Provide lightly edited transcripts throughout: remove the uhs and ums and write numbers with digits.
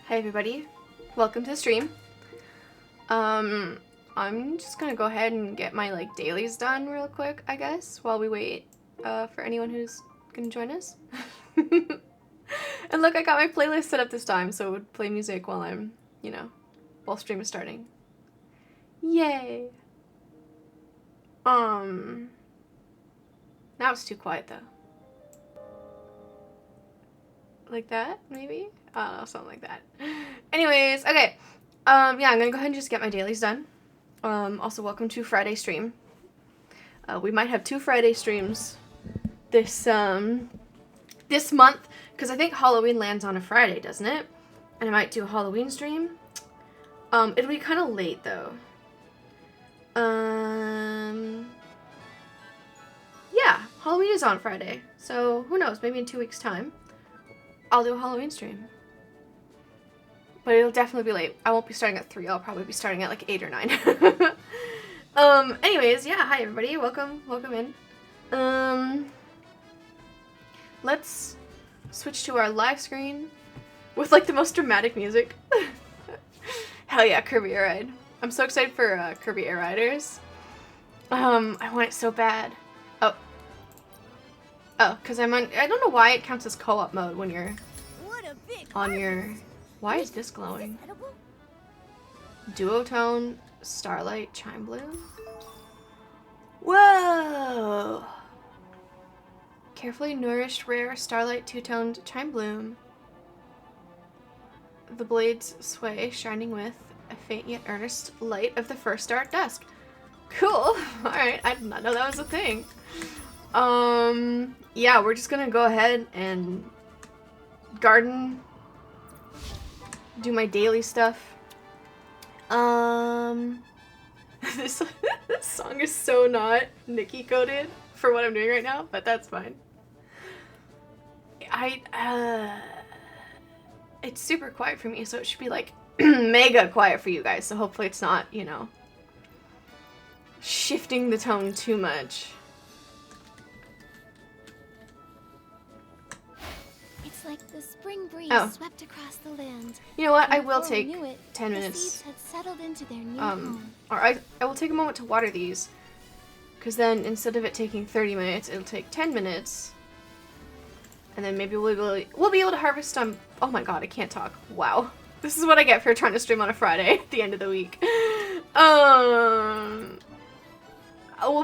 Hi everybody, welcome to the stream. I'm just gonna go ahead and get my dailies done real quick, I guess, while we wait for anyone who's gonna join us. And look, I got my playlist set up this time, so it would play music while I'm, while stream is starting. Yay! Now it's too quiet though. Like that, maybe? I don't know, something like that. Anyways, okay. Yeah, I'm gonna go ahead and just get my dailies done. Also, welcome to Friday stream. We might have 2 Friday streams this month, because I think Halloween lands on a Friday, doesn't it? And I might do a Halloween stream. It'll be kind of late, though. Yeah, Halloween is on Friday, so who knows, maybe in 2 weeks' time, I'll do a Halloween stream. But it'll definitely be late. I won't be starting at 3, I'll probably be starting at like 8 or 9. Anyways, yeah, hi everybody, welcome in. Let's switch to our live screen with like the most dramatic music. Hell yeah, Kirby Air Ride. I'm so excited for Kirby Air Riders. I want it so bad. Oh, because I don't know why it counts as co-op mode when you're on your... Why is this glowing? Duotone, Starlight, Chime Bloom? Whoa! Carefully nourished, rare, Starlight, two-toned, Chime Bloom. The blades sway, shining with a faint yet earnest light of the first star at dusk. Cool! Alright, I did not know that was a thing. Yeah, we're just gonna go ahead and garden, do my daily stuff. This song is so not Nikki coded for what I'm doing right now, but that's fine. It's super quiet for me, so it should be like mega quiet for you guys, so hopefully it's not, shifting the tone too much. Like the spring breeze swept across the land. You know what? I will take 10 minutes. The seeds had settled into their new home. Or I will take a moment to water these, because then instead of it taking 30 minutes, it'll take 10 minutes, and then maybe we'll be able to harvest some. Oh my god, I can't talk. Wow, this is what I get for trying to stream on a Friday at the end of the week. We'll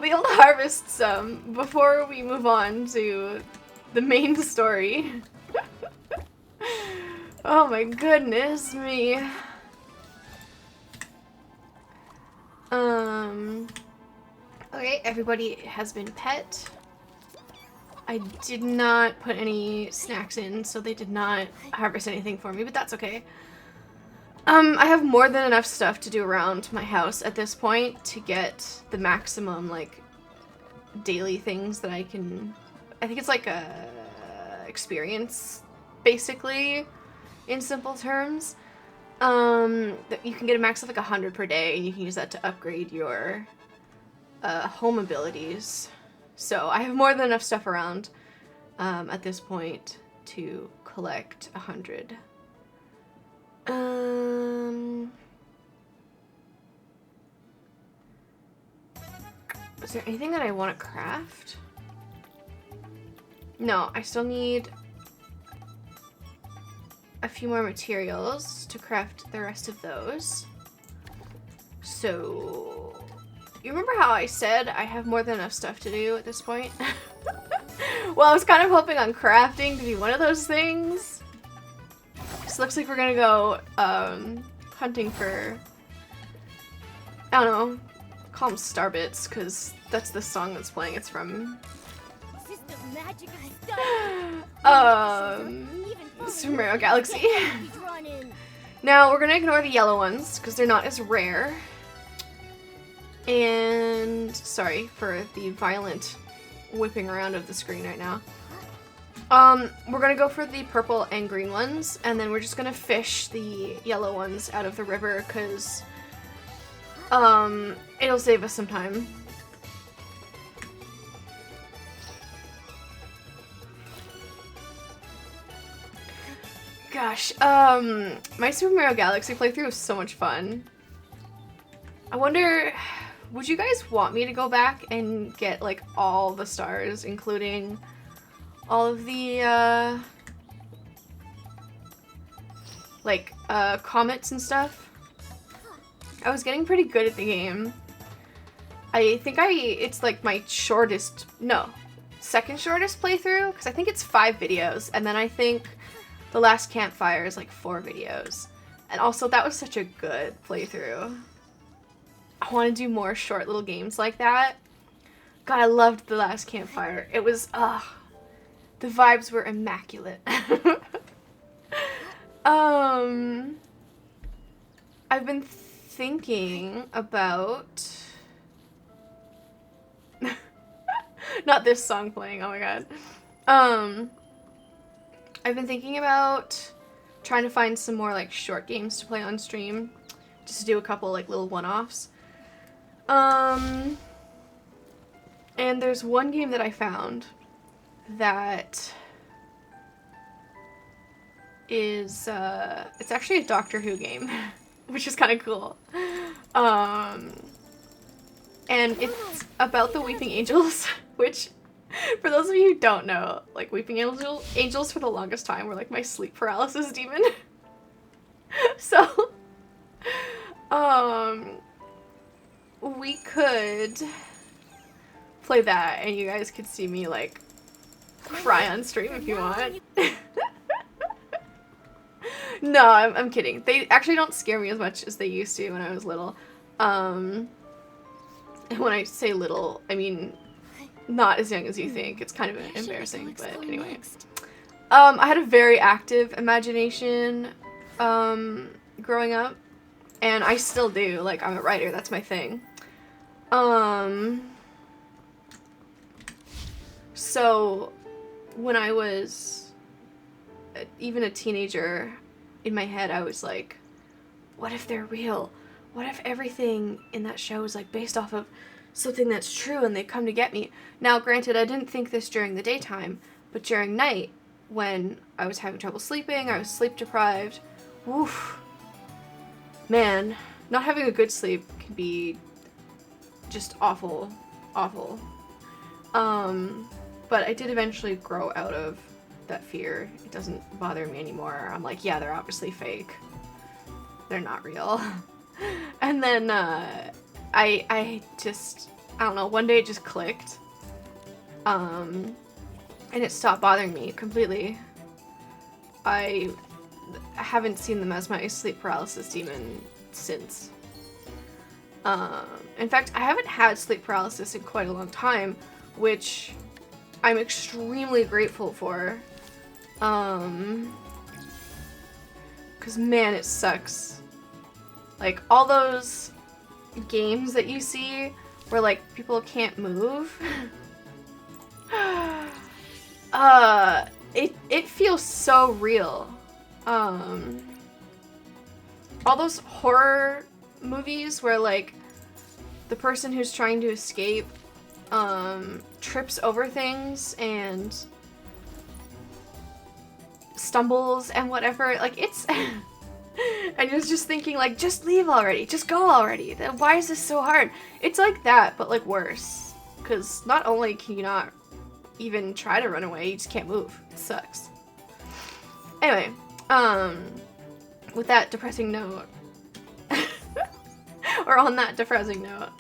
be able to harvest some before we move on to the main story. Oh my goodness me. Okay, everybody has been pet. I did not put any snacks in, so they did not harvest anything for me, but that's okay. I have more than enough stuff to do around my house at this point to get the maximum, like, daily things that I can... I think it's like a experience, basically, in simple terms. You can get a max of like 100 per day, and you can use that to upgrade your home abilities. So I have more than enough stuff around at this point to collect 100. Is there anything that I want to craft? No, I still need a few more materials to craft the rest of those. So, you remember how I said I have more than enough stuff to do at this point? Well, I was kind of hoping on crafting to be one of those things. So looks like we're gonna go hunting for, I don't know, call them Starbits, because that's the song that's playing. It's from Super Mario Galaxy. Now we're gonna ignore the yellow ones because they're not as rare. And sorry for the violent whipping around of the screen right now. We're gonna go for the purple and green ones, and then we're just gonna fish the yellow ones out of the river because it'll save us some time. gosh, my Super Mario Galaxy playthrough was so much fun. I wonder, would you guys want me to go back and get like all the stars, including all of the comets and stuff? I was getting pretty good at the game. I think it's like my shortest, no, second shortest playthrough, because I think it's 5 videos, and then I think the last campfire is like 4 videos. And also, that was such a good playthrough. I want to do more short little games like that. God, I loved the last campfire. It was, the vibes were immaculate. I've been thinking about... Not this song playing, oh my god. I've been thinking about trying to find some more like short games to play on stream. Just to do a couple like little one-offs. And there's one game that I found that is, it's actually a Doctor Who game, which is kind of cool. And it's about the Weeping Angels, which, for those of you who don't know, like, Weeping Angels for the longest time were, like, my sleep paralysis demon. So, we could play that, and you guys could see me, like, cry on stream if you want. No, I'm kidding. They actually don't scare me as much as they used to when I was little. And when I say little, I mean not as young as you think. It's kind of embarrassing, but anyway. I had a very active imagination growing up, and I still do. Like, I'm a writer, that's my thing. So when I was even a teenager, in my head I was like, what if they're real? What if everything in that show is like based off of something that's true and they come to get me? Now, granted, I didn't think this during the daytime, but during night, when I was having trouble sleeping, I was sleep deprived. Woof. Man, not having a good sleep can be just awful, awful. But I did eventually grow out of that fear. It doesn't bother me anymore. I'm like, yeah, they're obviously fake. They're not real. And then, I don't know, one day it just clicked. And it stopped bothering me completely. I haven't seen them as my sleep paralysis demon since. In fact, I haven't had sleep paralysis in quite a long time, which I'm extremely grateful for. 'Cause man, it sucks. Like, all those games that you see where, like, people can't move. It feels so real. All those horror movies where, like, the person who's trying to escape, trips over things and stumbles and whatever, like, it's... And you're just thinking, like, just leave already, just go already. Why is this so hard? It's like that, but, like, worse. Because not only can you not even try to run away, you just can't move. It sucks. Anyway, with that depressing note, or on that depressing note,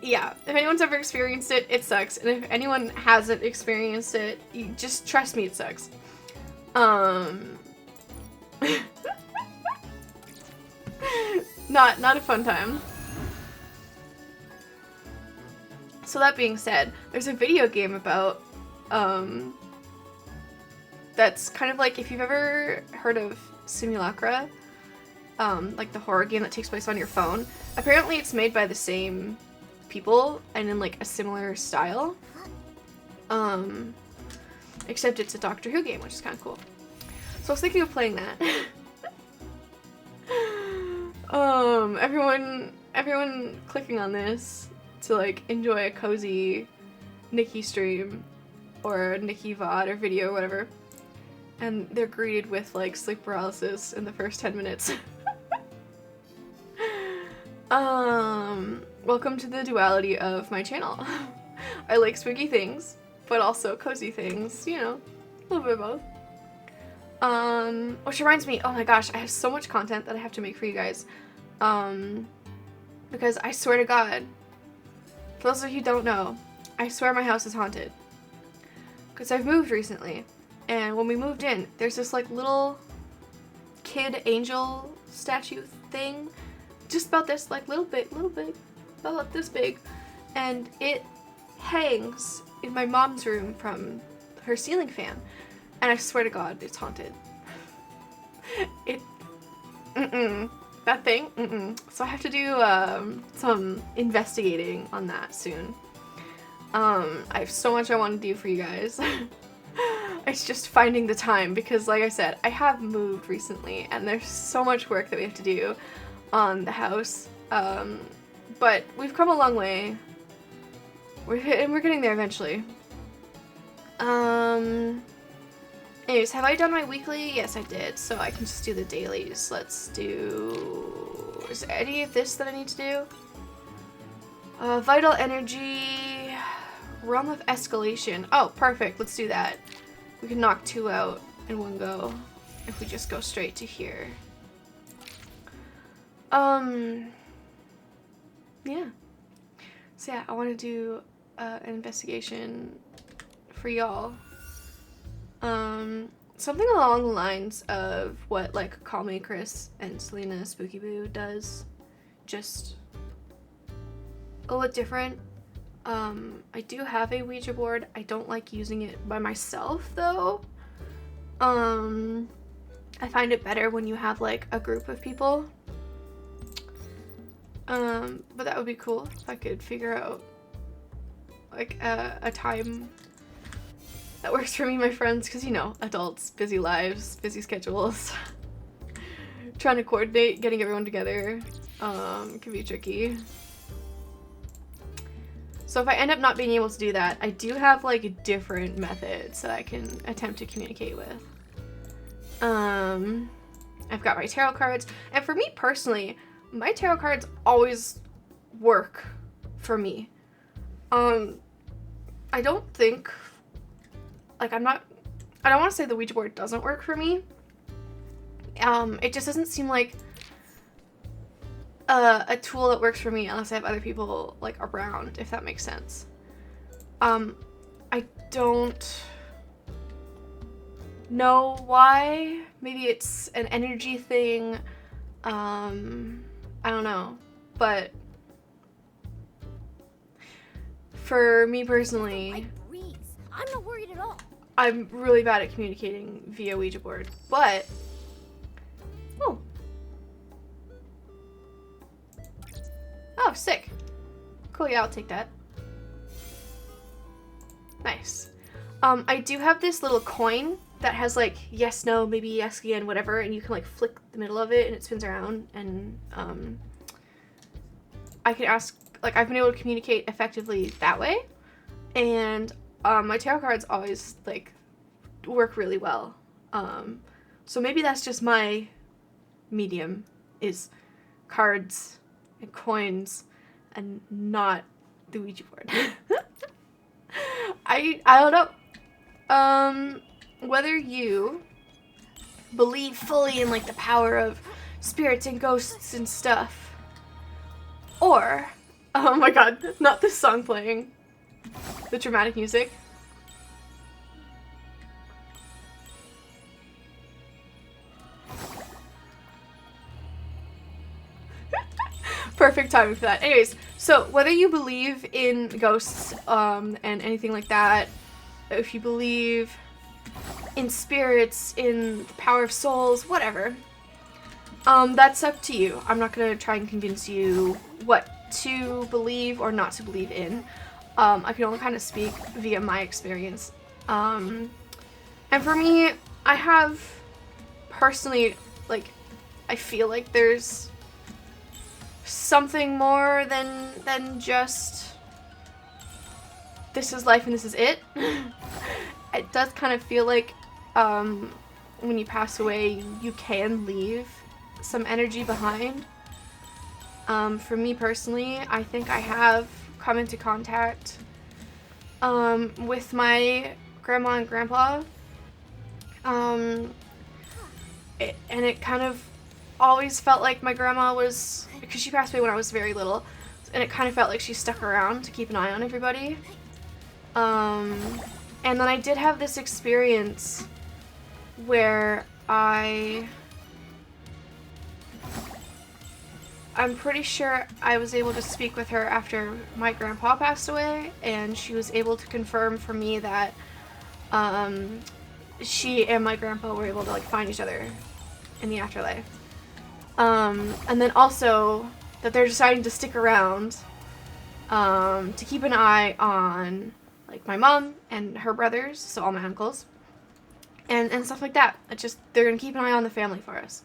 yeah, if anyone's ever experienced it, it sucks. And if anyone hasn't experienced it, you just trust me, it sucks. Not a fun time. So that being said, there's a video game about, that's kind of like, if you've ever heard of Simulacra, like the horror game that takes place on your phone. Apparently it's made by the same people and in like a similar style. Except it's a Doctor Who game, which is kind of cool. So I was thinking of playing that. Everyone clicking on this to like enjoy a cozy Nikki stream or Nikki VOD or video or whatever. and they're greeted with like sleep paralysis in the first 10 minutes. Welcome to the duality of my channel. I like spooky things, but also cozy things, you know, a little bit of both. Which reminds me, oh my gosh, I have so much content that I have to make for you guys. Because I swear to God, for those of you who don't know, I swear my house is haunted. Because I've moved recently, and when we moved in, there's this like little kid angel statue thing, just about this, like little big, about this big, and it hangs in my mom's room from her ceiling fan, and I swear to God, it's haunted. That thing, So I have to do some investigating on that soon. I have so much I want to do for you guys. It's just finding the time because, like I said, I have moved recently and there's so much work that we have to do on the house. But we've come a long way. We're getting there eventually. Anyways, have I done my weekly? Yes, I did. So I can just do the dailies. Let's do... Is there any of this that I need to do? Vital energy... Realm of escalation. Oh, perfect. Let's do that. We can knock 2 out in one go if we just go straight to here. Yeah. So yeah, I want to do an investigation for y'all. Something along the lines of what like Call Me Chris and Selena Spooky Boo does. Just a little different. I do have a Ouija board. I don't like using it by myself though. I find it better when you have like a group of people. But that would be cool if I could figure out like a time that works for me and my friends, because you know, adults, busy lives, busy schedules. Trying to coordinate getting everyone together can be tricky. So if I end up not being able to do that, I do have like different methods that I can attempt to communicate with. I've got my tarot cards, and for me personally, my tarot cards always work for me. I don't think, like I don't want to say the Ouija board doesn't work for me. It just doesn't seem like a tool that works for me unless I have other people like around, if that makes sense. I don't know why. Maybe it's an energy thing. I don't know, but for me personally, I'm not worried at all. I'm really bad at communicating via Ouija board, but oh, sick. Cool, yeah, I'll take that. Nice. I do have this little coin that has like yes, no, maybe yes again, whatever, and you can like flick the middle of it and it spins around, and I can ask, like I've been able to communicate effectively that way, and my tarot cards always like work really well. So maybe that's just my medium, is cards and coins and not the Ouija board. I don't know. Whether you believe fully in like the power of spirits and ghosts and stuff, or oh my god, not this song playing, the dramatic music. Perfect timing for that. Anyways, so whether you believe in ghosts and anything like that, if you believe in spirits, in the power of souls, whatever, that's up to you. I'm not gonna try and convince you what to believe or not to believe in. I can only kind of speak via my experience. And for me, I have personally, like, I feel like there's something more than just this is life and this is it. It does kind of feel like when you pass away, you can leave some energy behind. For me personally, I think I have come into contact with my grandma and grandpa. And it kind of always felt like my grandma was, because she passed away when I was very little, and it kind of felt like she stuck around to keep an eye on everybody. And then I did have this experience where I'm pretty sure I was able to speak with her after my grandpa passed away, and she was able to confirm for me that she and my grandpa were able to like find each other in the afterlife. And then also that they're deciding to stick around to keep an eye on like my mom and her brothers, so all my uncles, and stuff like that. It's just they're gonna keep an eye on the family for us,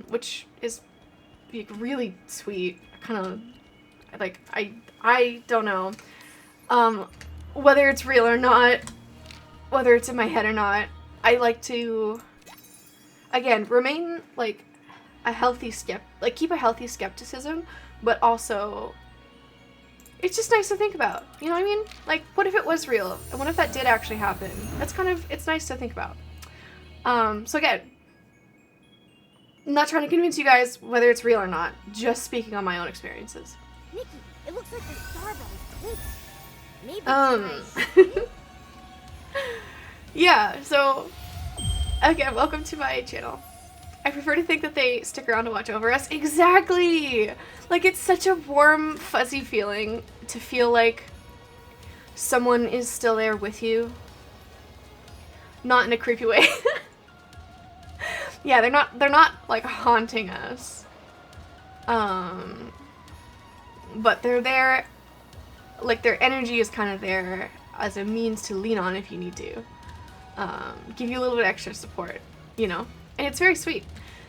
which is like really sweet. Kind of like I don't know whether it's real or not, whether it's in my head or not. I like to, again, remain like a healthy keep a healthy skepticism, but also it's just nice to think about. You know what I mean? Like, what if it was real? And what if that did actually happen? It's nice to think about. So again, I'm not trying to convince you guys whether it's real or not, just speaking on my own experiences. Nikki, it looks like the star bell is twink. Maybe Yeah, so again, welcome to my channel. I prefer to think that they stick around to watch over us. Exactly! Like, it's such a warm, fuzzy feeling to feel like someone is still there with you. Not in a creepy way. Yeah, they're not like haunting us. But they're there, like their energy is kind of there as a means to lean on if you need to. Give you a little bit extra support, you know? And it's very sweet.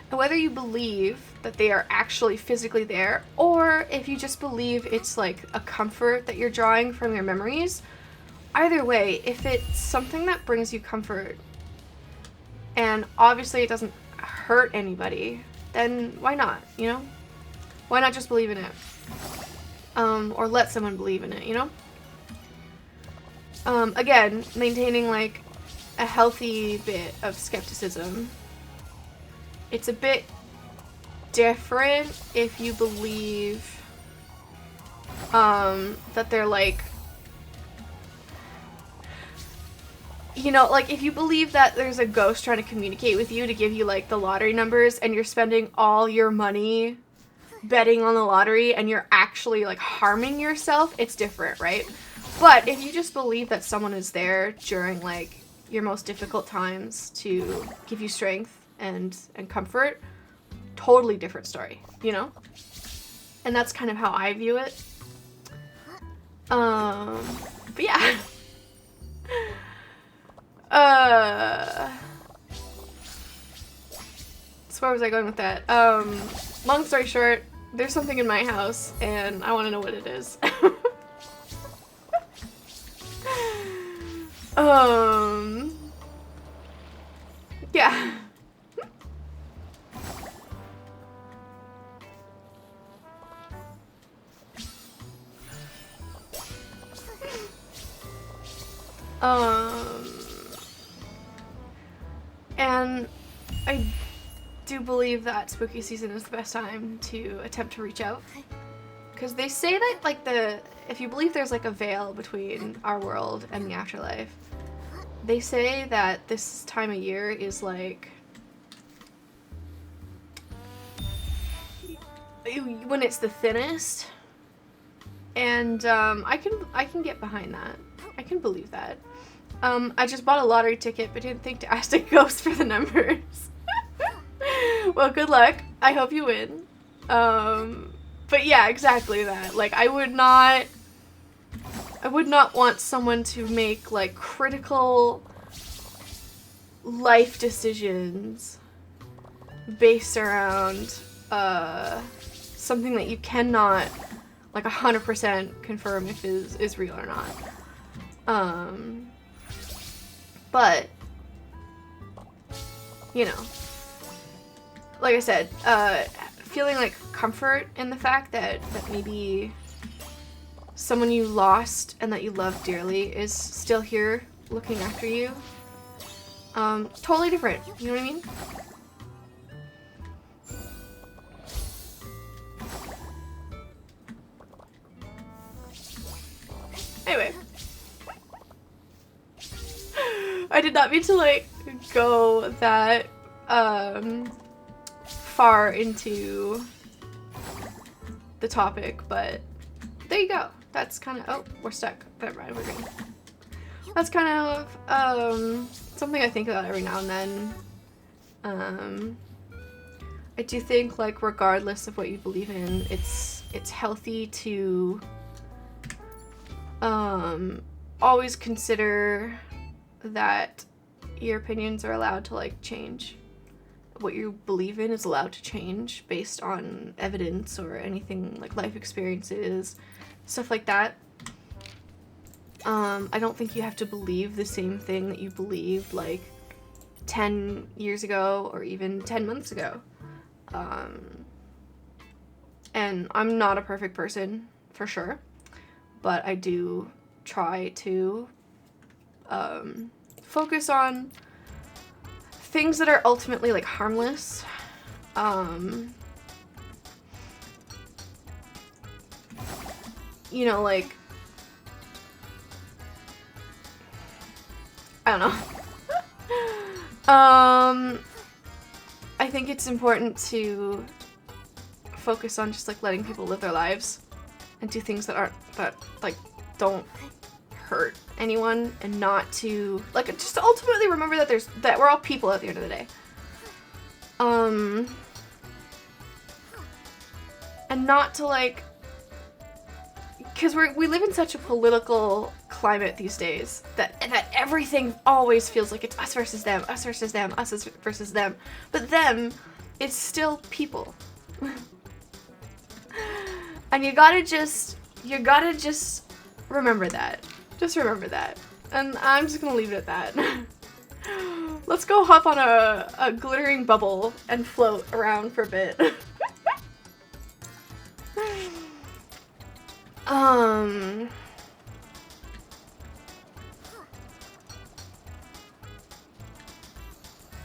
And whether you believe that they are actually physically there, or if you just believe it's like a comfort that you're drawing from your memories, either way, if it's something that brings you comfort, and obviously it doesn't hurt anybody, then why not, you know? Why not just believe in it? Or let someone believe in it, you know? Again, maintaining like a healthy bit of skepticism. It's a bit different if you believe that they're like, you know, like if you believe that there's a ghost trying to communicate with you to give you like the lottery numbers, and you're spending all your money betting on the lottery and you're actually like harming yourself, it's different, right? But if you just believe that someone is there during like your most difficult times to give you strength and comfort, totally different story, you know? And that's kind of how I view it. But yeah. So where was I going with that? Long story short, there's something in my house and I want to know what it is. Yeah. And I do believe that spooky season is the best time to attempt to reach out. Because they say that, like, if you believe there's, like, a veil between our world and the afterlife, they say that this time of year is, like, when it's the thinnest. And, I can get behind that. I can believe that. I just bought a lottery ticket, but didn't think to ask a ghost for the numbers. Well, good luck. I hope you win. But yeah, exactly that. Like, I would not want someone to make, like, critical life decisions based around, something that you cannot, like, 100% confirm if is real or not. But you know, like I said, feeling like comfort in the fact that maybe someone you lost and that you love dearly is still here looking after you. Totally different, you know what I mean? Anyway. I did not mean to, like, go that, far into the topic, but there you go. That's kind of, oh, we're stuck. Never mind, we're good. That's kind of, something I think about every now and then. I do think, like, regardless of what you believe in, it's healthy to, always consider that your opinions are allowed to, like, change. What you believe in is allowed to change based on evidence or anything, like life experiences, stuff like that. I don't think you have to believe the same thing that you believed, like, 10 years ago or even 10 months ago. And I'm not a perfect person, for sure, but I do try to focus on things that are ultimately, like, harmless. You know, like, I don't know. I think it's important to focus on just, like, letting people live their lives and do things that like, don't hurt anyone, and not to, like, just ultimately remember that we're all people at the end of the day. And not to, like, because we live in such a political climate these days that everything always feels like it's us versus them, us versus them, us versus them. But them is still people. And you gotta just remember that. Just remember that. And I'm just gonna leave it at that. Let's go hop on a glittering bubble and float around for a bit.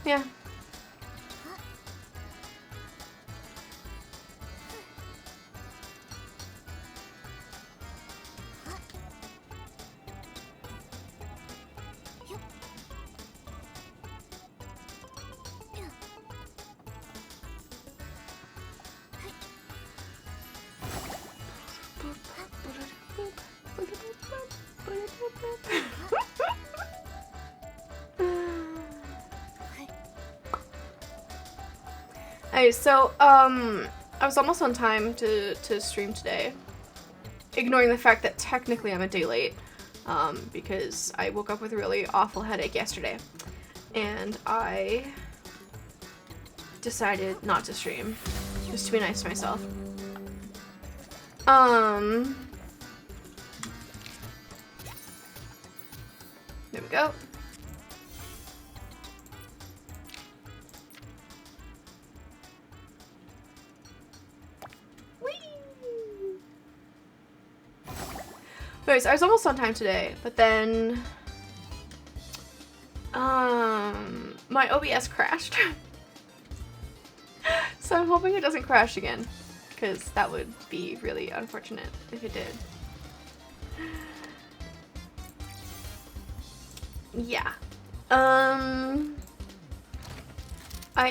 Yeah. Hey, so, I was almost on time to stream today, ignoring the fact that technically I'm a day late, because I woke up with a really awful headache yesterday, and I decided not to stream, just to be nice to myself. There we go. Anyways, I was almost on time today, but then my OBS crashed. So I'm hoping it doesn't crash again, because that would be really unfortunate if it did. Yeah. I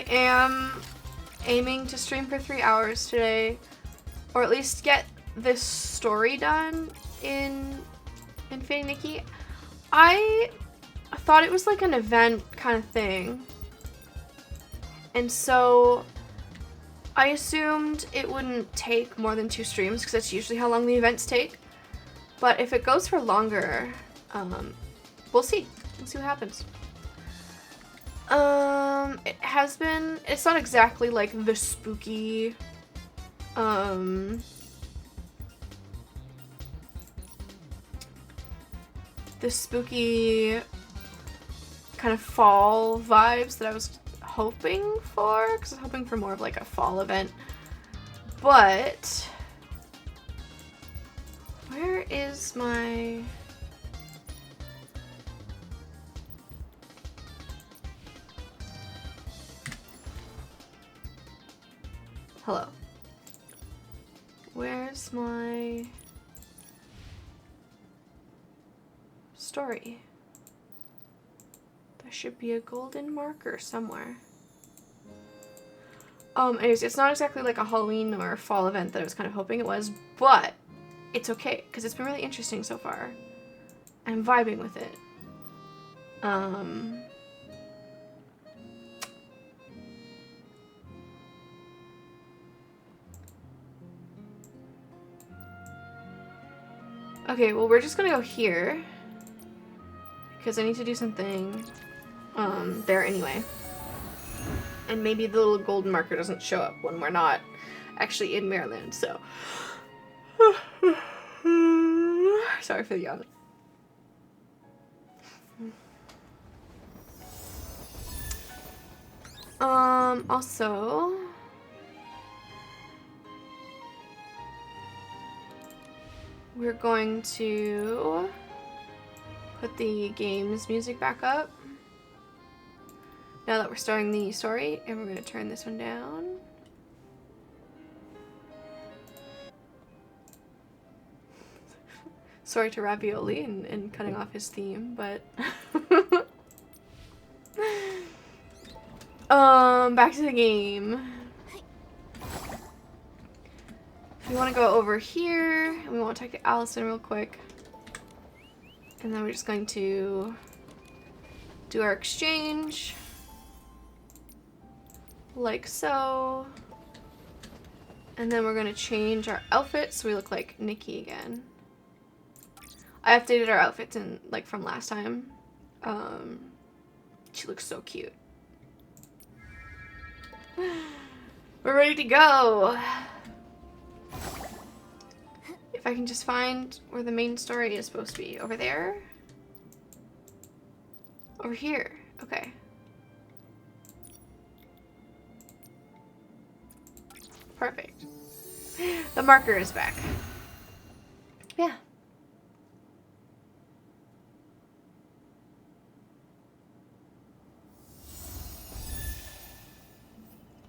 am aiming to stream for 3 hours today, or at least get this story done in Fading Nikki. I thought it was like an event kind of thing, and so I assumed it wouldn't take more than 2 streams, because that's usually how long the events take. But if it goes for longer, we'll see. We'll see what happens. It's not exactly like the spooky, kind of fall vibes that I was hoping for, because I was hoping for more of like a fall event. But where is my... Hello. Where's my story? There should be a golden marker somewhere. Anyways, it's not exactly like a Halloween or fall event that I was kind of hoping it was, but it's okay, because it's been really interesting so far. I'm vibing with it. Okay, well, we're just gonna go here, because I need to do something, there anyway. And maybe the little golden marker doesn't show up when we're not actually in Maryland, so. Sorry for the yawn. Also, we're going to put the game's music back up now that we're starting the story, and we're going to turn this one down. Sorry to Ravioli and cutting off his theme, but back to the game. We want to go over here, and we want to talk to Allison real quick. And then we're just going to do our exchange. Like so. And then we're going to change our outfit so we look like Nikki again. I updated our outfits in, like, from last time. She looks so cute. We're ready to go. If I can just find where the main story is supposed to be. Over there? Over here. Okay. Perfect. The marker is back. Yeah.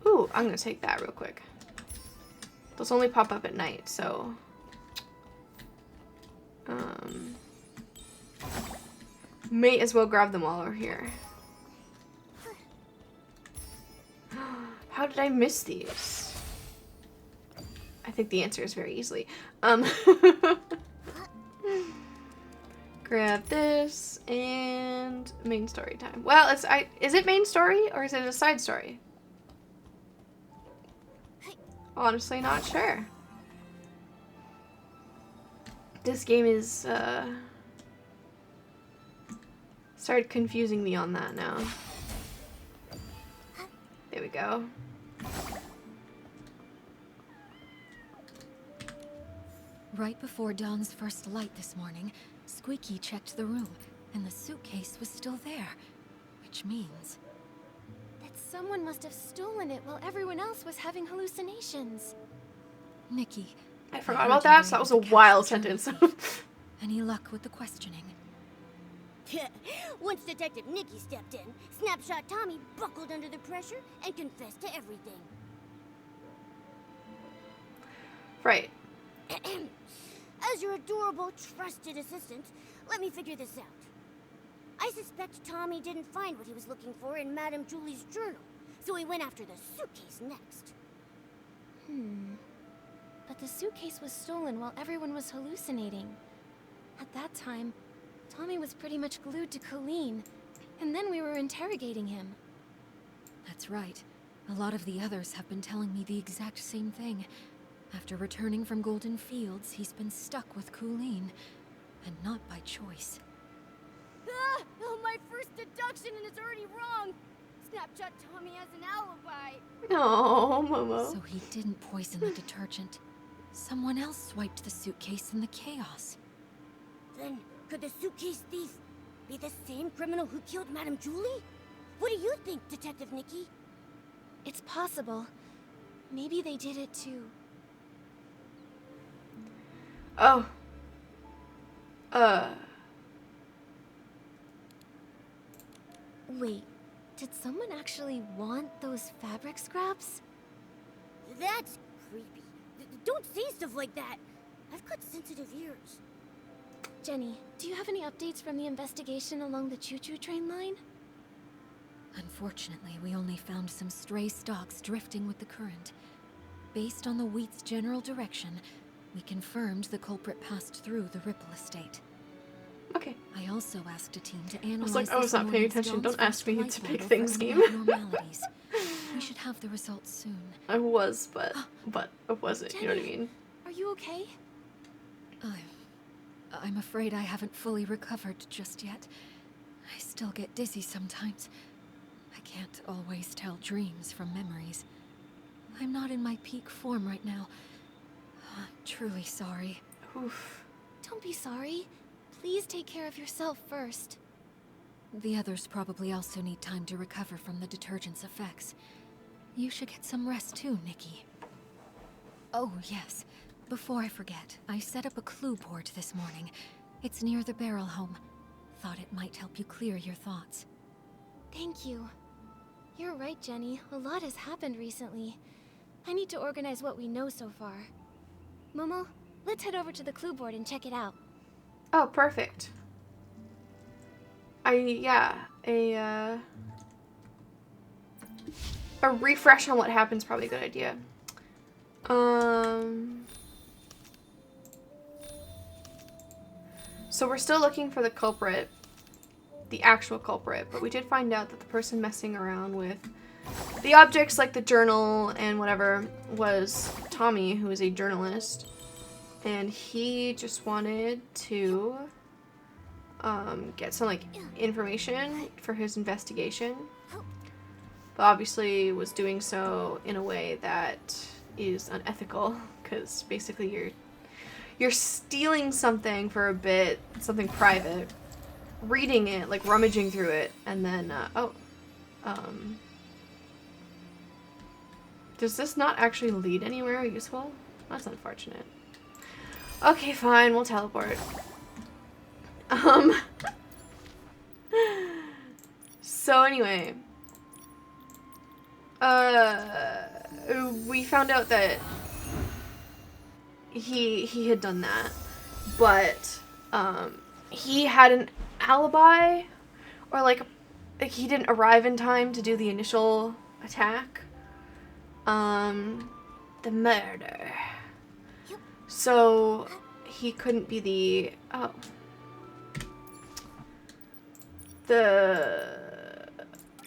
Ooh, I'm gonna take that real quick. Those only pop up at night, so... may as well grab them while we're here. How did I miss these? I think the answer is very easily. Grab this and main story time. Well, is it main story or is it a side story? Honestly, not sure. This game is started confusing me on that now. There we go. Right before Dawn's first light this morning, Squeaky checked the room, and the suitcase was still there. Which means... that someone must have stolen it while everyone else was having hallucinations. Nikki... I forgot about that, so that was a wild sentence. Any luck with the questioning? Once Detective Nikki stepped in, Snapshot Tommy buckled under the pressure and confessed to everything. Right. As your adorable, trusted assistant, let me figure this out. I suspect Tommy didn't find what he was looking for in Madame Julie's journal, so he went after the suitcase next. But the suitcase was stolen while everyone was hallucinating. At that time, Tommy was pretty much glued to Colleen, and then we were interrogating him. That's right. A lot of the others have been telling me the exact same thing. After returning from Golden Fields, he's been stuck with Colleen, and not by choice. Ah! Oh, my first deduction and it's already wrong! Snapshot Tommy has an alibi! Oh, Momo. So he didn't poison the detergent. Someone else swiped the suitcase in the chaos. Then, could the suitcase thief be the same criminal who killed Madame Julie? What do you think, Detective Nikki? It's possible. Maybe they did it too. Oh. Wait, did someone actually want those fabric scraps? That's creepy. Don't say stuff like that. I've got sensitive ears. Jenny, do you have any updates from the investigation along the choo-choo train line? Unfortunately, we only found some stray stalks drifting with the current. Based on the wheat's general direction, we confirmed the culprit passed through the Ripple estate. Okay. I also asked a team to analyze like, I was not paying attention. Don't ask me to pick things, game. Abnormalities. We should have the results soon. I was, but I wasn't. Jenny, you know what I mean? Are you okay? I'm afraid I haven't fully recovered just yet. I still get dizzy sometimes. I can't always tell dreams from memories. I'm not in my peak form right now. I'm truly sorry. Oof. Don't be sorry. Please take care of yourself first. The others probably also need time to recover from the detergent's effects. You should get some rest too, Nikki. Oh, yes. Before I forget, I set up a clue board this morning. It's near the barrel home. Thought it might help you clear your thoughts. Thank you. You're right, Jenny. A lot has happened recently. I need to organize what we know so far. Momo, let's head over to the clue board and check it out. Oh, perfect. A refresh on what happened's probably a good idea. So we're still looking for the culprit, the actual culprit, but we did find out that the person messing around with the objects like the journal and whatever was Tommy, who is a journalist, and he just wanted to get some like information for his investigation, but obviously was doing so in a way that is unethical, because basically you're stealing something for a bit, something private, reading it, like rummaging through it, and then does this not actually lead anywhere useful? That's unfortunate. Okay, fine, we'll teleport. So anyway, we found out that he had done that, but he had an alibi, or like he didn't arrive in time to do the initial attack. The murder. So he couldn't be the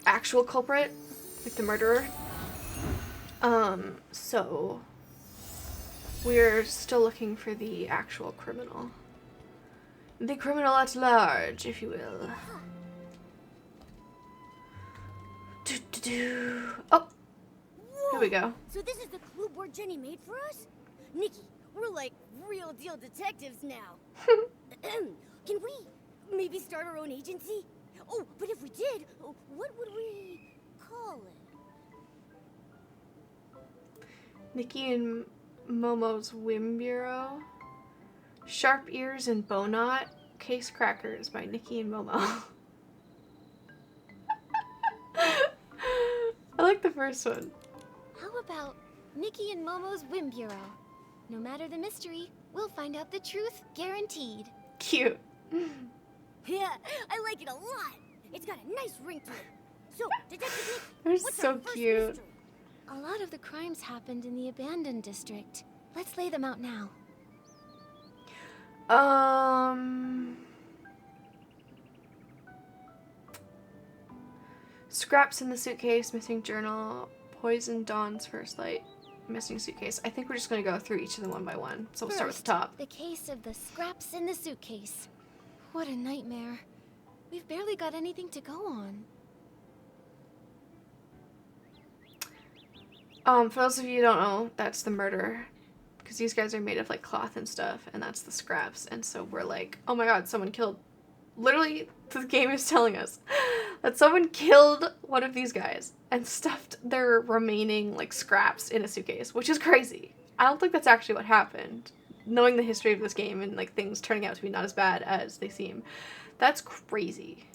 actual culprit, like the murderer. So we're still looking for the actual criminal. The criminal at large, if you will. Oh! Whoa. Here we go. So this is the clue board Jenny made for us? Nikki, we're like real deal detectives now. Can we maybe start our own agency? Oh, but if we did, what would we call it? Nikki and Momo's Whim Bureau. Sharp Ears and Bowknot. Case Crackers by Nikki and Momo. I like the first one. How about Nikki and Momo's Whim Bureau? No matter the mystery, we'll find out the truth, guaranteed. Cute. Yeah, I like it a lot. It's got a nice ring to it. So, Detective Nick, They're what's so our first cute. mystery? A lot of the crimes happened in the abandoned district. Let's lay them out now. Scraps in the suitcase, missing journal, poison Dawn's first light, missing suitcase. I think we're just gonna go through each of them one by one. So we'll start with the top. The case of the scraps in the suitcase. What a nightmare. We've barely got anything to go on. For those of you who don't know, that's the murder. Because these guys are made of like cloth and stuff, and that's the scraps. And so we're like, oh my god, someone killed. Literally, the game is telling us, that someone killed one of these guys and stuffed their remaining, like, scraps in a suitcase, which is crazy. I don't think that's actually what happened. Knowing the history of this game and, like, things turning out to be not as bad as they seem, that's crazy.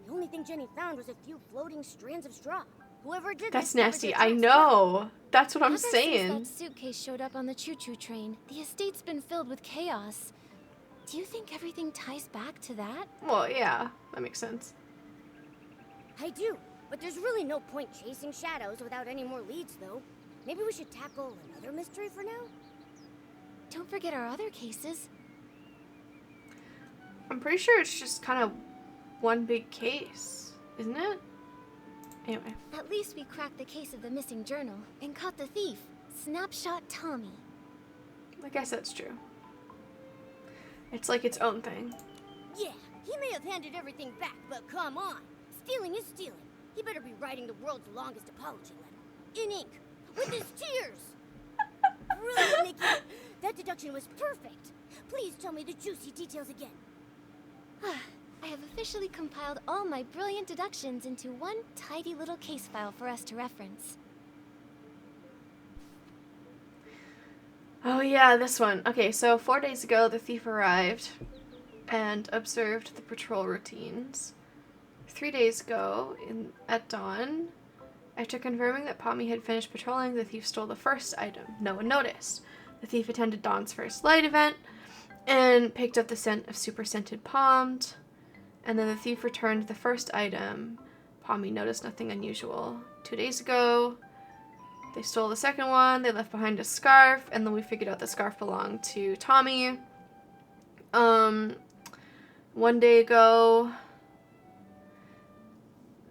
The only thing Jenny found was a few floating strands of straw. Whoever did That's this covered nasty. their I tracks know. That's what I'm Ever since saying. that suitcase showed up on the choo-choo train, the estate's been filled with chaos. Do you think everything ties back to that? Well, yeah, that makes sense. well. I do, but there's really no point chasing shadows without any more leads, though. Maybe we should tackle another mystery for now? Don't forget our other cases. I'm pretty sure it's just kind of one big case, isn't it? Anyway. At least we cracked the case of the missing journal and caught the thief, Snapshot Tommy. I guess that's true. It's like its own thing. Yeah, he may have handed everything back, but come on. Stealing is stealing. He better be writing the world's longest apology letter. In ink. With his tears. Brilliant, Nikki. That deduction was perfect. Please tell me the juicy details again. I have officially compiled all my brilliant deductions into one tidy little case file for us to reference. Oh yeah, this one. Okay, so 4 days ago, the thief arrived and observed the patrol routines. 3 days ago, at dawn, after confirming that Pommy had finished patrolling, the thief stole the first item. No one noticed. The thief attended Dawn's first light event and picked up the scent of super scented palmed. And then the thief returned the first item. Pommy noticed nothing unusual. 2 days ago, they stole the second one. They left behind a scarf, and then we figured out the scarf belonged to Tommy. 1 day ago,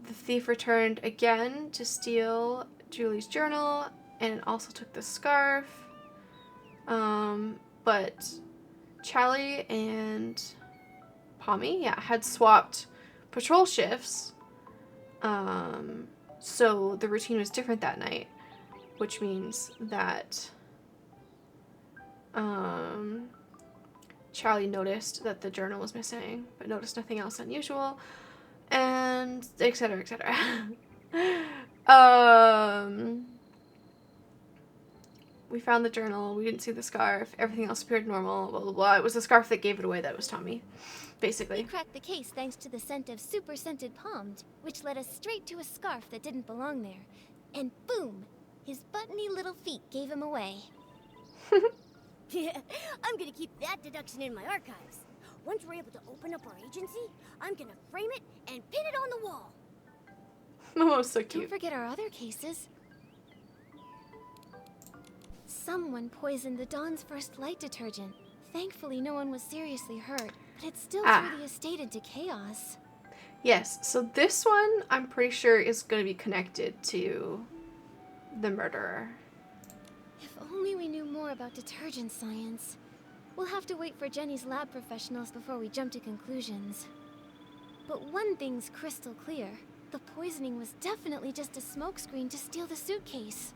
the thief returned again to steal Julie's journal and also took the scarf. But Charlie and Pommy, had swapped patrol shifts. So the routine was different that night, which means that Charlie noticed that the journal was missing, but noticed nothing else unusual, and et cetera, et cetera. We found the journal, we didn't see the scarf, everything else appeared normal, blah, blah, blah. It was the scarf that gave it away that it was Tommy, We basically. cracked the case thanks to the scent of super scented palmed, which led us straight to a scarf that didn't belong there. And boom! His buttony little feet gave him away. Yeah, I'm gonna keep that deduction in my archives. Once we're able to open up our agency, I'm gonna frame it and pin it on the wall. Momo's so Don't cute. forget our other cases. Someone poisoned the Dawn's first light detergent. Thankfully, no one was seriously hurt, but it still threw the estate into chaos. Yes, so this one, I'm pretty sure, is going to be connected to the murderer. If only we knew more about detergent science. We'll have to wait for Jenny's lab professionals before we jump to conclusions. But one thing's crystal clear. The poisoning was definitely just a smokescreen to steal the suitcase.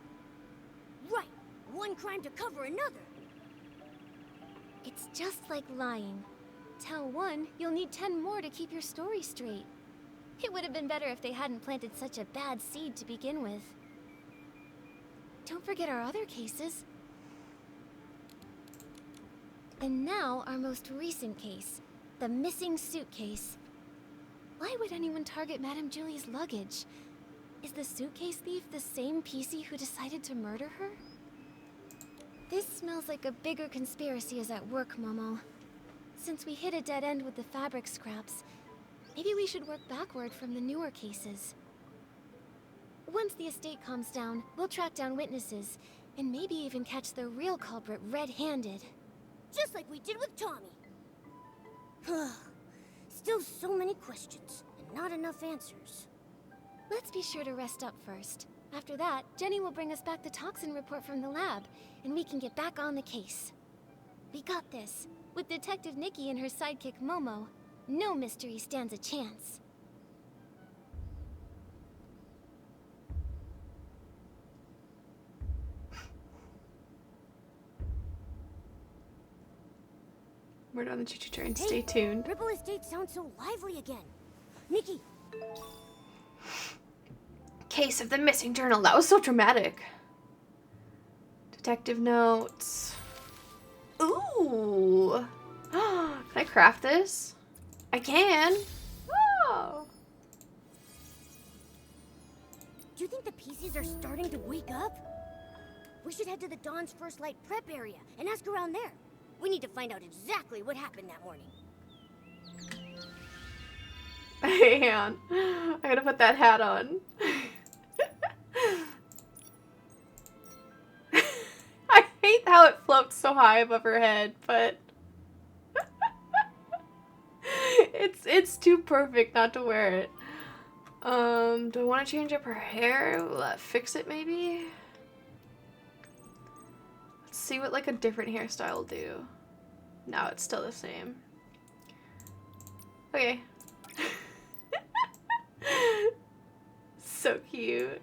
Right, one crime to cover another. It's just like lying. Tell one, you'll need 10 more to keep your story straight. It would have been better if they hadn't planted such a bad seed to begin with. Don't forget our other cases. And now our most recent case, the missing suitcase. Why would anyone target Madame Julie's luggage? Is the suitcase thief the same PC who decided to murder her? This smells like a bigger conspiracy is at work, Momo. Since we hit a dead end with the fabric scraps, maybe we should work backward from the newer cases. Once the estate calms down, we'll track down witnesses, and maybe even catch the real culprit red-handed. Just like we did with Tommy. Still so many questions, and not enough answers. Let's be sure to rest up first. After that, Jenny will bring us back the toxin report from the lab, and we can get back on the case. We got this. With Detective Nikki and her sidekick Momo, no mystery stands a chance. Word on the choo-choo train. Hey, Stay tuned. Ripple Estate sounds so lively again. Nikki, Case of the missing journal. That was so dramatic. Detective notes. Ooh. Can I craft this? I can. Oh. Do you think the pieces are starting to wake up? We should head to the Dawn's First Light prep area and ask around there. We need to find out exactly what happened that morning. Hang on. I gotta put that hat on. I hate how it floats so high above her head, but it's too perfect not to wear it. Do I want to change up her hair? Will that fix it maybe? Let's see what like a different hairstyle will do. No, it's still the same. Okay. So cute.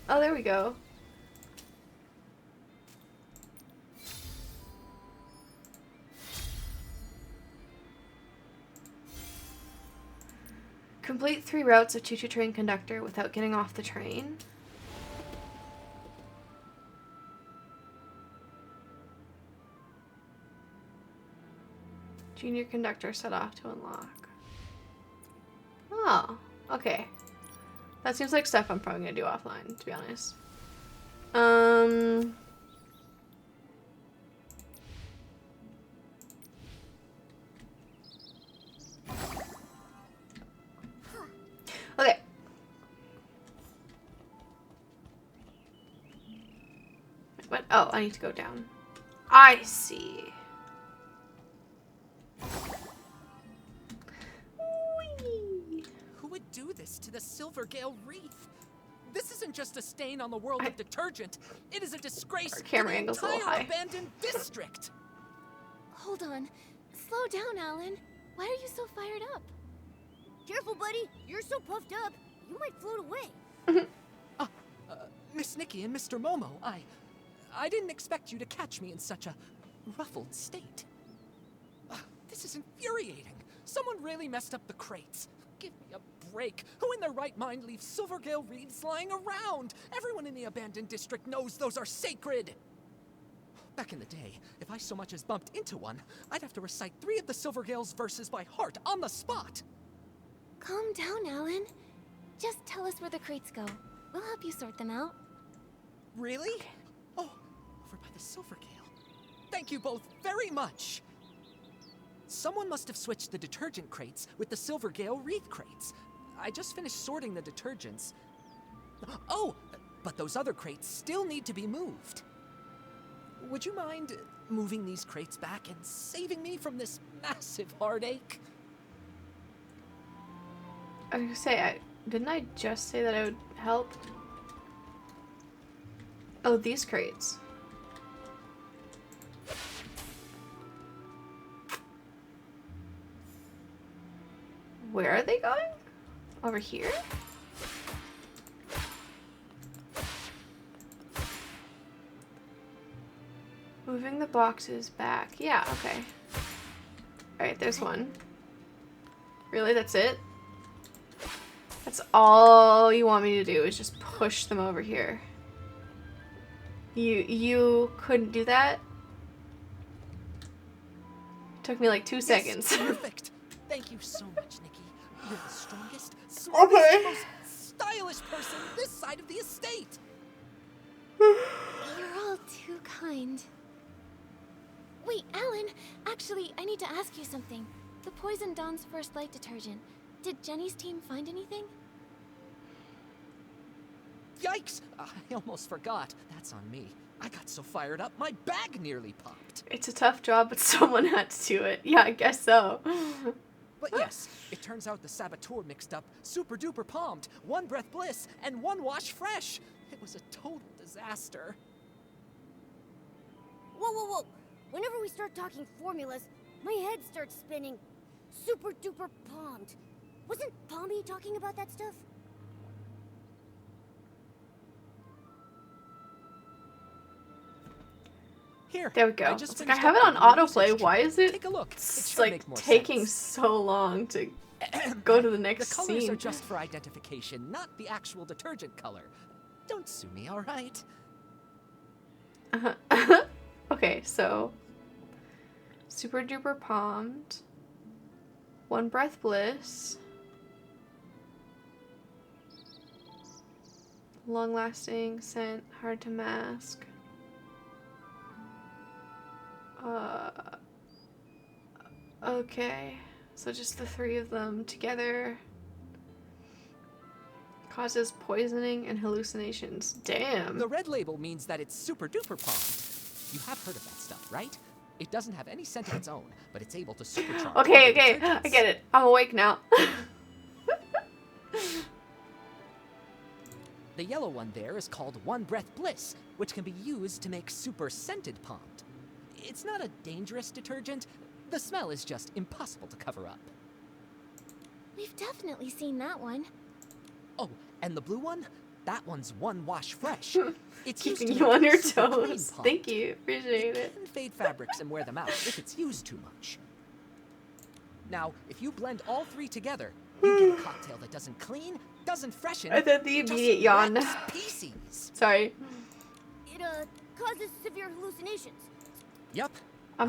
Oh, there we go. Complete 3 routes of choo-choo train conductor without getting off the train. Junior conductor set off to unlock. Oh, okay. That seems like stuff I'm probably gonna do offline, to be honest. Okay. What? Oh, I need to go down. I see. Whee! Who would do this to the Silvergale Reef? This isn't just a stain on the world of detergent. It is a disgrace Our to camera the angle's a little entire high. abandoned district. Hold on. Slow down, Alan. Why are you so fired up? Careful, buddy. You're so puffed up, you might float away. Miss Nikki and Mr. Momo, I didn't expect you to catch me in such a ruffled state. This is infuriating. Someone really messed up the crates. Give me a break. Who in their right mind leaves Silvergale reeds lying around? Everyone in the abandoned district knows those are sacred. Back in the day, if I so much as bumped into one, I'd have to recite 3 of the Silvergale's verses by heart on the spot. Calm down, Alan. Just tell us where the crates go. We'll help you sort them out. Really? Oh, over by the Silvergale. Thank you both very much. Someone must have switched the detergent crates with the Silvergale wreath crates. I just finished sorting the detergents. Oh, but those other crates still need to be moved. Would you mind moving these crates back and saving me from this massive heartache? I was gonna say, didn't I just say that I would help? Oh, these crates. Where are they going? Over here? Moving the boxes back. Yeah, okay. Alright, there's one. Really, that's it? That's all you want me to do is just push them over here. You couldn't do that? Took me like 2 seconds. Perfect. Thank you so much, Nikki. You're the strongest, smartest, Okay. most stylish person this side of the estate. You're all too kind. Wait, Alan. Actually, I need to ask you something. The Poison Dawn's First Light detergent. Did Jenny's team find anything? Yikes! I almost forgot. That's on me. I got so fired up, my bag nearly popped. It's a tough job, but someone had to do it. Yeah, I guess so. But yes, it turns out the saboteur mixed up super duper palmed, 1 breath bliss, and 1 wash fresh. It was a total disaster. Whoa, whoa, whoa. Whenever we start talking formulas, my head starts spinning. Super duper palmed. Wasn't Pommy talking about that stuff? Here. There we go. I just It's like I finished have it up on the new autoplay. research Why kit. is it Take a look. It it's should like make more taking sense. so long to go to the next The colors scene? are just for identification, not the actual detergent color. Don't sue me, all right? Okay, so super duper palmed, one breath bliss, long lasting scent, hard to mask. Okay, so just the three of them together causes poisoning and hallucinations. Damn. The red label means that it's super duper palmed. You have heard of that stuff, right? It doesn't have any scent of its own, but it's able to supercharge. Okay, other okay, detergents. I get it. I'm awake now. The yellow one there is called One Breath Bliss, which can be used to make super scented palmed. It's not a dangerous detergent. The smell is just impossible to cover up. We've definitely seen that one. Oh, and the blue one? That one's One Wash Fresh. It's used Keeping to you make on your super clean toes. palmed. Thank you. Appreciate It it. can fade fabrics and wear them out if it's used too much. Now, if you blend all three together, you get a cocktail that doesn't clean, doesn't freshen, I thought the just immediate yawn. wrecks PCs. Sorry. It causes severe hallucinations. Yep. I'm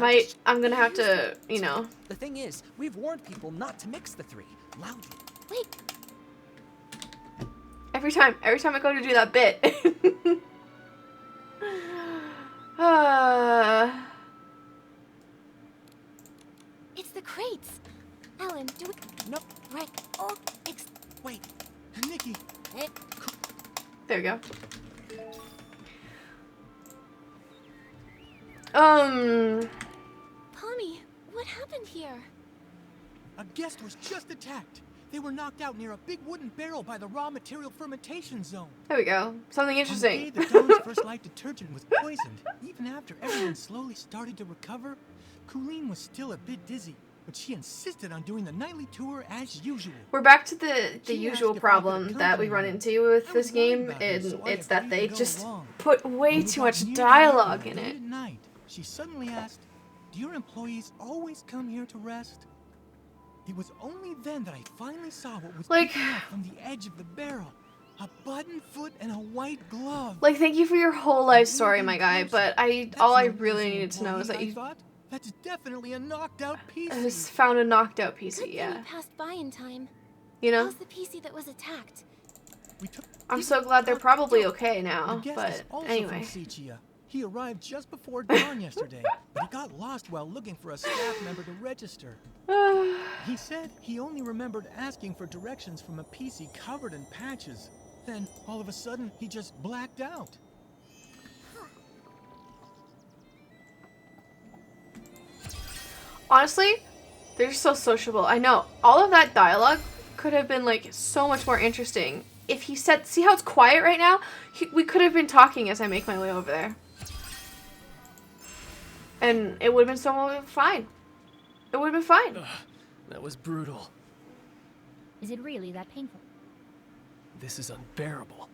gonna have to, you know. The thing is, we've warned people not to mix the three loudly. Wait, Every time I go to do that bit. it's the crates. Alan, do it Nope. right. Oh, Wait. Nikki, There we go. Pommy, what happened here? a guest was just attacked. They were knocked out near a big wooden barrel by the raw material fermentation zone. There we go. Something On the interesting. day that Dawn's first light detergent was poisoned, even after everyone slowly started to recover, Colleen was still a bit dizzy, but she insisted on doing the nightly tour as usual. We're back to the She usual asked if I could problem that we accompany run her. into with I this was worried game, about her, and so I it's that agreed they to go just along. put way When we too got much near the dialogue airport in late it. At night, she suddenly asked, "Do your employees always come here to rest?" It was only then that I finally saw what was Like- peeking out from the edge of the barrel. A button foot and a white glove. Like, thank you for your whole life story, Moving my guy, closer. but all I That's no really easy needed to know is that employee, I you thought. That's definitely a knocked out piece. just found a knocked out Good PC, thing yeah. we passed by in time. You know? How's the PC that was attacked? We took I'm so glad they're probably okay The now, guest but is also anyway. from Sichia. He arrived just before dawn yesterday, but he got lost while looking for a staff member to register. He said he only remembered asking for directions from a PC covered in patches. Then, all of a sudden, he just blacked out. Honestly, they're so sociable. I know. All of that dialogue could have been, like, so much more interesting. If he said, see how it's quiet right now? We could have been talking as I make my way over there. And it would have been so fine. It would have been fine. That was brutal. Is it really that painful? This is unbearable.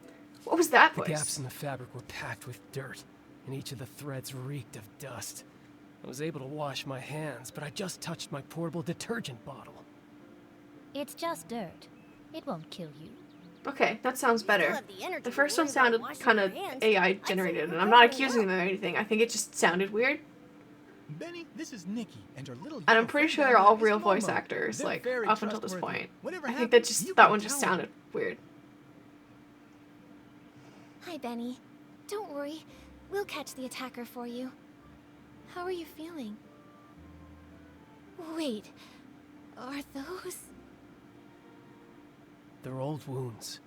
What was that The voice? gaps in the fabric were packed with dirt, and each of the threads reeked of dust. I was able to wash my hands, but I just touched my portable detergent bottle. It's just dirt. It won't kill you. Okay, that sounds better. have the energy The to first worry one about sounded washing kind your of hands. AI I'd say generated, you're and I'm not warming accusing up. them of anything. I think it just sounded weird. Benny, this is Nikki and her little. And I'm yellow pretty friend sure down they're all there is real voice Momo. actors, They're like, very up until this trustworthy. point. Whatever I think happens, you that can one just tell her. sounded weird. Hi, Benny. Don't worry. We'll catch the attacker for you. How are you feeling? Wait. Are those... They're old wounds.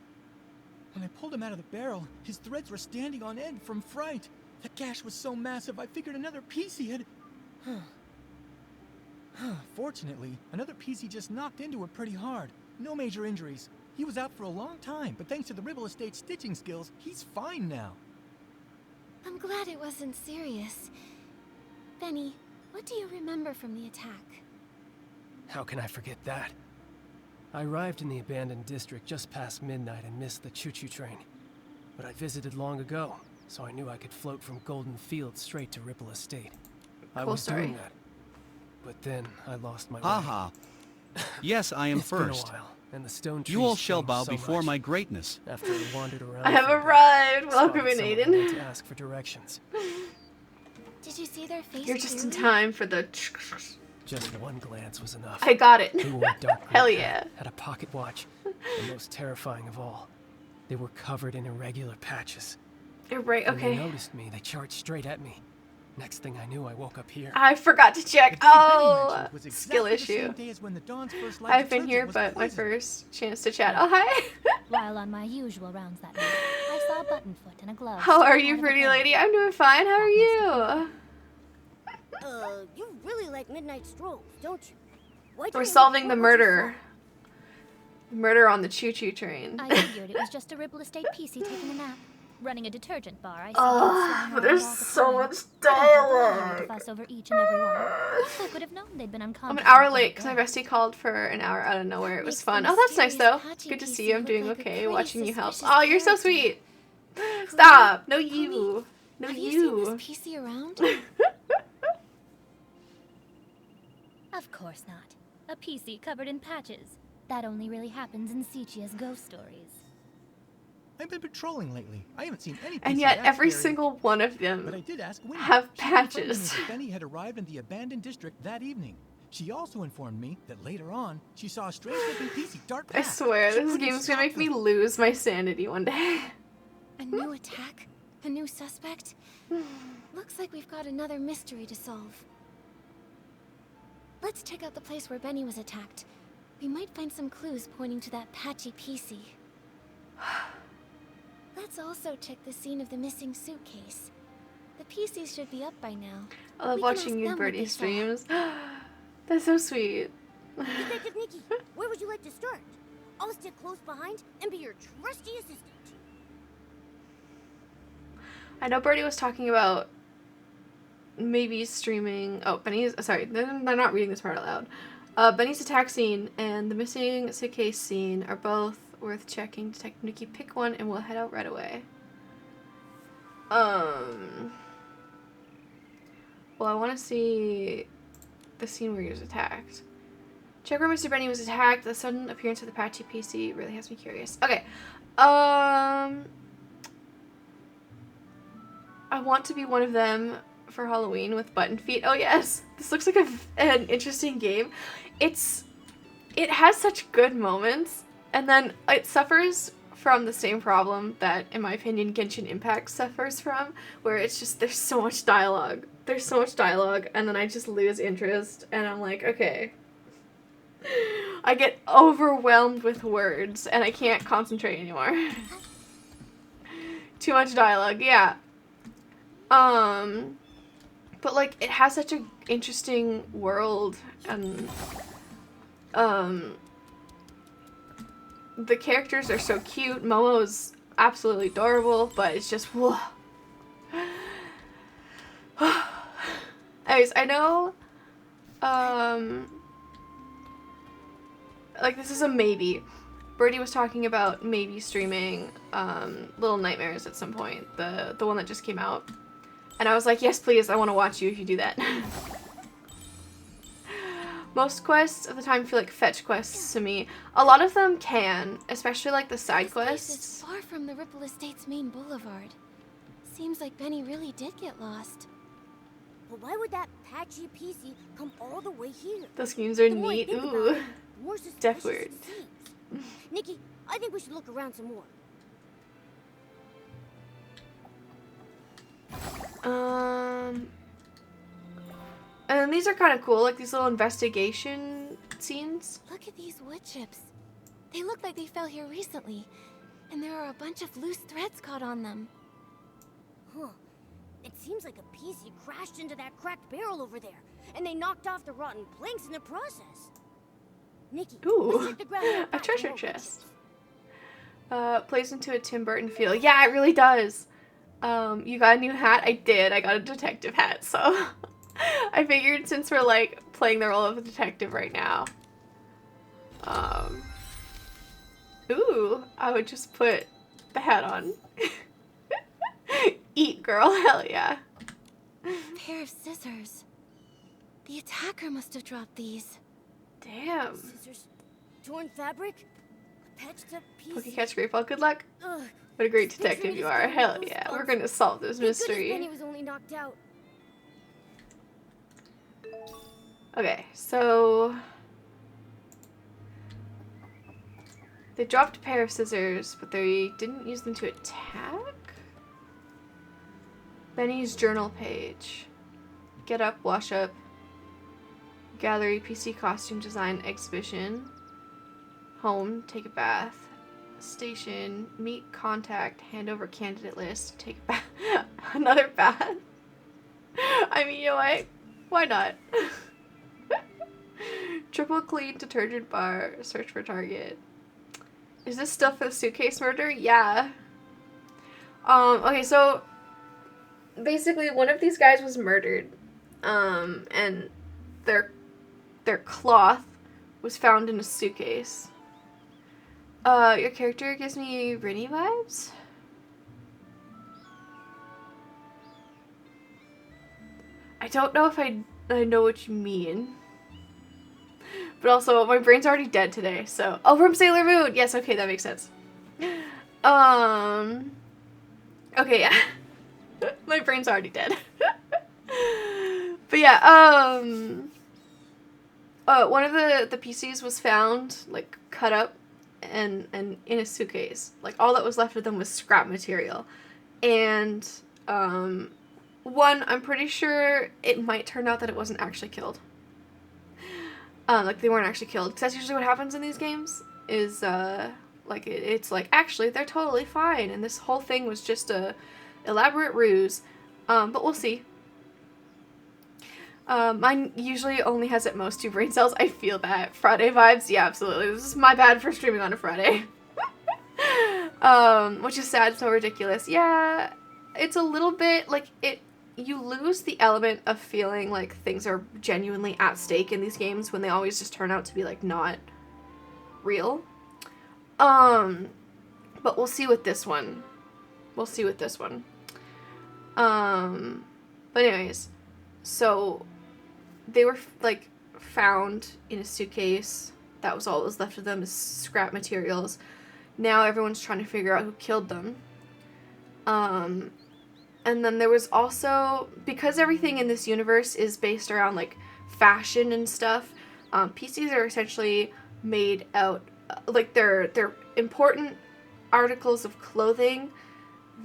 When I pulled him out of the barrel, his threads were standing on end from fright. The gash was so massive, I figured another PC had... Fortunately, another PC just knocked into her pretty hard. No major injuries. He was out for a long time, but thanks to the Ribble Estate stitching skills, he's fine now. I'm glad it wasn't serious. Benny, what do you remember from the attack? How can I forget that? I arrived in the abandoned district just past midnight and missed the choo-choo train. But I visited long ago. so I knew I could float from Golden Field straight to Ripple Estate. I Cool was story. doing that, but then I lost my way. Haha. Yes, I am It's first. been a while, and the stone trees You all shall changed bow so before much. my greatness. After I wandered around, I have for a bit, arrived. spotted Welcome in, someone who went Aiden. to ask for directions. Did you see their face? You're just in clearly? time for the. Just one glance was enough. I got it. They wore a dark green Hell hat, yeah. had a pocket watch, and most terrifying of all, they were covered in irregular patches. You're right. When they Okay. noticed me, they charged straight at me. Next thing I knew, I woke up here. I forgot to check. The day Benny Oh, mentioned was skill exactly the issue. same day as when the Dawn's first light I've been detergent here, was but my poisoned. first chance to chat. Oh, hi. While on my usual rounds that night, I saw a buttonfoot and a glove. How are sticking you, out of the pretty bag. lady? I'm doing fine. How are you? You really like midnight strolls, don't you? Why'd you We're never solving the report what you murder. Murder on the choo-choo train. I figured it was just a Ripple Estate PC taking a nap. Running a detergent bar, I see Oh, kids there's flying around all the so time. much I don't have the time dialogue. to fuss over each and every one. I could have known they'd been I'm unconscious. an hour all late because my day. bestie called for an hour out of nowhere. It was Makes fun. the Oh, that's nice though. mysterious Good to Hachi see you. I'm PC doing look like a okay. pretty Watching you help. suspicious Oh, you're so character. sweet. Stop. No, Mommy, you. No, Have you seen you. this PC around? Of course not. A PC covered in patches. That only really happens in Seichia's ghost stories. I've been patrolling lately. I haven't seen any And PC yet, that every scary. single one of But them I did ask Winnie. have She confirmed to me patches. that Benny had arrived in the abandoned district that evening. She also informed me that later on, she saw a strange-looking PC dart I past. swear, She this couldn't game's gonna stop make me them. lose my sanity one day. A new attack? A new suspect? Looks like we've got another mystery to solve. Let's check out the place where Benny was attacked. We might find some clues pointing to that patchy PC. Let's also check the scene of the missing suitcase. The PCs should be up by now. I love We can watching ask you them what Birdie they saw. streams. That's so sweet. Detective Nikki, where would you like to start? I'll stick close behind and be your trusty assistant. I know Birdie was talking about maybe streaming. Oh, Benny's. Sorry, they're not reading this part out loud. Benny's attack scene and the missing suitcase scene are both worth checking. Detective Nikki, pick one and we'll head out right away. Well, I want to see the scene where he was attacked. Check where Mr. Benny was attacked. The sudden appearance of the patchy PC really has me curious. Okay. I want to be one of them for Halloween with button feet. Oh yes, this looks like an interesting game. It has such good moments, and then it suffers from the same problem that, in my opinion, Genshin Impact suffers from, where it's just there's so much dialogue. There's so much dialogue, and then I just lose interest, and I'm like, okay. I get overwhelmed with words, and I can't concentrate anymore. Too much dialogue, yeah. But like it has such an interesting world, and the characters are so cute. Momo's absolutely adorable, but it's just whoa. Anyways, I know like this is a maybe. Birdie was talking about maybe streaming Little Nightmares at some point, the one that just came out. And I was like, yes, please, I want to watch you if you do that. Most quests of the time feel like fetch quests to me. A lot of them can, especially like the side This place is quests. far from the Ripple Estate's main boulevard. Seems like Benny really did get lost. But why would that patchy PC come all the way here? Those games are The more I neat. think about Ooh. it, the more suspicious Death it word. seems. Nikki, I think we should look around some more. And these are kind of cool, like these little investigation scenes. Look at these wood chips. They look like they fell here recently. And there are a bunch of loose threads caught on them. Huh. It seems like a PC crashed into that cracked barrel over there, and they knocked off the rotten planks in the process. Nikki, let's Ooh, check the ground out a back for treasure more wood chest. chips. Plays into a Tim Burton feel. Yeah, it really does. You got a new hat? I did. I got a detective hat, so I figured since we're like playing the role of a detective right now, ooh, I would just put the hat on. Eat, girl. Hell yeah. Pair of scissors. The attacker must have dropped these. Damn. Scissors, torn fabric, patched up piece. Pokecatch Great Fall, good luck. Ugh. What a great Just picturing detective it you is are. giving me Hell yeah. We're goosebumps. gonna solve this Thank goodness mystery. Penny was only knocked out. Okay, so they dropped a pair of scissors, but they didn't use them to attack? Benny's journal page. Get up, wash up. Gallery, PC costume design exhibition. Home, take a bath. Station, meet contact, hand over candidate list, take a bath. Another bath? I mean, you know what? Why not? Triple clean detergent bar, search for target. Is this still for the suitcase murder? Yeah. Okay, so basically one of these guys was murdered. And their cloth was found in a suitcase. Your character gives me Rinny vibes? I don't know if I know what you mean. But also, my brain's already dead today, so... Oh, from Sailor Moon! Yes, okay, that makes sense. Okay, yeah. My brain's already dead. But yeah, one of the PCs was found, like, cut up and in a suitcase. Like, all that was left of them was scrap material. And, one, I'm pretty sure it might turn out that it wasn't actually killed. Like, they weren't actually killed. Because that's usually what happens in these games, is, like, it's like, actually, they're totally fine, and this whole thing was just a elaborate ruse. But we'll see. Mine usually only has at most 2 brain cells. I feel that. Friday vibes? Yeah, absolutely. This is my bad for streaming on a Friday. Which is sad, so ridiculous. Yeah, it's a little bit, like, you lose the element of feeling like things are genuinely at stake in these games when they always just turn out to be, like, not real. But we'll see with this one. But anyways, so they were, like, found in a suitcase. That was all that was left of them, is scrap materials. Now everyone's trying to figure out who killed them. And then there was also, because everything in this universe is based around, like, fashion and stuff, PCs are essentially made out, like, they're important articles of clothing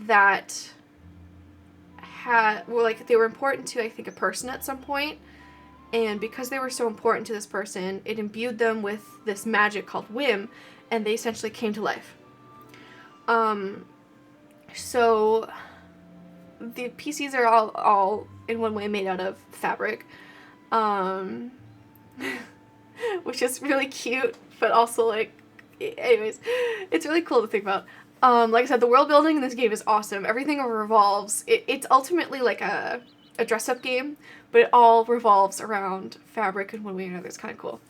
that they were important to, I think, a person at some point, and because they were so important to this person, it imbued them with this magic called whim, and they essentially came to life. So the PCs are all in one way made out of fabric, which is really cute, but also, like, anyways, it's really cool to think about. Like I said, the world building in this game is awesome. Everything revolves. It's ultimately like a dress-up game, but it all revolves around fabric in one way or another. It's kind of cool.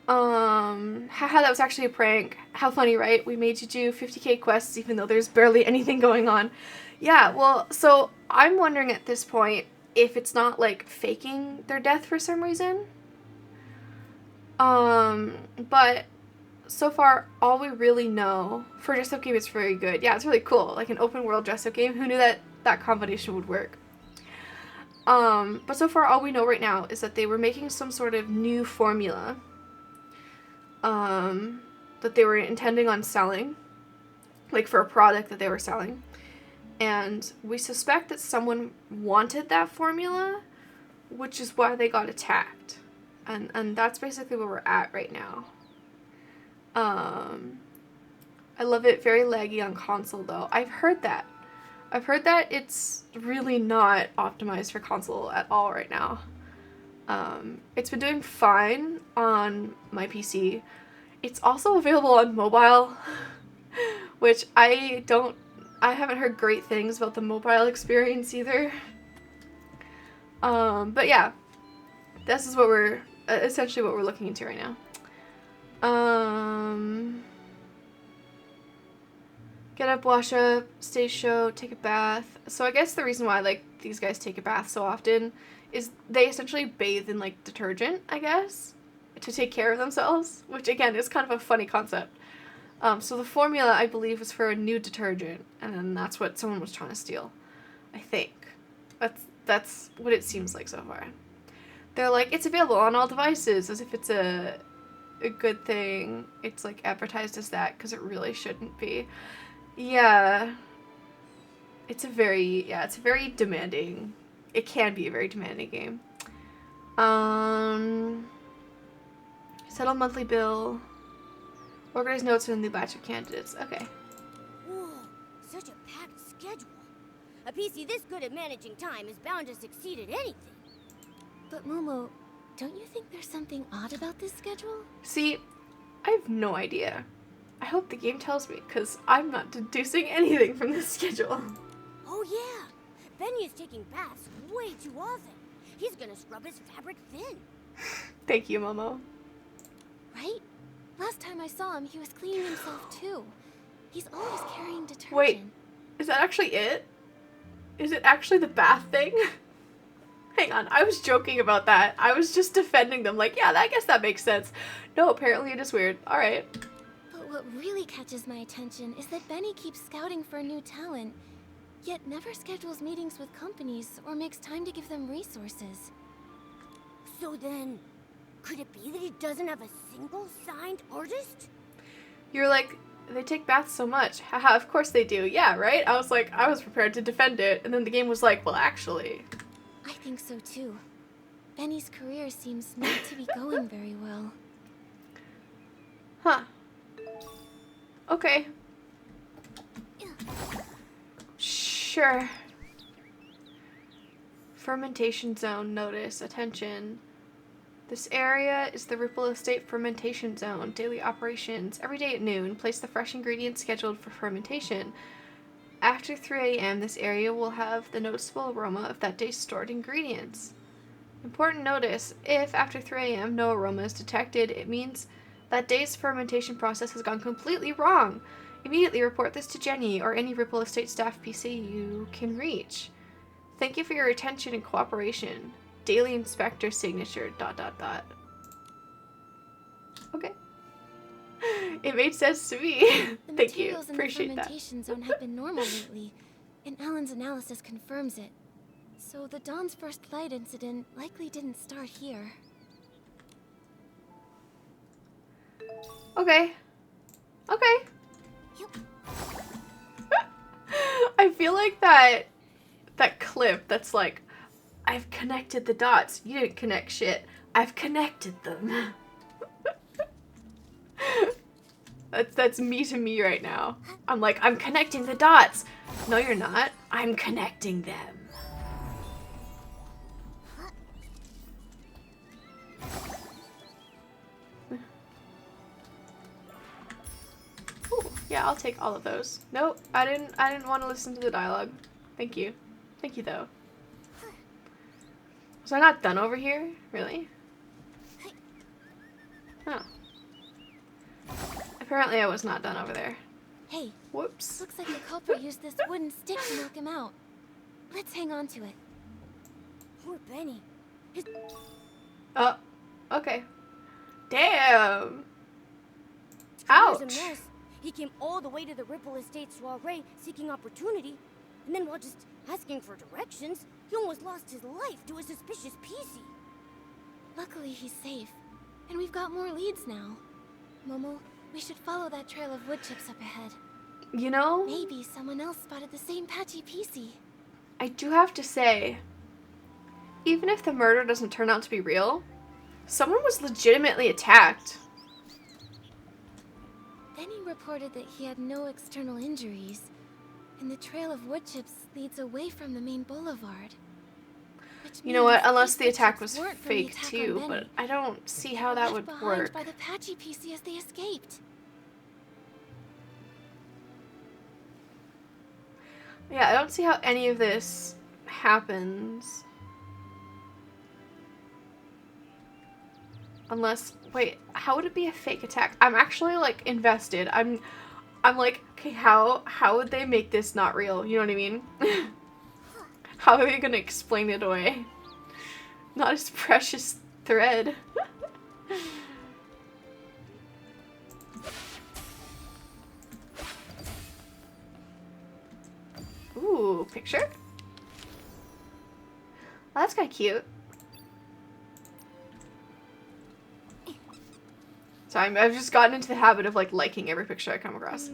Haha, that was actually a prank. How funny, right? We made you do 50k quests even though there's barely anything going on. Yeah, well, so I'm wondering at this point if it's not, like, faking their death for some reason. But so far, all we really know for a dress-up game, it's very good. Yeah, it's really cool. Like, an open-world dress-up game. Who knew that combination would work? But so far, all we know right now is that they were making some sort of new formula that they were intending on selling, like, for a product that they were selling. And we suspect that someone wanted that formula, which is why they got attacked. And that's basically where we're at right now. I love it. Very laggy on console, though. I've heard that. I've heard that it's really not optimized for console at all right now. It's been doing fine on my PC. It's also available on mobile, which I haven't heard great things about the mobile experience either. But yeah, this is what we're, essentially what we're looking into right now. Get up, wash up, stay show, take a bath. So I guess the reason why like these guys take a bath so often is they essentially bathe in like detergent, I guess, to take care of themselves, which again is kind of a funny concept. So the formula, I believe, was for a new detergent, and then that's what someone was trying to steal. I think. That's what it seems like so far. They're like, it's available on all devices, as if it's a good thing. It's like advertised as that, because it really shouldn't be. Yeah. It's a very demanding, it can be a very demanding game. Settle monthly bill. Organize notes in the batch of candidates. Okay. Whoa, such a packed schedule. A PC this good at managing time is bound to succeed at anything. But Momo, don't you think there's something odd about this schedule? See, I have no idea. I hope the game tells me, because I'm not deducing anything from this schedule. Oh yeah, Benny is taking baths way too often. He's gonna scrub his fabric thin. Thank you, Momo. Right? Last time I saw him, he was cleaning himself too. He's always carrying detergent. Wait, is that actually it? Is it actually the bath thing? Hang on, I was joking about that. I was just defending them like, yeah, I guess that makes sense. No, apparently it is weird. Alright. But what really catches my attention is that Benny keeps scouting for new talent, yet never schedules meetings with companies or makes time to give them resources. So then, could it be that he doesn't have a single signed artist? You're like, they take baths so much. Haha, of course they do. Yeah, right? I was like, I was prepared to defend it, and then the game was like, well, actually. I think so too. Benny's career seems not to be going very well. Huh. Okay. Sure. Fermentation zone notice. Attention. This area is the Ripple Estate fermentation zone. Daily operations. Every day at noon, place the fresh ingredients scheduled for fermentation. After 3 a.m., this area will have the noticeable aroma of that day's stored ingredients. Important notice, if after 3 a.m. no aroma is detected, it means that day's fermentation process has gone completely wrong. Immediately report this to Jenny or any Ripple Estate staff PC you can reach. Thank you for your attention and cooperation. Daily Inspector signature, ... Okay. It made sense to me. Thank you. Appreciate that. The materials in the fermentation zone have been normal lately, and Alan's analysis confirms it. So the Dawn's first light incident likely didn't start here. Okay. Okay. Yep. I feel like that clip that's like, I've connected the dots. You didn't connect shit. I've connected them. That's me to me right now. I'm like, I'm connecting the dots. No, you're not. I'm connecting them. Ooh, yeah, I'll take all of those. Nope, I didn't want to listen to the dialogue. Thank you. Thank you though. Was I not done over here? Really? Oh. Apparently I was not done over there. Hey, Whoops. looks like the culprit used this wooden stick to knock him out. Let's hang on to it. Poor Benny. His Oh, okay. Damn. career's Ouch. a mess. He came all the way to the Ripple Estate soiree seeking opportunity, and then while just asking for directions, he almost lost his life to a suspicious PC. Luckily, he's safe. And we've got more leads now. Momo, we should follow that trail of wood chips up ahead. You know, Maybe someone else spotted the same patchy PC. I do have to say, even if the murder doesn't turn out to be real, someone was legitimately attacked. Benny reported that he had no external injuries, and the trail of wood chips leads away from the main boulevard. Which You know what? means Unless these the wood attack chips was weren't from the fake attack on too, Benny. but I don't see They how were that left would behind work. by the patchy PC as they escaped. Yeah, I don't see how any of this happens. Unless, wait, how would it be a fake attack? I'm actually like invested. I'm like, okay, how would they make this not real? You know what I mean? How are they gonna explain it away? Not as precious thread. Ooh, picture? Well, that's kind of cute. Sorry, I've just gotten into the habit of like liking every picture I come across.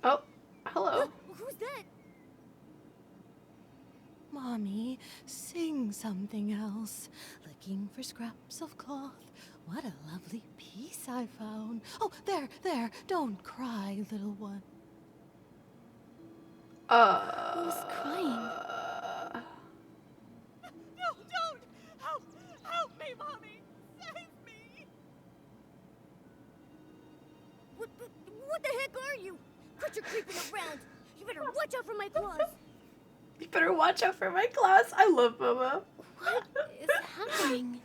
Oh, hello. Who's that? Mommy, sing something else. Looking for scraps of cloth. What a lovely piece I found. Oh, there. Don't cry, little one. Who's crying? No, don't! Help me, Mommy! Save me! What the heck are you? Quit your creeping around. You better watch out for my claws. You better watch out for my class. I love Momo. What is happening?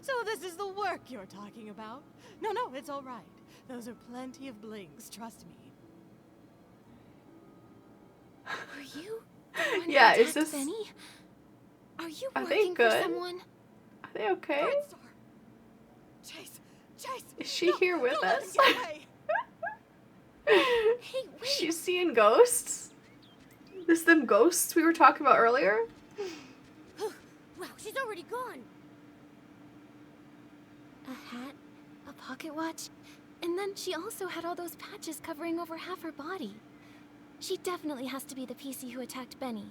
So this is the work you're talking about? No, it's all right. Those are plenty of blings, trust me. Were you the one who Yeah, is attacked this... Benny? Are you Are they working for good? someone? Are they okay? Red Star. Chase! Is she here with don't let us? them get away. Hey, wait! She's seeing ghosts? This them ghosts we were talking about earlier? Wow, she's already gone. A hat, a pocket watch, and then she also had all those patches covering over half her body. She definitely has to be the PC who attacked Benny.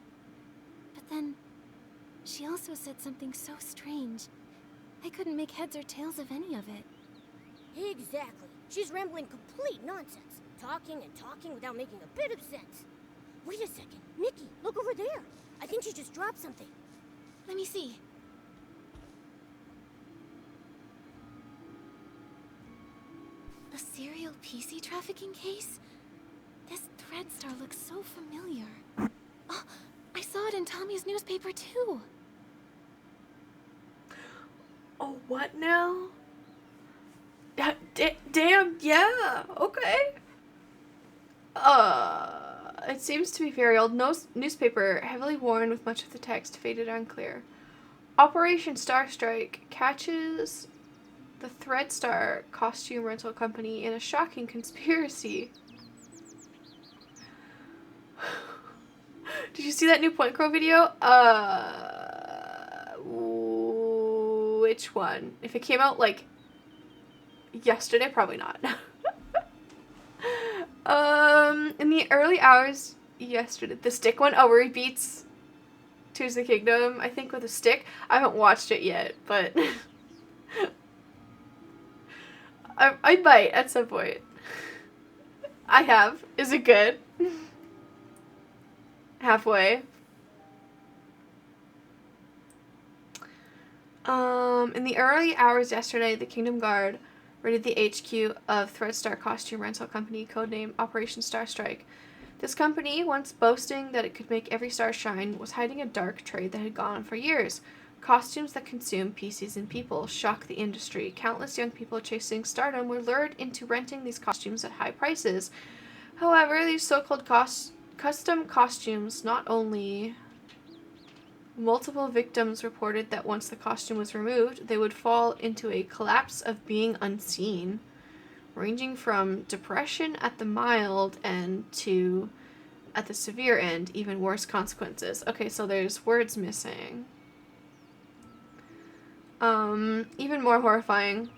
But then, she also said something so strange. I couldn't make heads or tails of any of it. Exactly. She's rambling complete nonsense. Talking and talking without making a bit of sense. Wait a second. Nikki, look over there. I think she just dropped something. Let me see. A serial PC trafficking case? This thread star looks so familiar. Oh, I saw it in Tommy's newspaper too. Oh, what now? Damn, yeah, okay. It seems to be very old. Newspaper, heavily worn with much of the text faded or unclear. Operation Starstrike catches the Thread Star costume rental company in a shocking conspiracy. Did you see that new Point Crow video? Which one? If it came out like yesterday, probably not. In the early hours yesterday, the stick one, where he beats Tears of the Kingdom, I think with a stick. I haven't watched it yet, but I might at some point. I have. Is it good? Halfway. In the early hours yesterday, the Kingdom Guard raided the HQ of Threadstar costume rental company, codename Operation Starstrike. This company, once boasting that it could make every star shine, was hiding a dark trade that had gone on for years. Costumes that consume PCs and people shock the industry. Countless young people chasing stardom were lured into renting these costumes at high prices. However, these so-called custom costumes not only... Multiple victims reported that once the costume was removed, they would fall into a collapse of being unseen, ranging from depression at the mild end to, at the severe end, even worse consequences. Okay, so there's words missing. Even more horrifying.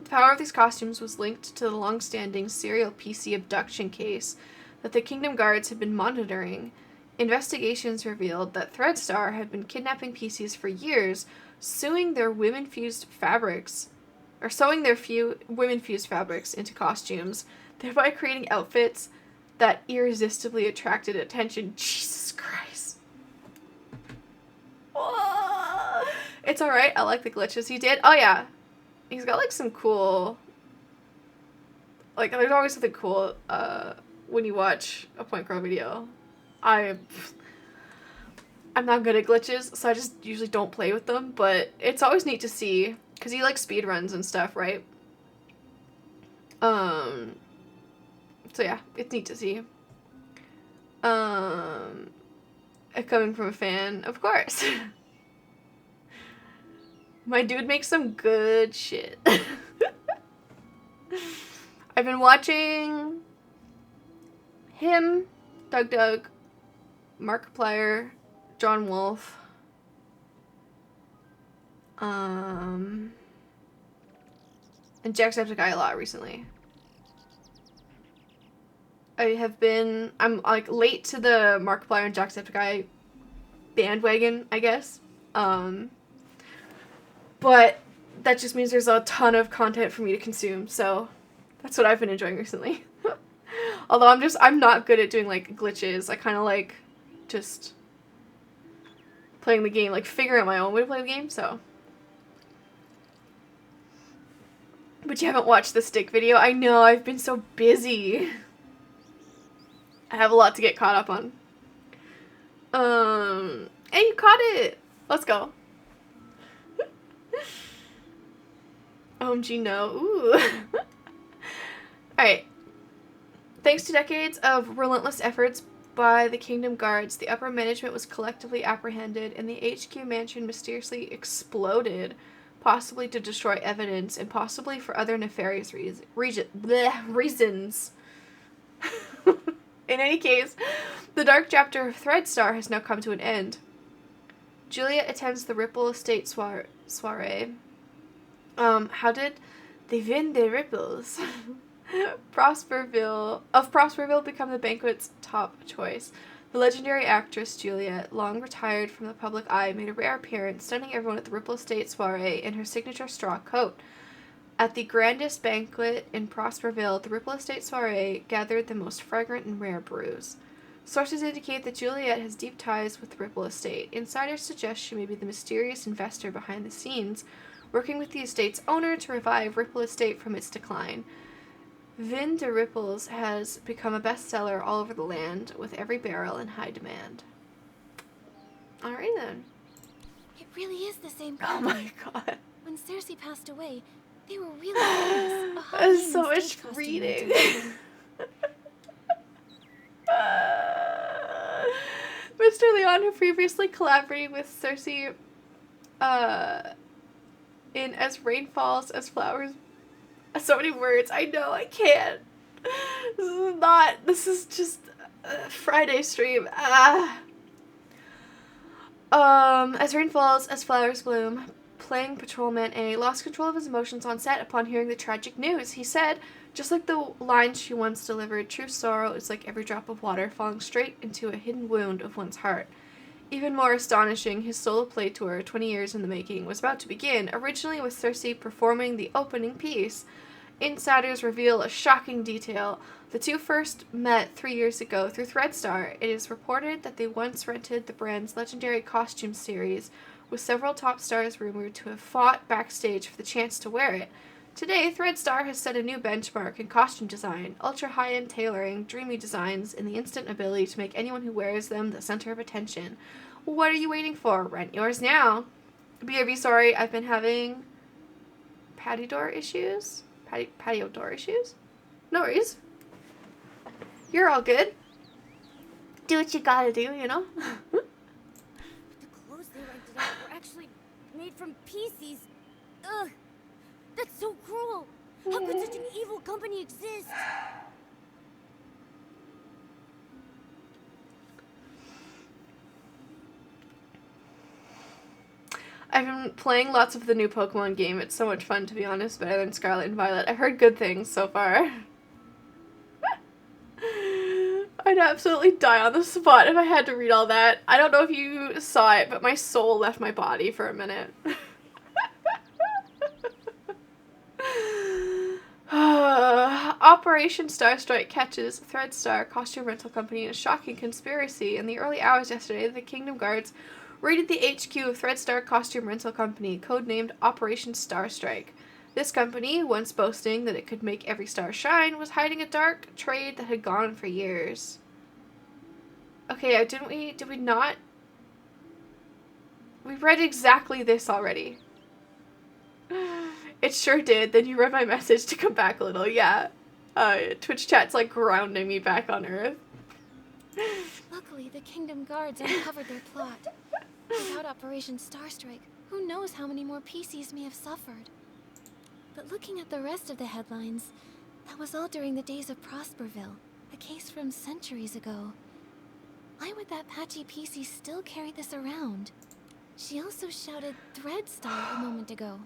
The power of these costumes was linked to the long-standing serial PC abduction case that the Kingdom Guards had been monitoring. Investigations revealed that Threadstar had been kidnapping PCs for years, sewing their women-fused fabrics into costumes, thereby creating outfits that irresistibly attracted attention. Jesus Christ. Whoa. It's alright, I like the glitches he did. Oh yeah, he's got like some cool, like there's always something cool when you watch a Point Crow video. I'm not good at glitches, so I just usually don't play with them, but it's always neat to see, because you like speed runs and stuff, right? So yeah, it's neat to see. Coming from a fan, of course. My dude makes some good shit. I've been watching him, Doug, Markiplier, John Wolf, and Jacksepticeye a lot recently. I'm like late to the Markiplier and Jacksepticeye bandwagon, I guess. But that just means there's a ton of content for me to consume, so that's what I've been enjoying recently. Although I'm not good at doing like glitches. I kind of like just playing the game, like figuring out my own way to play the game, so. But you haven't watched the stick video? I know, I've been so busy. I have a lot to get caught up on. And you caught it! Let's go. OMG, no. Ooh. Alright. Thanks to decades of relentless efforts by the Kingdom Guards, the upper management was collectively apprehended and the HQ mansion mysteriously exploded, possibly to destroy evidence and possibly for other nefarious reasons. In any case, the dark chapter of Threadstar has now come to an end. Juliet attends the Ripple Estate soiree. How did they win their ripples? Prosperville become the banquet's top choice. The legendary actress Juliet, long retired from the public eye, made a rare appearance, stunning everyone at the Ripple Estate soiree in her signature straw coat. At the grandest banquet in Prosperville, the Ripple Estate soiree gathered the most fragrant and rare brews. Sources indicate that Juliet has deep ties with the Ripple Estate. Insiders suggest she may be the mysterious investor behind the scenes, working with the estate's owner to revive Ripple Estate from its decline. Vin de Ripples has become a bestseller all over the land, with every barrel in high demand. Alright then. It really is the same Oh company. my god. When Cersei passed away, they were really famous. That's so much reading. Mr. Leon, who previously collaborated with Cersei in As Rain Falls, As Flowers. So many words. I know, I can't. This is just a Friday stream. As Rain Falls, As Flowers Bloom, playing Patrolman A, lost control of his emotions on set upon hearing the tragic news. He said, just like the lines she once delivered, true sorrow is like every drop of water falling straight into a hidden wound of one's heart. Even more astonishing, his solo play tour, 20 years in the making, was about to begin, originally with Cersei performing the opening piece. Insiders reveal a shocking detail. The two first met 3 years ago through Threadstar. It is reported that they once rented the brand's legendary costume series, with several top stars rumored to have fought backstage for the chance to wear it. Today, Threadstar has set a new benchmark in costume design, ultra-high-end tailoring, dreamy designs, and the instant ability to make anyone who wears them the center of attention. What are you waiting for? Rent yours now. BRB, sorry, I've been having patio door issues? Patio door issues? No worries. You're all good. Do what you gotta do, you know? The clothes they rented out were actually made from PCs. Ugh. That's so cruel. How could such an evil company exist? I've been playing lots of the new Pokemon game. It's so much fun, to be honest, better than Scarlet and Violet. I've heard good things so far. I'd absolutely die on the spot if I had to read all that. I don't know if you saw it, but my soul left my body for a minute. Operation Starstrike catches Threadstar costume rental company in a shocking conspiracy. In the early hours yesterday, the Kingdom Guards raided the HQ of Threadstar costume rental company, codenamed Operation Starstrike. This company, once boasting that it could make every star shine, was hiding a dark trade that had gone on for years. Okay, did we not? We read exactly this already. It sure did. Then you read my message to come back a little. Yeah. Twitch chat's like grounding me back on Earth. Luckily, the Kingdom Guards uncovered their plot. Without Operation Starstrike, who knows how many more PCs may have suffered. But looking at the rest of the headlines, that was all during the days of Prosperville, a case from centuries ago. Why would that patchy PC still carry this around? She also shouted Thread Star a moment ago.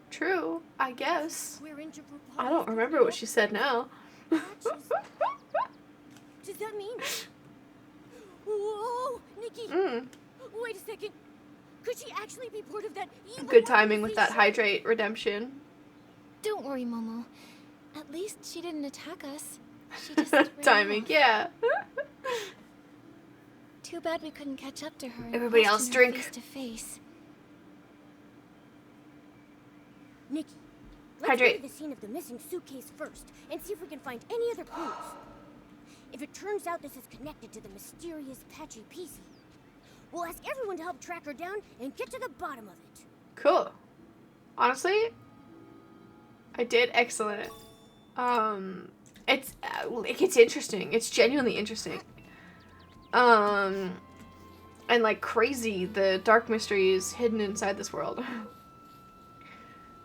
True, I guess. We're into I don't remember what she said now. Does that mean? Whoa, Nikki! Wait a second. Could she actually be part of that evil Good timing with that organization? hydrate redemption. Don't worry, Momo. At least she didn't attack us. She just ran Timing, off. yeah. Too bad we couldn't catch up to her. and Everybody question else her drink. face to face. Nikki, let's Hydrate. go to the scene of the missing suitcase first and see if we can find any other clues. If it turns out this is connected to the mysterious patchy PC, we'll ask everyone to help track her down and get to the bottom of it. Cool. Honestly, I did excellent. It's interesting. It's genuinely interesting. And like crazy, the dark mysteries hidden inside this world.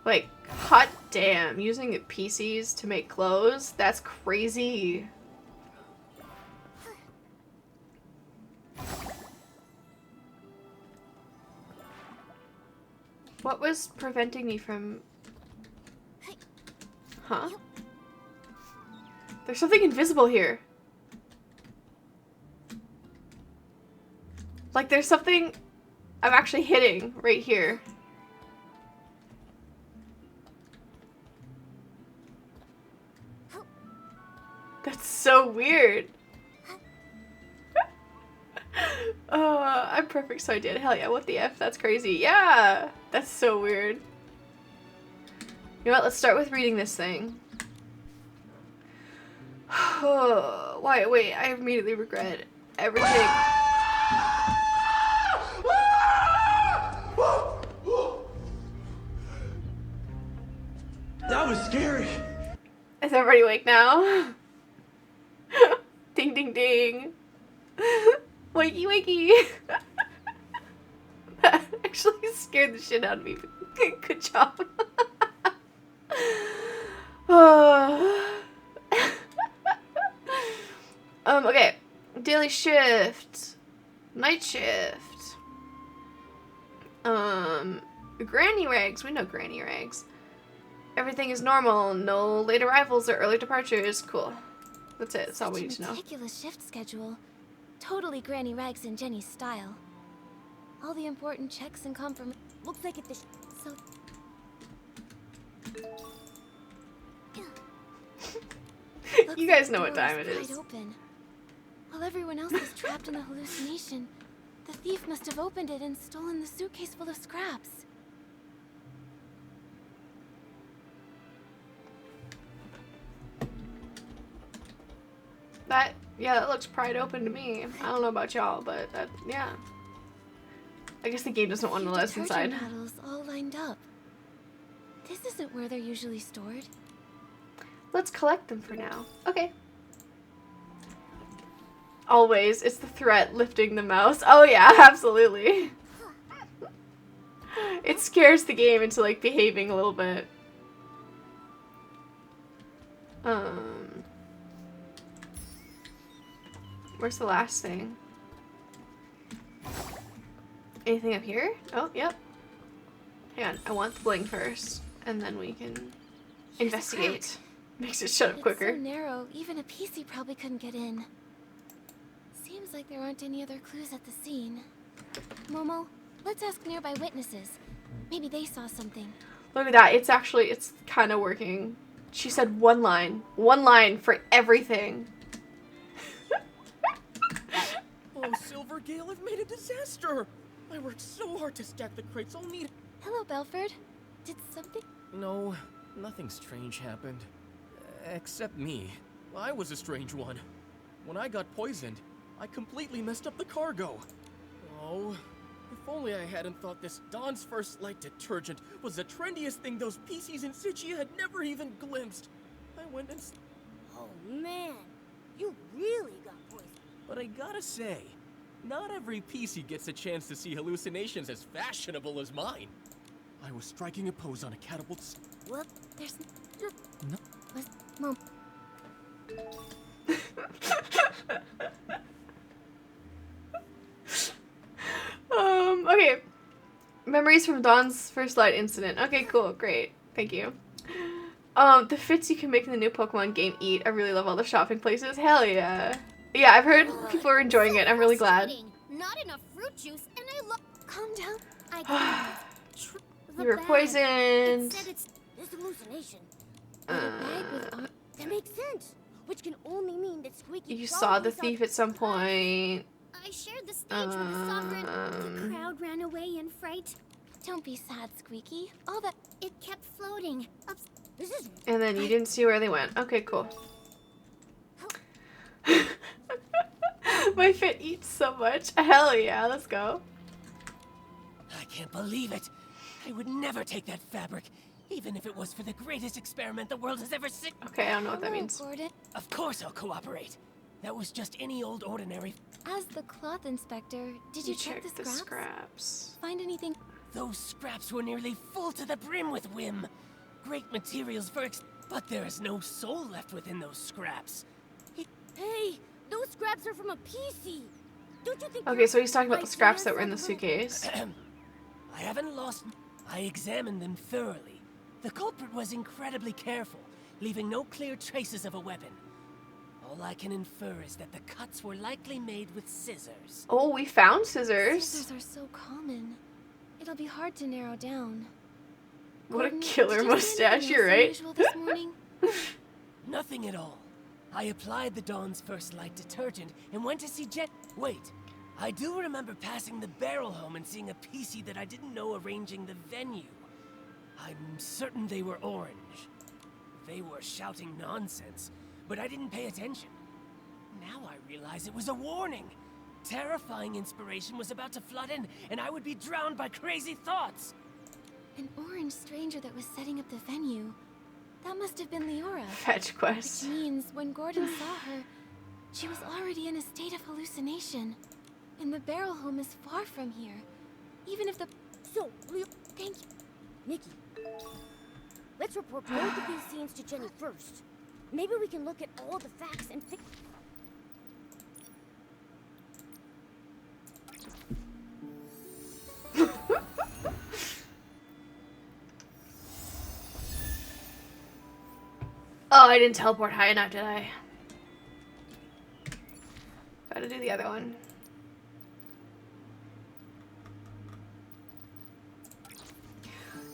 Like, hot damn, using PCs to make clothes? That's crazy. What was preventing me from... Huh? There's something invisible here. Like, there's something I'm actually hitting right here. That's so weird. I'm perfect, so I did. Hell yeah, what the F? That's crazy. Yeah! That's so weird. You know what? Let's start with reading this thing. Why? Wait, I immediately regret everything. That was scary. Is everybody awake now? Ding ding ding. Wakey wakey. That actually scared the shit out of me. Good job. Okay. Daily shift. Night shift. Granny rags. We know granny rags. Everything is normal. No late arrivals or early departures. Cool. That's it. That's all we need to know. Meticulous shift schedule. Totally Granny Rags and Jenny's style. All the important checks and confirm. Looks like it's So. You guys know the what door time it was is. wide open. While everyone else was trapped in the hallucination, the thief must have opened it and stolen the suitcase full of scraps. Yeah, that looks pried open to me. I don't know about y'all, but yeah. I guess the game doesn't want to let us inside. Detergent bottles all lined up. This isn't where they're usually stored. Let's collect them for now. Okay. Always, it's the threat lifting the mouse. Oh yeah, absolutely. It scares the game into like behaving a little bit. Where's the last thing? Anything up here? Oh, yep. Hang on, I want the bling first, and then we can investigate. Makes it shut up quicker. It's so narrow, even a PC probably couldn't get in. Seems like there aren't any other clues at the scene. Momo, let's ask nearby witnesses. Maybe they saw something. Look at that, it's kind of working. She said one line. One line for everything. Oh, Silvergale, I've made a disaster! I worked so hard to stack the crates. I'll need... Hello, Belford. Did something... No, nothing strange happened. Except me. I was a strange one. When I got poisoned, I completely messed up the cargo. Oh, if only I hadn't thought this Dawn's First Light detergent was the trendiest thing those PCs in Sichia had never even glimpsed. I went and... Oh man, you really got poisoned. But I gotta say, not every PC gets a chance to see hallucinations as fashionable as mine. I was striking a pose on a catapult. Well, There's No. Mom. Okay. Memories from Dawn's First Light incident. Okay, cool, great. Thank you. The fits you can make in the new Pokemon game Eat. I really love all the shopping places. Hell yeah. Yeah, I've heard people are enjoying it. I'm really glad. Not enough fruit juice, and I love. Calm down. I can't. You were poisoned. It said it's this hallucination. That makes sense. Which can only mean that Squeaky. You saw the thief at some point. I shared the stage with the sovereign. The crowd ran away in fright. Don't be sad, Squeaky. All that it kept floating. This is. And then you didn't see where they went. Okay, cool. My fit eats so much. Hell yeah, let's go. I can't believe it. I would never take that fabric, even if it was for the greatest experiment the world has ever seen. Okay, I don't know what that Hello, means. Gordon. Of course I'll cooperate. That was just any old ordinary... As the cloth inspector, did you check the scraps? scraps? Find anything? Those scraps were nearly full to the brim with whim. Great materials for but there is no soul left within those scraps. Hey, those scraps are from a PC. Don't you think? Okay, so he's talking about the scraps that were in the suitcase. I haven't lost... I examined them thoroughly. The culprit was incredibly careful, leaving no clear traces of a weapon. All I can infer is that the cuts were likely made with scissors. Oh, we found scissors. Scissors are so common. It'll be hard to narrow down. What a Gordon, killer did you see mustache, anything you're else right. unusual this morning? Nothing at all. I applied the Dawn's First Light detergent and went to see Jet. Wait, I do remember passing the barrel home and seeing a PC that I didn't know arranging the venue. I'm certain they were orange. They were shouting nonsense, but I didn't pay attention. Now I realize it was a warning. Terrifying inspiration was about to flood in, and I would be drowned by crazy thoughts. An orange stranger that was setting up the venue. That must have been Leora. Fetch quest. Which means when Gordon saw her, she was already in a state of hallucination. And the barrel home is far from here. Even if the... So, Thank you. Nikki, let's report both of these scenes to Jenny first. Maybe we can look at all the facts and fix. Oh, I didn't teleport high enough, did I? Gotta do the other one.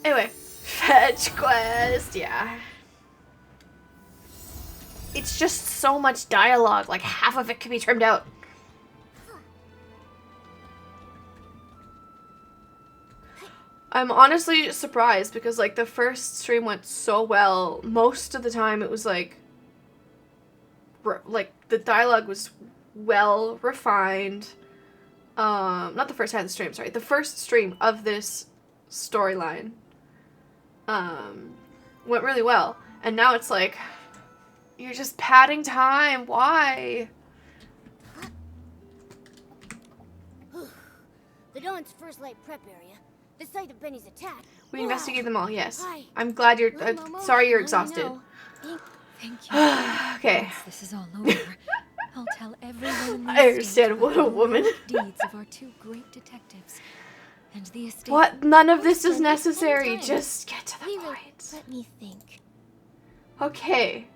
Anyway, fetch quest, yeah. It's just so much dialogue, like half of it could be trimmed out. I'm honestly surprised because like the first stream went so well. Most of the time it was like the dialogue was well refined. Not the first half of the stream, sorry. The first stream of this storyline went really well. And now it's like you're just padding time. Why? The Dawn's First Light prep area. The site of Benny's attack. We investigated them all, yes. Hi. I'm glad you're sorry you're I exhausted. know. Thank you. Okay. Once this is all over, I'll tell everyone in the I understand. What a woman. deeds of our two great detectives and the estate. What? None of this is necessary. Anytime. Just get to the Leave it. point. Let me think. Okay.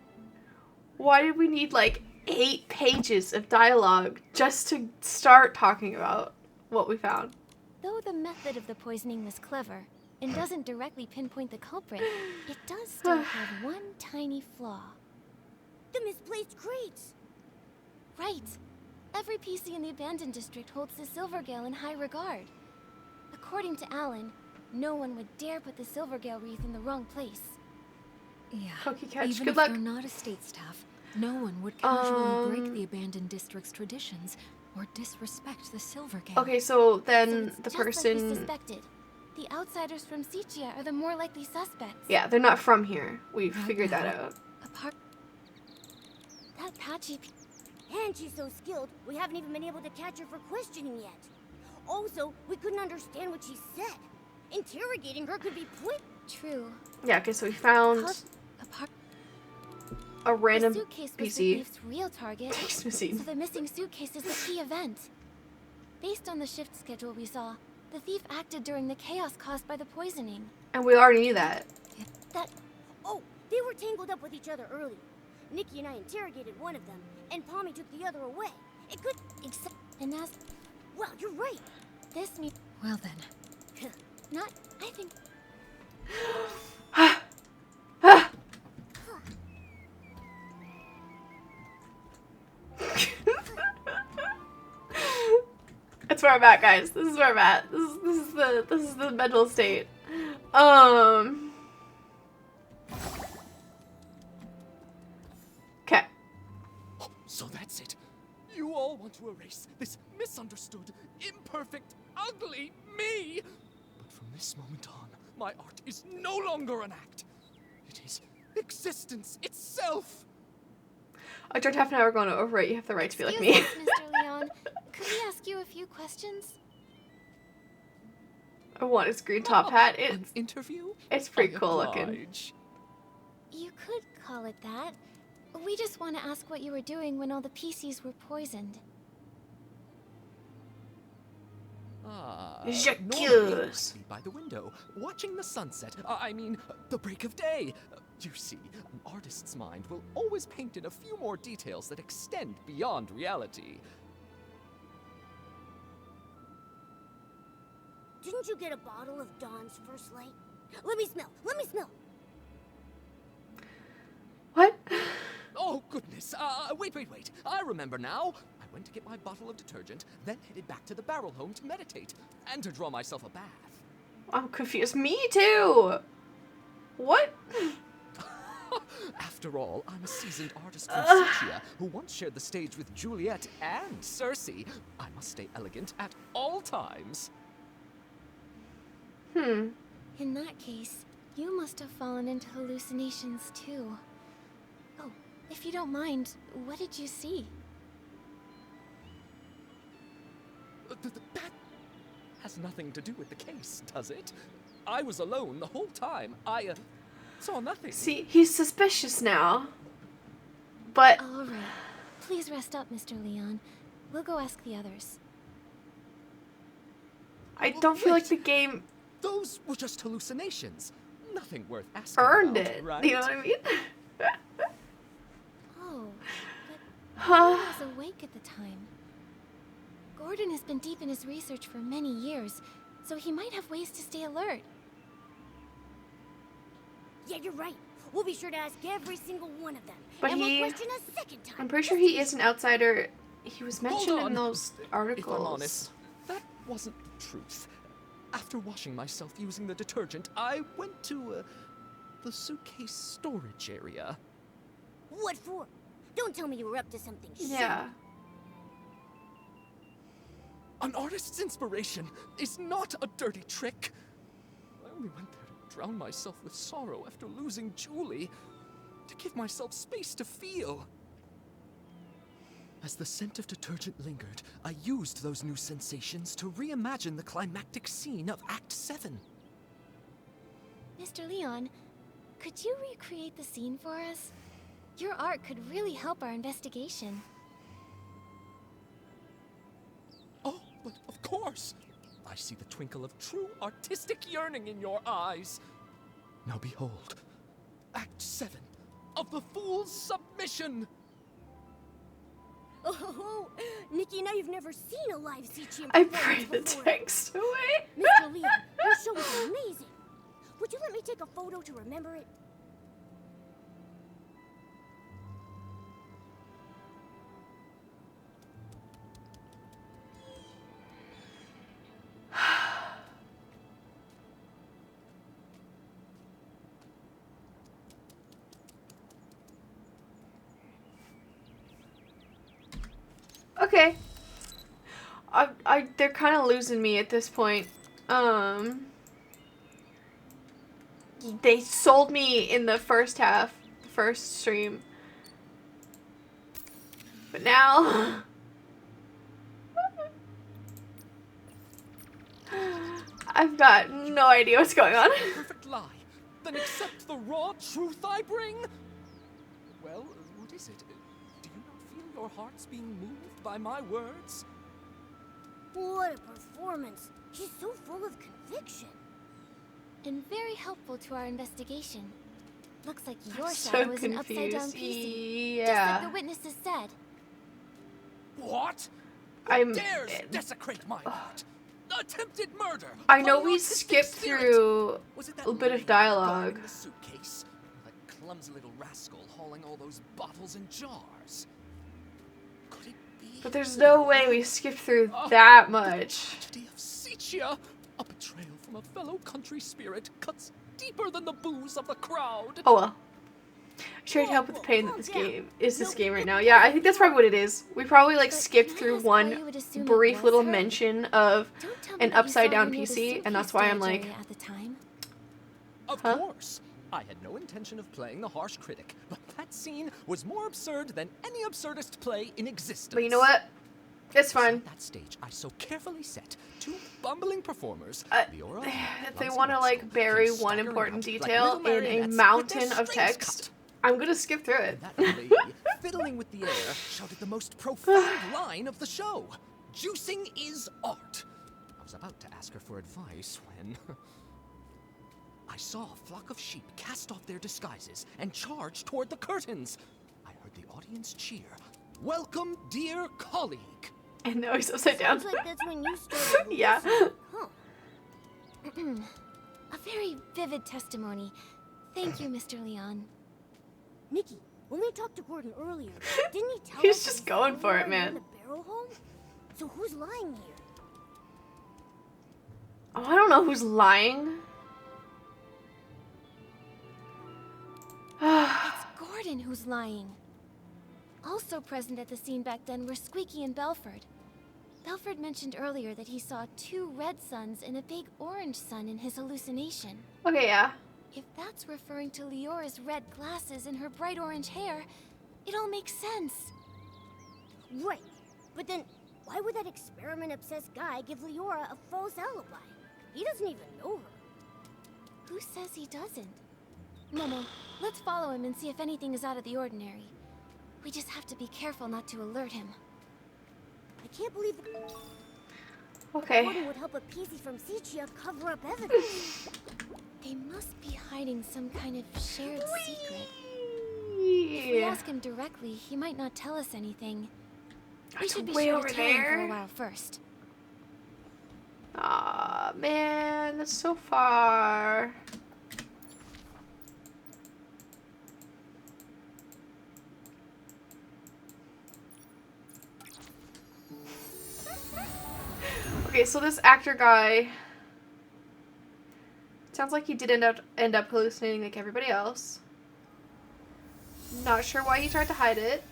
Why did we need like 8 pages of dialogue just to start talking about what we found? Though the method of the poisoning was clever and doesn't directly pinpoint the culprit, it does still have one tiny flaw. The misplaced crates. Right. Every PC in the abandoned district holds the Silvergale in high regard. According to Alan, no one would dare put the Silvergale wreath in the wrong place. Yeah. Cookie Catch, Even good if luck. they're not estate staff, No one would casually break the abandoned district's traditions or disrespect the Silver Gang. Okay, so So then it's the just like person... we suspected. The outsiders from Sichia are the more likely suspects. Yeah, they're not from here. We Right figured that now. out. Apart that patchy And she's so skilled, we haven't even been able to catch her for questioning yet. Also, we couldn't understand what she said. Interrogating her could be true. Yeah, okay, so we found Apart a random the suitcase was the PC. thief's real target. Thanks, Missy. So the missing suitcase is the key event. Based on the shift schedule we saw, the thief acted during the chaos caused by the poisoning. And we already knew that. Oh, they were tangled up with each other earlier. Nikki and I interrogated one of them, and Pommy took the other away. It could... And as... Well, you're right. This means... Well then. Not... I think... That's where I'm at, guys. This is where I'm at. This is the mental state. Okay. So that's it. You all want to erase this misunderstood, imperfect, ugly me. But from this moment on, my art is no longer an act. It is existence itself. I tried half an hour going over it. You have the right to be like me. Excuse us, Mr. Leon. Could we ask you a few questions? I want his green top hat. An interview? It's pretty I cool looking. oblige. You could call it that. We just want to ask what you were doing when all the PCs were poisoned. Normally I'd be by the window, watching the sunset. I mean, the break of day. You see, an artist's mind will always paint in a few more details that extend beyond reality. Didn't you get a bottle of Dawn's first light? Let me smell. Let me smell. What? Oh, goodness. Wait. I remember now. I went to get my bottle of detergent, then headed back to the barrel home to meditate and to draw myself a bath. I'm confused. Me too. What? After all, I'm a seasoned artist from Sichia who once shared the stage with Juliet and Cersei. I must stay elegant at all times. In that case, you must have fallen into hallucinations too. Oh, if you don't mind, what did you see? That has nothing to do with the case, does it? I was alone the whole time. I saw nothing. See, he's suspicious now. But All right. Please rest up, Mr. Leon. We'll go ask the others. I don't feel like the game Those were just hallucinations. Nothing worth asking earned about, it. right? You know what I mean? Oh, but Huh. I was awake at the time. Gordon has been deep in his research for many years, so he might have ways to stay alert. Yeah, you're right. We'll be sure to ask every single one of them. But and he- we'll question a second time. I'm pretty sure he is an outsider. He was Hold mentioned in on. those articles. If I'm honest, that wasn't the truth. After washing myself using the detergent, I went to the suitcase storage area. What for? Don't tell me you were up to something Yeah. An artist's inspiration is not a dirty trick. I only went there to drown myself with sorrow after losing Julie, to give myself space to feel. As the scent of detergent lingered, I used those new sensations to reimagine the climactic scene of Act 7. Mr. Leon, could you recreate the scene for us? Your art could really help our investigation. Oh, but of course! I see the twinkle of true artistic yearning in your eyes. Now behold, Act 7 of The Fool's Submission! Oh, Nikki and I've never seen a live Sichian I performance pray the before. text away. Mr. Leon, your show was amazing. Would you let me take a photo to remember it? Okay. They're kind of losing me at this point. They sold me in the first half, first stream. But now... I've got no idea what's going on. Perfect lie. Then accept the raw truth I bring. Well, what is it? Do you not feel your hearts being moved by my words? What a performance. She's so full of conviction. And very helpful to our investigation. Looks like your I'm so shadow is an upside-down confused. PC. Yeah. Just like the witnesses said. What? I'm... Dares desecrate my art? Attempted murder. I know Of we artistic skipped spirit. through Was it that a bit of lame guard dialogue. in the suitcase? That clumsy little rascal hauling all those bottles and jars. Could it be? But there's no way we skipped through that much. Tragedy of Sicia. A betrayal from a fellow country spirit cuts deeper than the booze of the crowd. Oh well. Sure to help with the pain that this game right now. Yeah, I think that's probably what it is. We probably like skipped through one brief little mention of an upside down PC, and that's why I'm like, at the time. Of Huh? course. I had no intention of playing the harsh critic, but that scene was more absurd than any absurdist play in existence. but you know what? It's fine. At that stage, I so carefully set two bumbling performers, Leora If they and want to like Rascal, bury came one staggering important out like detail little in a marionettes with mountain their of strings text, cut. I'm gonna skip through it. That lady, fiddling with the air, shouted the most profound line of the show. Juicing is art. I was about to ask her for advice when... I saw a flock of sheep cast off their disguises and charge toward the curtains. I heard the audience cheer. Welcome, dear colleague. And now he's upside down. Sounds like that's when you started Yeah. listening, Huh. A very vivid testimony. Thank you, Mr. Leon. Nikki, when we talked to Gordon earlier, didn't he tell He's us just that going for it, somewhere man. near the barrel home? So who's lying here? Oh, I don't know who's lying. It's Gordon who's lying. Also present at the scene back then were Squeaky and Belford. Belford mentioned earlier that he saw 2 red suns and a big orange sun in his hallucination. Okay, yeah. If that's referring to Leora's red glasses and her bright orange hair, it all makes sense. Right. But then, why would that experiment-obsessed guy give Leora a false alibi? He doesn't even know her. Who says he doesn't? Momo, let's follow him and see if anything is out of the ordinary. We just have to be careful not to alert him. I can't believe Okay. Gordon would help a PC from Sicia cover up evidence. They must be hiding some kind of shared secret. If we Yeah. ask him directly, he might not tell us anything. We It's should be way sure over to tell him for there. a while first. Aw, man, that's so far. Okay, so this actor guy sounds like he did end up hallucinating like everybody else. Not sure why he tried to hide it.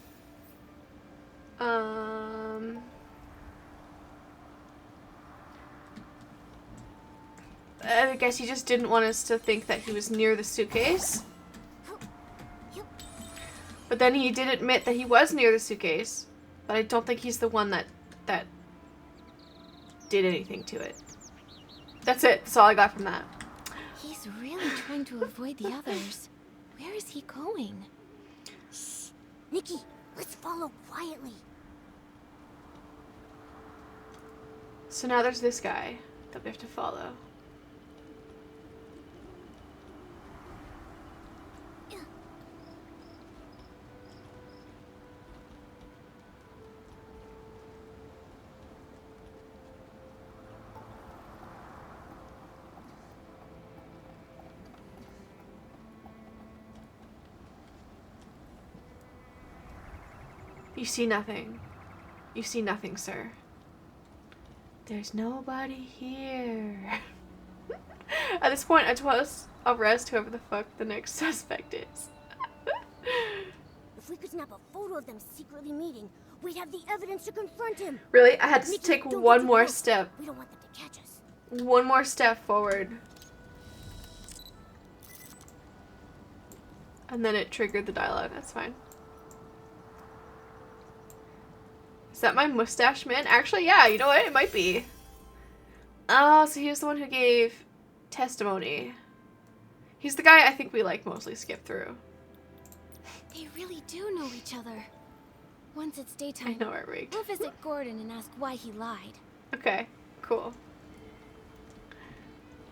I guess he just didn't want us to think that he was near the suitcase. But then he did admit that he was near the suitcase. But I don't think he's the one that did anything to it. That's it. That's all I got from that. He's really trying to avoid the others. Where is he going? Nikki, let's follow quietly. So now there's this guy that we have to follow. You see nothing. You see nothing, sir. There's nobody here. At this point, I just arrest whoever the fuck the next suspect is. If we could snap a photo of them secretly meeting, we'd have the evidence to confront him. Really? I had to Nikki, take don't one get too more close. step. We don't want them to catch us. One more step forward. And then it triggered the dialogue. That's fine. Is that my mustache man? Actually, yeah, you know what? It might be. Oh, so he was the one who gave testimony. He's the guy I think we like mostly skip through. They really do know each other. Once it's daytime, I know, right? we'll visit Gordon and ask why he lied. Okay, cool.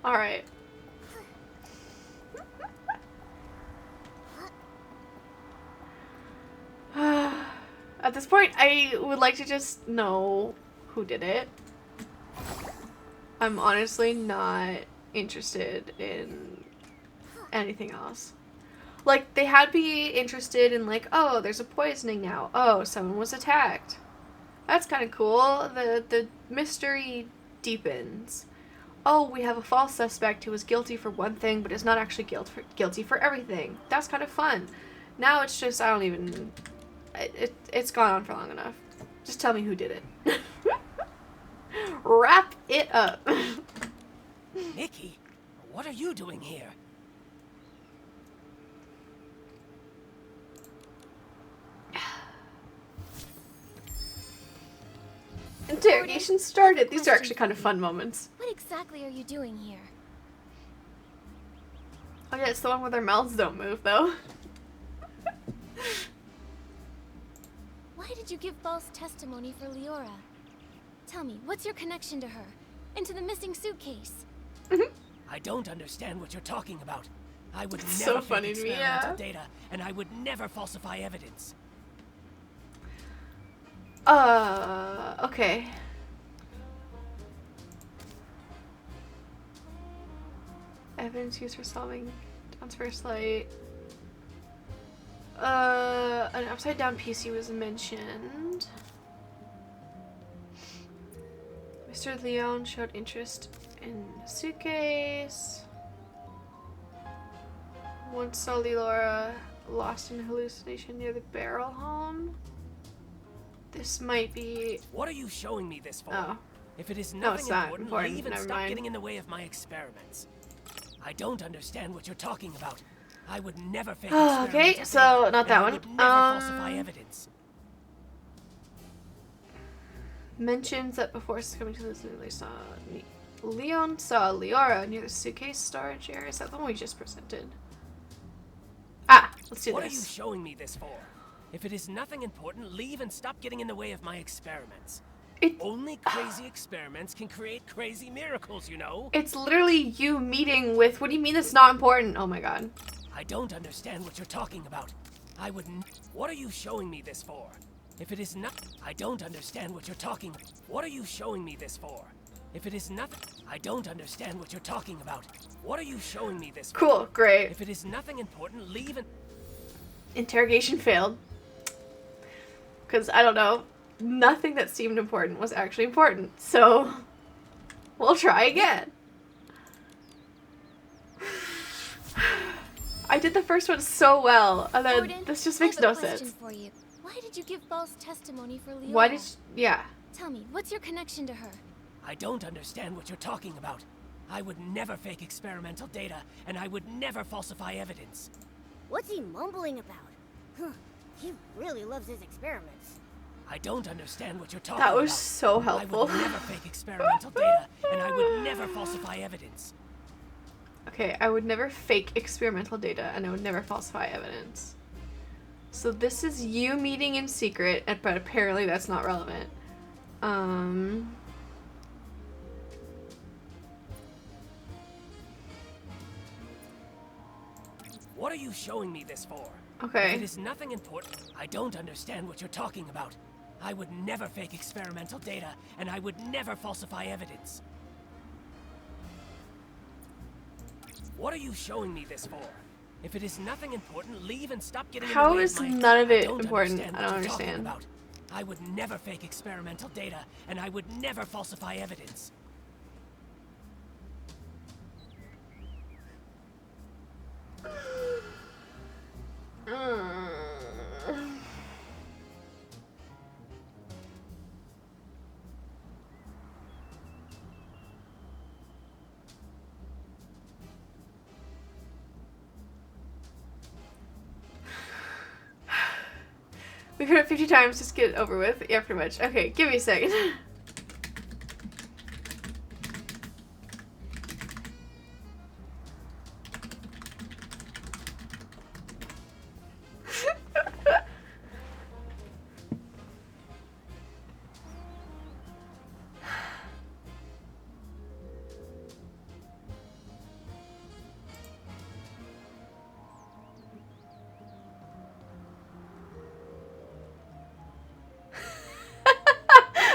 Alright. At this point, I would like to just know who did it. I'm honestly not interested in anything else. Like, they had me interested in, like, oh, there's a poisoning now. Oh, someone was attacked. That's kind of cool. The mystery deepens. Oh, we have a false suspect who was guilty for one thing, but is not actually guilty for everything. That's kind of fun. Now it's just, I don't even... It's gone on for long enough. Just tell me who did it. Wrap it up. Nikki, what are you doing here? Interrogation started. These are actually kind of fun moments. What exactly are you doing here? Oh yeah, it's the one where their mouths don't move, though. Why did you give false testimony for Leora? Tell me, what's your connection to her? And to the missing suitcase? I don't understand what you're talking about. I would It's never so funny fake to me, experimental yeah. data, and I would never falsify evidence. Okay. Evidence used for solving Dawn's first light. An upside down PC was mentioned. Mr. Leon showed interest in the suitcase. Once saw Leora lost in hallucination near the barrel home. This might be... What are you showing me this for? Oh. If it is No, nothing it's not important, important. leave and Never stop mind. getting in the way of my experiments. I don't understand what you're talking about. I would never fake Okay, experimental so data, not and that I one. would never falsify evidence. Mentions that before succumbing to this, Leon saw Leora near the suitcase storage area. Is that the one we just presented? Ah, let's do What are you this. showing me this for? If it is nothing important, leave and stop getting in the way of my experiments. Only crazy experiments can create crazy miracles, you know? It's literally you meeting with... What do you mean it's not important? Oh my god. I don't understand what you're talking about. I wouldn't... What are you showing me this for? If it is not... I don't understand what you're talking... What are you showing me this for? If it is nothing... I don't understand what you're talking about. What are you showing me this for? Cool, great. If it is nothing important, leave and... Interrogation failed. Because, I don't know, nothing that seemed important was actually important. So, we'll try again. I did the first one so well, and then Gordon, this just I makes have a no question sense. for you. Why did you give false testimony for Leora? Why did yeah. Tell me, what's your connection to her? I don't understand what you're talking about. I would never fake experimental data, and I would never falsify evidence. What's he mumbling about? Huh, he really loves his experiments. I don't understand what you're talking about. That was so helpful. I would never fake experimental data, and I would never falsify evidence. Okay, I would never fake experimental data, and I would never falsify evidence. So this is you meeting in secret, but apparently that's not relevant. What are you showing me this for? Okay. If it is nothing important, I don't understand what you're talking about. I would never fake experimental data, and I would never falsify evidence. What are you showing me this for? If it is nothing important, leave and stop getting in the How way is of my... none of I it don't important? understand I what don't you're talking understand. about. I would never fake experimental data, and I would never falsify evidence. We've heard it 50 times, just get it over with. Yeah, pretty much. Okay, give me a second.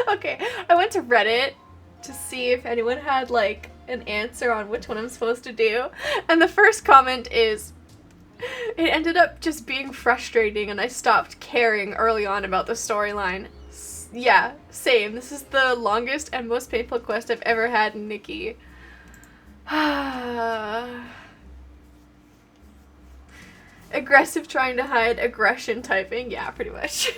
Okay, I went to Reddit to see if anyone had like an answer on which one I'm supposed to do, and the first comment is, it ended up just being frustrating and I stopped caring early on about the storyline. Yeah, same. This is the longest and most painful quest I've ever had in Nikki. Aggressive trying to hide aggression typing. Yeah, pretty much.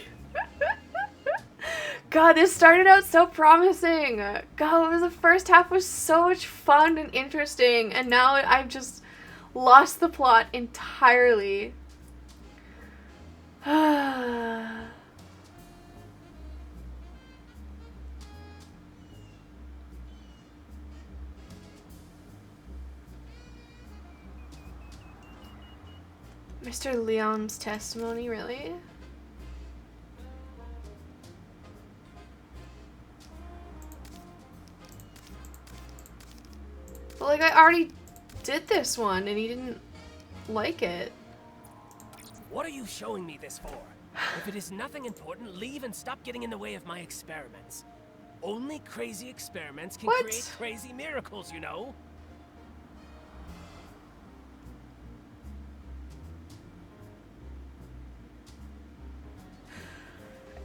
God, this started out so promising. God, the first half was so much fun and interesting, and now I've just lost the plot entirely. Mr. Leon's testimony, really? But like, I already did this one and he didn't like it. What are you showing me this for? If it is nothing important, leave and stop getting in the way of my experiments. Only crazy experiments can create crazy miracles, you know?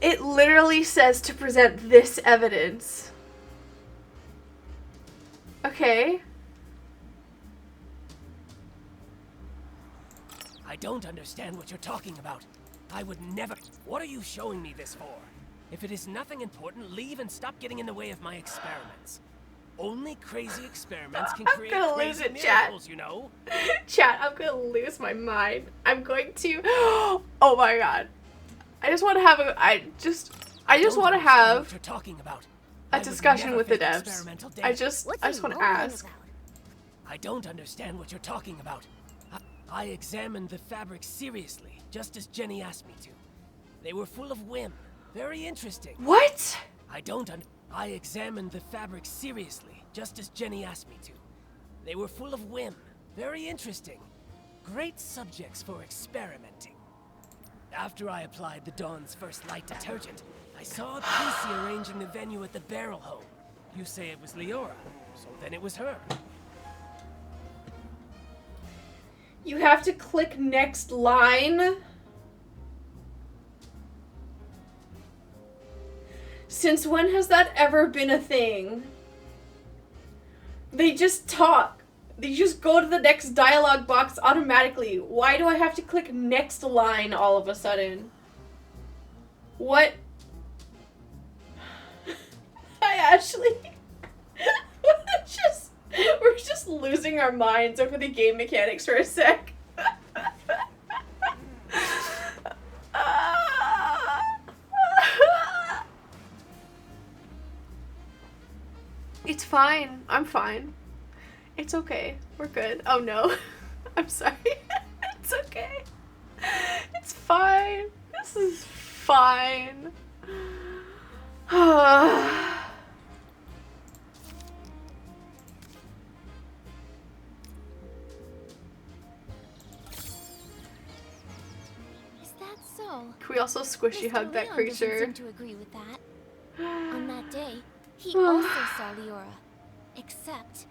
It literally says to present this evidence. Okay. I don't understand what you're talking about. I would never... What are you showing me this for? If it is nothing important, leave and stop getting in the way of my experiments. Only crazy experiments can create crazy miracles, you know? Chat, I'm gonna lose my mind. I'm going to... Oh my god. I just want to have a... I just want to have a discussion with the devs. I just want to ask. I don't understand what you're talking about. I examined the fabrics seriously, just as Jenny asked me to. They were full of whim. Very interesting. What? I examined the fabrics seriously, just as Jenny asked me to. They were full of whim. Very interesting. Great subjects for experimenting. After I applied the Dawn's first light detergent, I saw a PC arranging the venue at the Barrel Home. You say it was Leora, so then it was her. You have to click next line. Since when has that ever been a thing? They just talk. They just go to the next dialogue box automatically. Why do I have to click next line all of a sudden? What? I actually... We're just losing our minds over the game mechanics for a sec. It's fine. I'm fine. It's okay. We're good. Oh no. I'm sorry. It's okay. It's fine. This is fine. Can we also squishy hug that creature? Doesn't seem to agree with that. On that day, he also saw Leora. Except,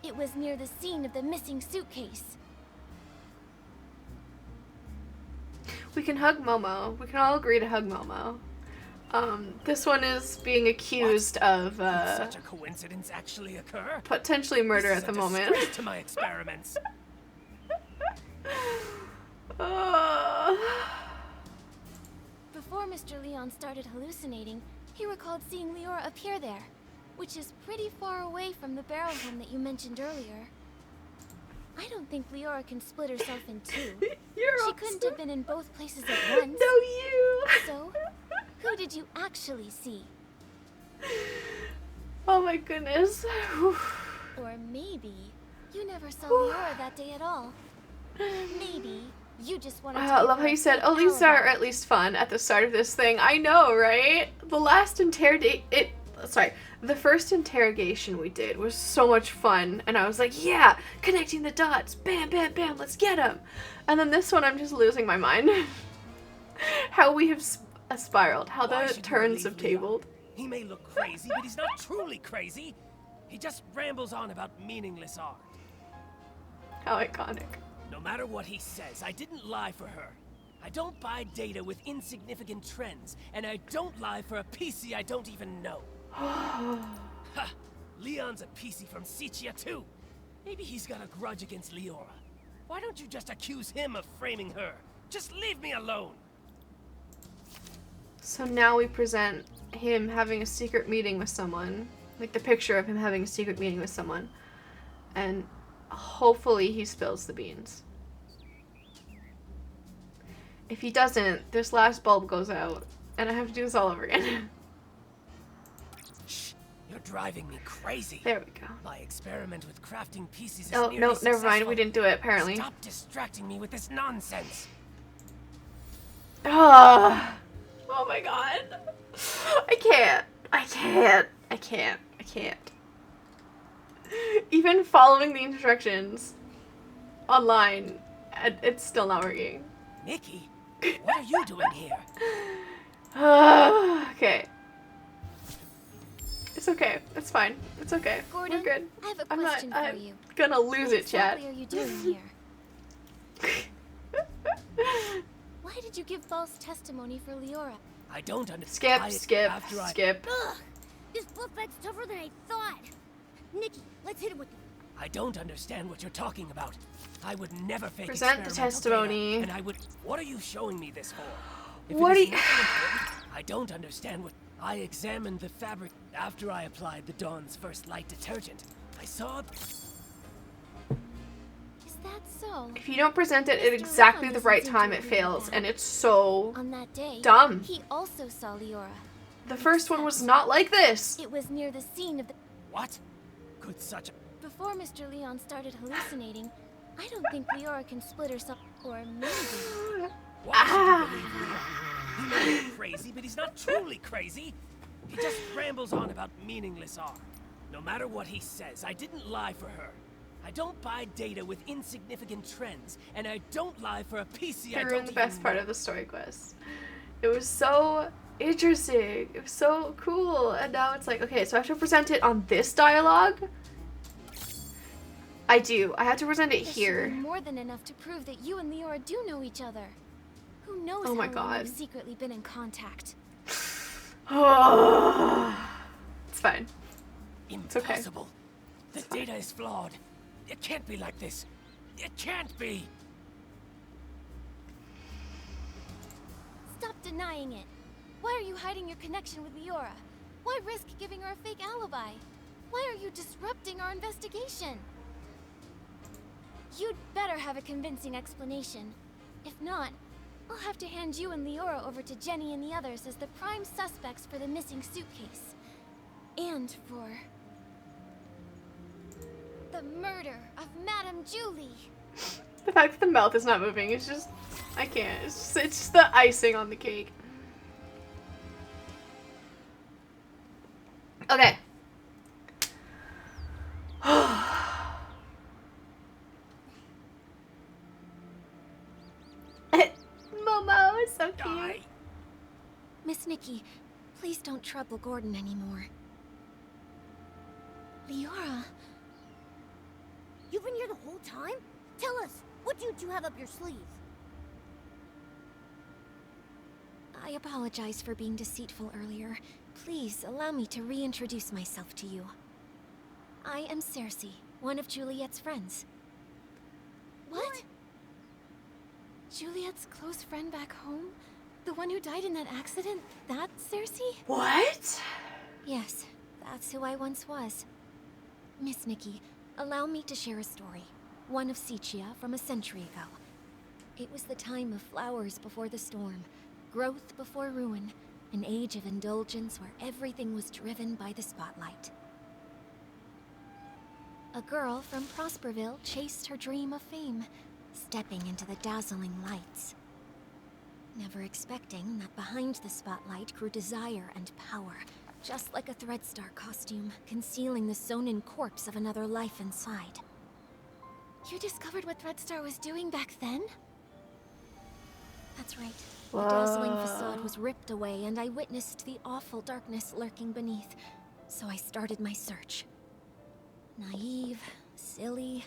it was near the scene of the missing suitcase. We can hug Momo. We can all agree to hug Momo. This one is being accused of Did such a coincidence actually occur? Potentially murder at the moment. To my experiments. Before Mr. Leon started hallucinating, he recalled seeing Leora appear there, which is pretty far away from the barrel home that you mentioned earlier. I don't think Leora can split herself in two. You're She couldn't have been in both places at once. No, you. So, who did you actually see? Oh my goodness. Or maybe you never saw Leora that day at all. Maybe you just wanted to I give love her how a you said, fake "Oh, these are alibi. at least fun" at the start of this thing. I know, right? The first interrogation we did was so much fun, and I was like, "Yeah, connecting the dots, bam, bam, bam, let's get him." And then this one, I'm just losing my mind. How we have spiraled, how Why the should you turns believe have Leon? tabled. He may look crazy, but he's not truly crazy. He just rambles on about meaningless art. How iconic. No matter what he says, I didn't lie for her. I don't buy data with insignificant trends, and I don't lie for a PC I don't even know. Ha! Leon's a PC from Sichia too. Maybe he's got a grudge against Leora. Why don't you just accuse him of framing her? Just leave me alone! So now we present him having a secret meeting with someone, like the picture of him having a secret meeting with someone, and hopefully he spills the beans. If he doesn't, this last bulb goes out, and I have to do this all over again. Shh! You're driving me crazy. There we go. My experiment with crafting pieces is Oh, nearly no, never mind. successful. We didn't do it, apparently. Stop distracting me with this nonsense. Oh my god. I can't. I can't. I can't. I can't. Even following the instructions online, it's still not working. Nikki, what are you doing here? Okay. It's okay. It's fine. It's okay. Gordon, We're good. I have a I'm not. question for I'm you. gonna lose What it, chat. exactly are you doing here? Why did you give false testimony for Leora? I don't understand. Skip. Ugh! This buffet's tougher than I thought. Nikki, let's hit him with it. I don't understand what you're talking about. I would never fake Present the experimental testimony. data, and I would. What are you showing me this for? If What it do is you- nothing important, I don't understand what. I examined the fabric after I applied the Dawn's First Light detergent. I saw. Is that so? If you don't present it at Mr. exactly Leon the right doesn't time, seem it to agree with fails, that. and it's so On that day, dumb. he also saw Leora. The first one was not like this. It was near the scene of the... What? Could such a. Before Mr. Leon started hallucinating, I don't think Leora can split herself... Or maybe... Why should you believe Leon? He may be crazy, but he's not truly crazy. He just rambles on about meaningless art. No matter what he says, I didn't lie for her. I don't buy data with insignificant trends, and I don't lie for a PC I They don't ruined the best even part know. of the story quest. It was so interesting. It was so cool. And now it's like, okay, so I have to present it on this dialogue? I do. I have to present it This should here. be more than enough to prove that you and Leora do know each other. Who knows Oh my how long God. you've secretly been in contact. It's fine. okay. Impossible. The data is flawed. It can't be like this. It can't be. Stop denying it. Why are you hiding your connection with Leora? Why risk giving her a fake alibi? Why are you disrupting our investigation? You'd better have a convincing explanation. If not, I'll have to hand you and Leora over to Jenny and the others as the prime suspects for the missing suitcase. And for... the murder of Madame Julie. The fact that the mouth is not moving is just... I can't. It's just the icing on the cake. Okay. Momo is so cute. Die. Miss Nikki, please don't trouble Gordon anymore. Leora, You've been here the whole time? Tell us, what do you two have up your sleeve? I apologize for being deceitful earlier. Please allow me to reintroduce myself to you. I am Cersei, one of Juliet's friends. what? Juliet's close friend back home? The one who died in that accident? That's Cersei? What? Yes, that's who I once was. Miss Nikki, allow me to share a story. one of Sichia from a century ago. It was the time of flowers before the storm, growth before ruin, an age of indulgence where everything was driven by the spotlight. A girl from Prosperville chased her dream of fame, stepping into the dazzling lights. Never expecting that behind the spotlight grew desire and power, just like a Threadstar costume, concealing the sewn-in corpse of another life inside. You discovered what Threadstar was doing back then? That's right. Whoa. The dazzling facade was ripped away, and I witnessed the awful darkness lurking beneath, so I started my search. Naive, silly,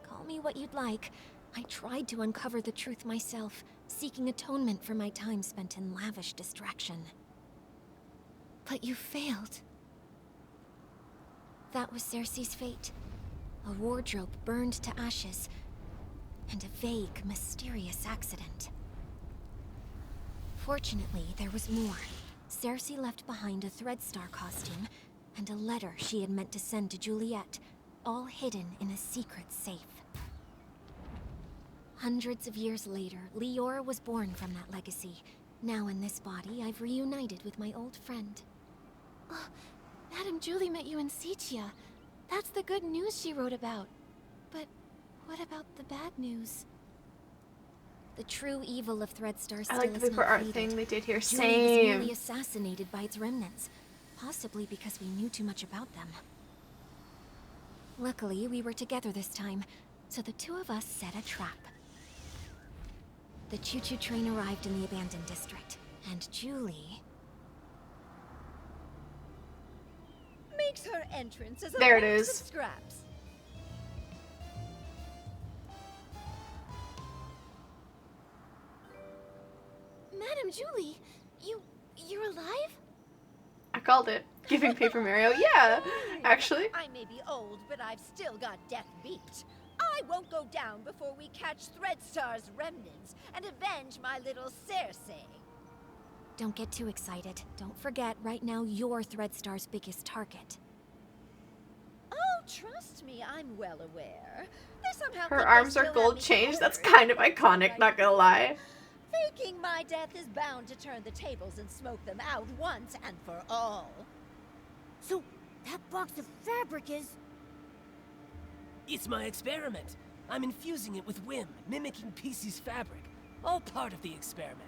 call me what you'd like. I tried to uncover the truth myself, seeking atonement for my time spent in lavish distraction. But you failed. That was Cersei's fate. A wardrobe burned to ashes, and a vague, mysterious accident. Fortunately, there was more. Cersei left behind a Threadstar costume, and a letter she had meant to send to Juliet, all hidden in a secret safe. Hundreds of years later, Leora was born from that legacy. Now in this body, I've reunited with my old friend. Oh, Madame Julie met you in Sichia. That's the good news she wrote about. But what about the bad news? The true evil of Threadstar still I like the is paper not art faded. thing they did here. Julie was Same. nearly assassinated by its remnants, possibly because we knew too much about them. Luckily, we were together this time, so the two of us set a trap. The choo-choo train arrived in the abandoned district, and Julie... makes her entrance as a There it box is. of scraps. Madame Julie, you're alive? I called it. Giving Paper Mario. Yeah, actually. I may be old, but I've still got death beat. I won't go down before we catch Threadstar's remnants and avenge my little Cersei. Don't get too excited. Don't forget, right now you're Threadstar's biggest target. Oh, trust me, I'm well aware. They somehow Her think arms they are still gold have me chains. That's cornered. kind of iconic, not gonna lie. Faking my death is bound to turn the tables and smoke them out once and for all. So, that box of fabric is... It's my experiment. I'm infusing it with whim, mimicking PC's fabric. All part of the experiment.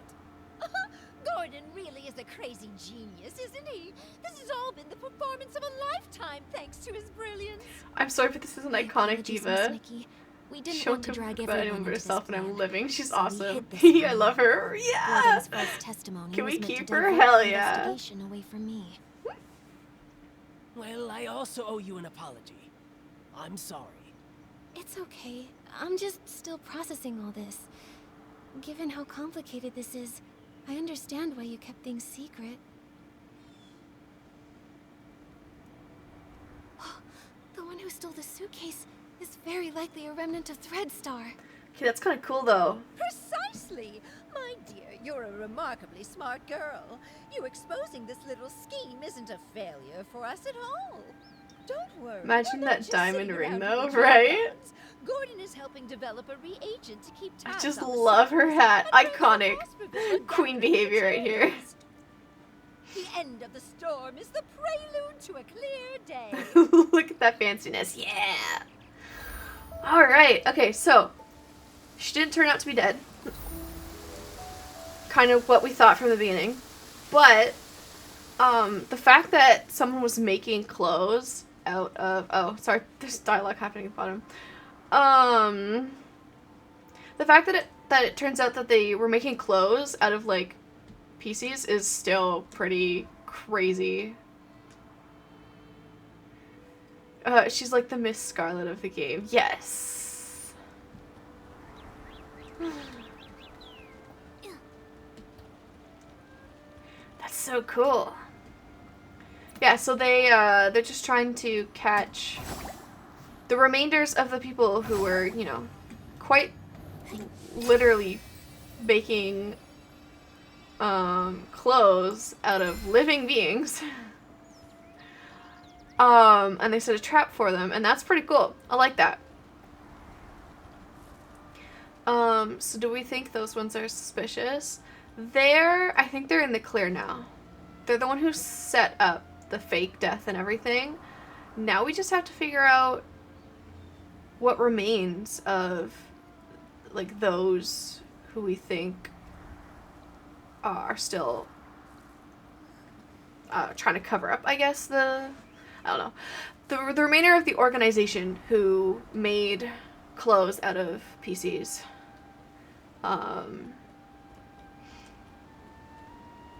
Gordon really is a crazy genius, isn't he? This has all been the performance of a lifetime, thanks to his brilliance. I'm sorry, but this is an iconic Apologies, Miss diva. Nikki. We didn't She don't want to give drag about everyone anyone but into this herself, and I'm plan. living. She's So we awesome. hid this I from love you. her. Yeah. Gordon's false testimony Can we was meant keep to her? divert Hell the yeah. investigation away from me. Well, I also owe you an apology. I'm sorry. It's okay. I'm just still processing all this. Given how complicated this is, I understand why you kept things secret. The one who stole the suitcase is very likely a remnant of Threadstar. Okay, that's kind of cool, though. Precisely! My dear, you're a remarkably smart girl. You exposing this little scheme isn't a failure for us at all. Don't worry. Imagine we're not that just diamond sitting ring, around though, twiddling right? thumbs. Gordon is helping develop a reagent to keep I tabs just on the love her samples hat. and bring Iconic. them to Prosperville and Queen gather behavior right here. materials. The end of the storm is the prelude to a clear day. Look at that fanciness. Yeah. Alright, okay, so she didn't turn out to be dead. Kind of what we thought from the beginning. But the fact that someone was making clothes out of... Oh, sorry, there's dialogue happening at the bottom. The fact that it turns out that they were making clothes out of, like, PCs is still pretty crazy. She's like the Miss Scarlet of the game. Yes. That's so cool. Yeah, so they're just trying to catch the remainders of the people who were, you know, quite literally baking clothes out of living beings. And they set a trap for them, and that's pretty cool. I like that. So do we think those ones are suspicious? I think they're in the clear now. They're the one who set up the fake death and everything. Now we just have to figure out what remains of, like, those who we think are still trying to cover up, I guess, I don't know. The remainder of the organization who made clothes out of PCs.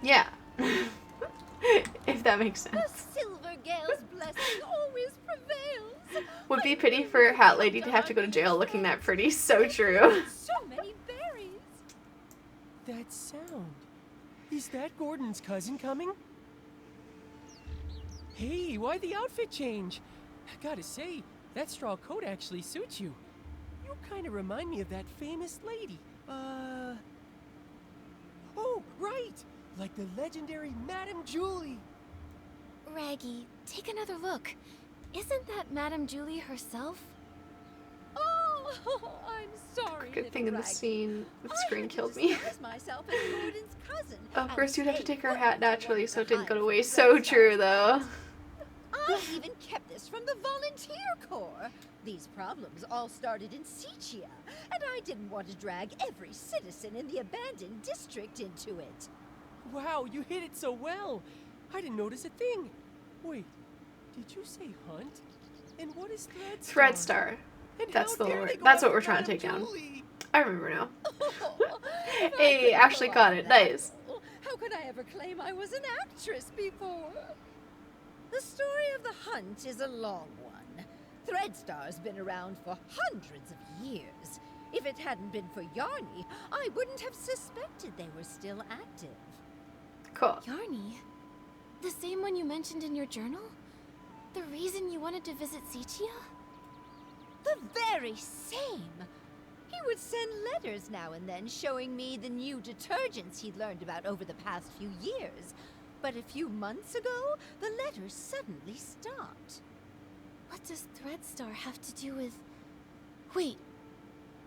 Yeah. If that makes sense. The Silver Gale's blessing always prevails. Would be pity for Hat Lady to have to go to jail looking that pretty. So true. So many berries. That sound. Is that Gordon's cousin coming? Hey, why the outfit change? I gotta say, that straw coat actually suits you. You kind of remind me of that famous lady. Oh, right! Like the legendary Madame Julie. Raggy, take another look. Isn't that Madame Julie herself? Oh, I'm sorry. Good thing in the little Raggy. scene, the I screen had to killed me. disguise myself as Gordon's cousin. Of and course, you'd have to say take her what hat I naturally wanted so it to didn't go hide to from waste. Red So Star's true, though. I even kept this from the volunteer corps. These problems all started in Sichia, and I didn't want to drag every citizen in the abandoned district into it. Wow, you hit it so well. I didn't notice a thing. Wait, did you say hunt? And what is Threadstar? Threadstar. And That's how the dare word. they go That's what after we're trying to Madame take down. Julie? I remember now. If I Hey, couldn't actually pull got off it. that Nice. role, how could I ever claim I was an actress before? The story of the hunt is a long one. Threadstar's been around for hundreds of years. If it hadn't been for Yarny, I wouldn't have suspected they were still active. Cool. Yarny? The same one you mentioned in your journal? The reason you wanted to visit Sichia? The very same. He would send letters now and then showing me the new detergents he'd learned about over the past few years. But a few months ago, the letters suddenly stopped. What does Threadstar have to do with... Wait,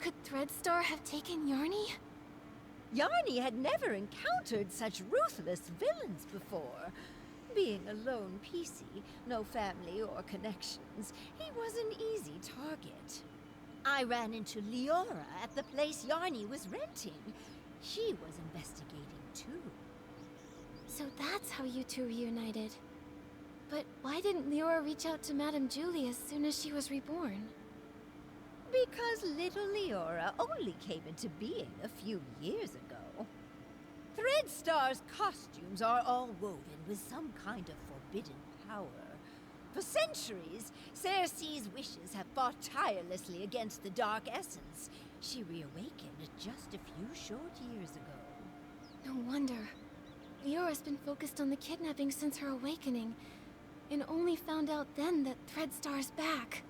could Threadstar have taken Yarny? Yarny had never encountered such ruthless villains before. Being a lone PC, no family or connections, he was an easy target. I ran into Leora at the place Yarny was renting. She was investigating too. So that's how you two reunited. But why didn't Leora reach out to Madame Julie as soon as she was reborn? Because little Leora only came into being a few years ago. Threadstar's costumes are all woven with some kind of forbidden power. For centuries, Cersei's wishes have fought tirelessly against the Dark Essence. She reawakened just a few short years ago. No wonder. Leora's been focused on the kidnapping since her awakening, and only found out then that Threadstar's back.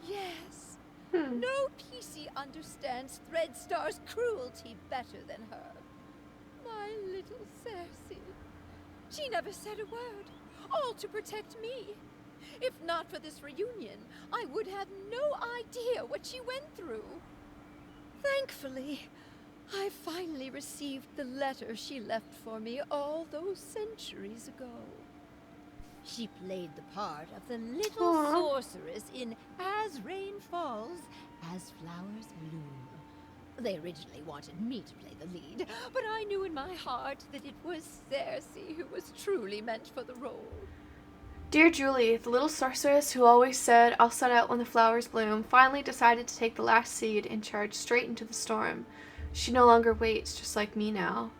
Yes. No PC understands Threadstar's cruelty better than her. My little Cersei. She never said a word, all to protect me. If not for this reunion, I would have no idea what she went through. Thankfully, I finally received the letter she left for me all those centuries ago. She played the part of the little sorceress in As Rain Falls, As Flowers Bloom. They originally wanted me to play the lead, but I knew in my heart that it was Cersei who was truly meant for the role. Dear Julie, the little sorceress who always said, "I'll set out when the flowers bloom," finally decided to take the last seed and charge straight into the storm. She no longer waits, just like me now.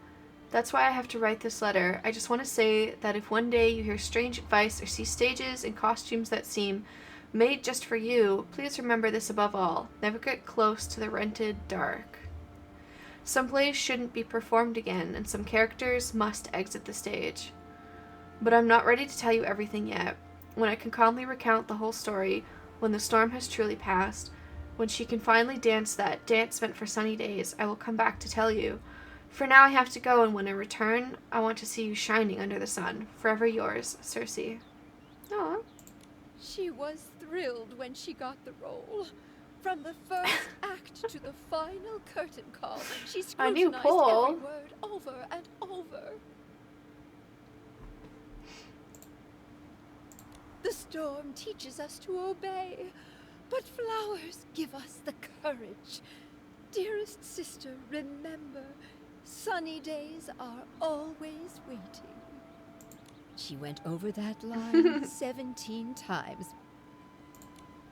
That's why I have to write this letter. I just want to say that if one day you hear strange advice or see stages and costumes that seem made just for you, please remember this above all. Never get close to the rented dark. Some plays shouldn't be performed again, and some characters must exit the stage. But I'm not ready to tell you everything yet. When I can calmly recount the whole story, when the storm has truly passed, when she can finally dance that dance meant for sunny days, I will come back to tell you. For now I have to go, and when I return, I want to see you shining under the sun. Forever yours, Cersei. Aww. She was thrilled when she got the role. From the first act to the final curtain call, she A new scrutinized poll. every word over and over. The storm teaches us to obey, but flowers give us the courage. Dearest sister, remember, sunny days are always waiting. She went over that line 17 times.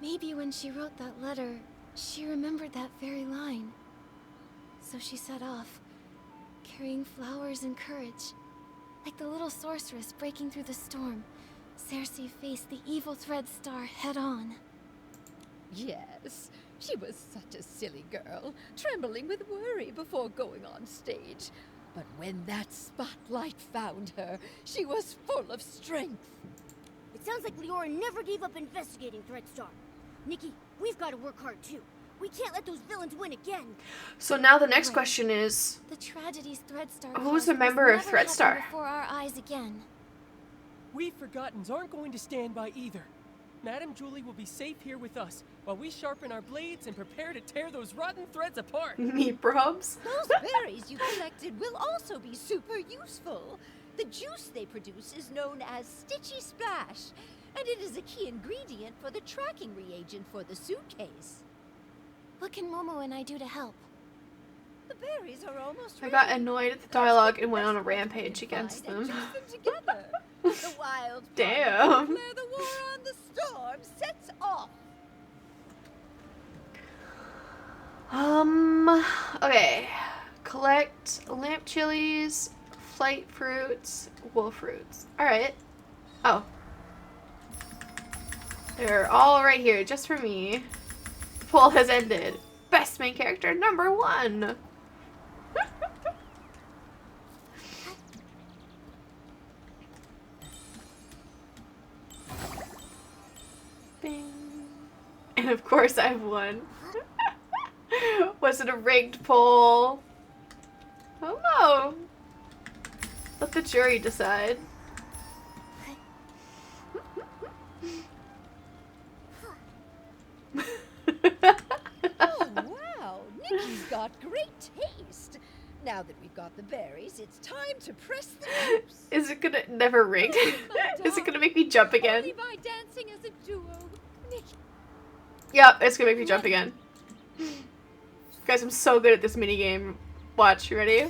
Maybe when she wrote that letter, she remembered that very line. So she set off, carrying flowers and courage. Like the little sorceress breaking through the storm, Cersei faced the evil Thread Star head-on. Yes, she was such a silly girl, trembling with worry before going on stage. But when that spotlight found her, she was full of strength. It sounds like Leora never gave up investigating Threadstar. Nikki, we've got to work hard too. We can't let those villains win again. So now the next question is, The tragedies Threadstar who's caused a member of must never Threadstar? happen before our eyes again. We Forgottens aren't going to stand by either. Madame Julie will be safe here with us, while we sharpen our blades and prepare to tear those rotten threads apart. Meat probes. Those berries you collected will also be super useful. The juice they produce is known as Stitchy Splash, and it is a key ingredient for the tracking reagent for the suitcase. What can Momo and I do to help? The berries are almost I got ready. annoyed at the dialogue and went on a rampage against Find and them. juice them together. The wild Damn. declare the war on the storm sets off. Okay. Collect lamp chilies, flight fruits, wolf roots. Alright. Oh. They're all right here, just for me. The poll has ended. Best main character number 1. Bing. And of course I've won. Was it a rigged poll? Oh no. Let the jury decide. Oh, wow! Nikki's got great taste. Now that we've got the berries, it's time to press the juice. Is it gonna never rigged? Is it gonna make me jump again? Only by dancing as a duo. Nikki. Yep, it's gonna make me jump again. Guys, I'm so good at this minigame. Watch, you ready?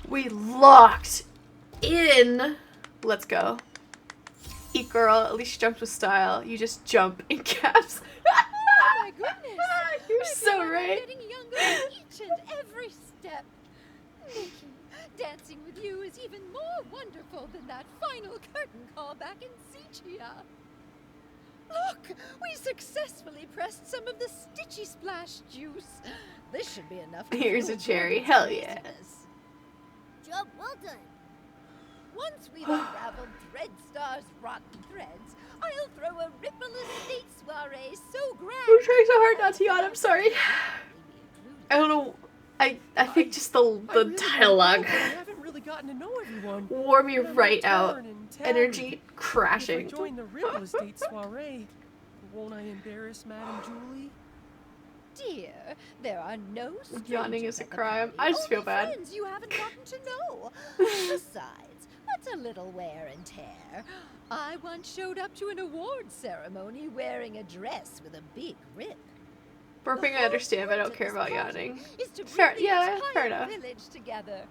We locked in. Let's go. Eat girl, at least you jumped with style. You just jump in caps. Oh my goodness! You're I so feel like I'm right. getting younger with each and every step. Nikki, dancing with you is even more wonderful than that final curtain call back in Sichia. Look, we successfully pressed some of the Stitchy Splash juice. This should be enough. To Here's fuel a cherry. Gordon's Hell yeah. laziness. Job well done. Once we've unraveled Threadstar's rotten threads, I'll throw a Ripple Estate soiree so grand. I'm trying so hard not to yawn. I'm sorry. I don't know. I think just the really dialogue I haven't really gotten to know everyone. wore me And I'm right gonna out. turn and tell Energy If I crashing. join the Ripple Estate soiree, won't I embarrass Madame Julie? Dear, there are no Yawning is strangers a at the crime. party, I just feel only bad. friends you haven't gotten to know. Besides, what's a little wear and tear? I once showed up to an award ceremony wearing a dress with a big rip. Burping I understand, but I don't care about yawning. Is to Fair- bring the yeah, entire fair enough. village together.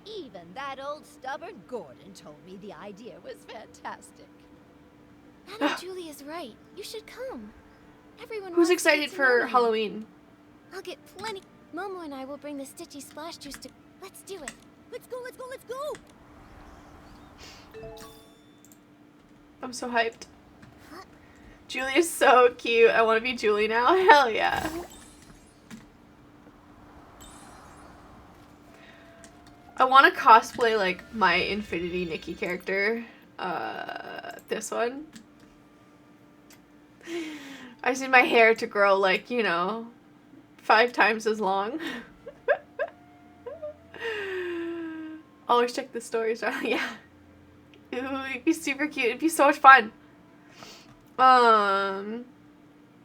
Even that old stubborn Gordon told me the idea was fantastic. Madame Julie is right. You should come. Everyone Who's wants to excited get to for know you. Halloween? I'll get plenty. Momo and I will bring the Stitchy Splash juice to. Let's do it. Let's go, let's go, let's go! I'm so hyped. Julie is so cute. I want to be Julie now. Hell yeah. I want to cosplay like my Infinity Nikki character. This one. I just need my hair to grow like, you know, 5 times as long. Always check the stories, darling. Yeah. Ooh, it'd be super cute. It'd be so much fun.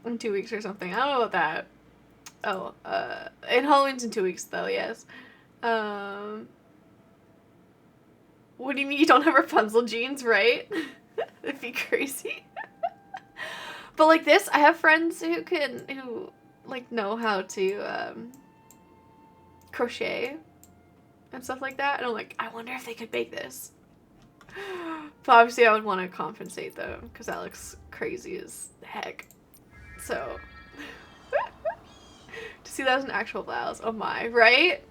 In 2 weeks or something. I don't know about that. Oh, and Halloween's in 2 weeks though, yes. What do you mean you don't have Rapunzel jeans, right? That'd be crazy. But like this, I have friends who like know how to crochet and stuff like that, and I'm like, I wonder if they could bake this. But obviously I would want to compensate though, because that looks crazy as heck. So to see that as an actual blouse, oh my, right?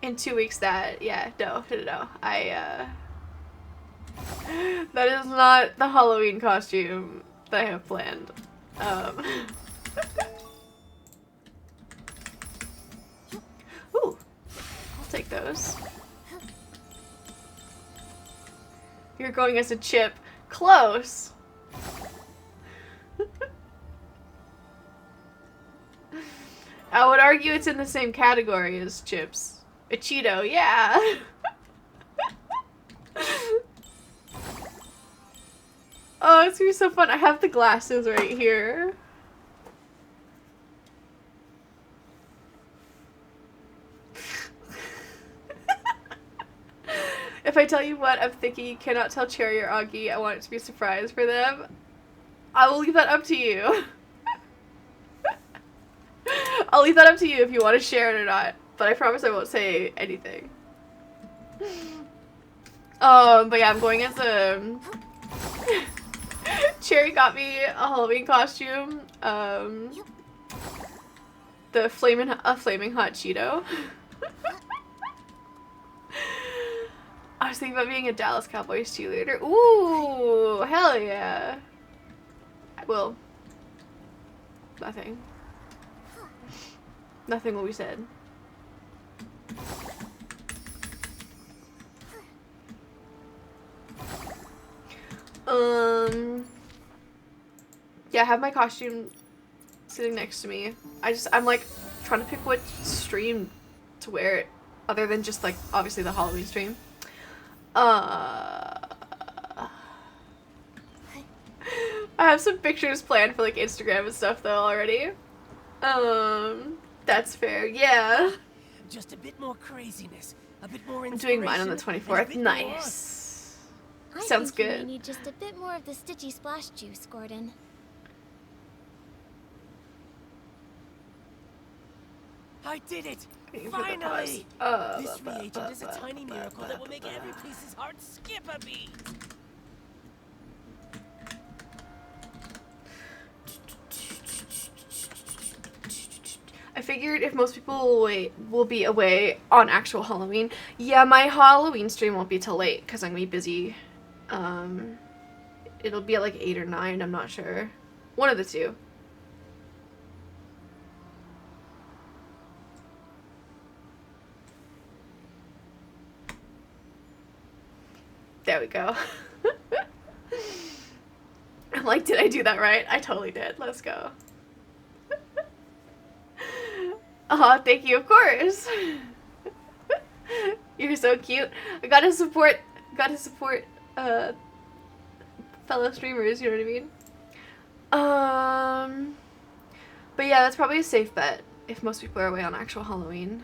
In 2 weeks that, yeah, no. That is not the Halloween costume that I have planned. Ooh, I'll take those. You're going as a chip. Close. I would argue it's in the same category as chips. A Cheeto, yeah. Oh, it's gonna be so fun. I have the glasses right here. If I tell you what I'm thinking, you cannot tell Cherry or Augie. I want it to be a surprise for them. I will leave that up to you. I'll leave that up to you if you want to share it or not. But I promise I won't say anything. But yeah, I'm going as a... Cherry got me a Halloween costume. The flaming hot Cheeto. I was thinking about being a Dallas Cowboys cheerleader. Ooh, hell yeah. I will. Nothing. Nothing will be said. Yeah, I have my costume sitting next to me. I'm like trying to pick what stream to wear it, other than just like obviously the Halloween stream. I have some pictures planned for like Instagram and stuff though already. That's fair. Yeah. Just a bit more craziness, a bit more I'm doing mine on the 24th. Nice. Sounds good. I think you may need just a bit more of the Stitchy Splash juice, Gordon. I did it! Finally! This reagent is a tiny miracle that will make every piece's heart skip a beat! I figured if most people will be away on actual Halloween. Yeah, my Halloween stream won't be till late because I'm gonna be busy. It'll be at like 8 or 9, I'm not sure. One of the two. There we go. I'm like, did I do that right? I totally did. Let's go. Thank you, of course. You're so cute. I gotta support fellow streamers, you know what I mean? But yeah, that's probably a safe bet if most people are away on actual Halloween.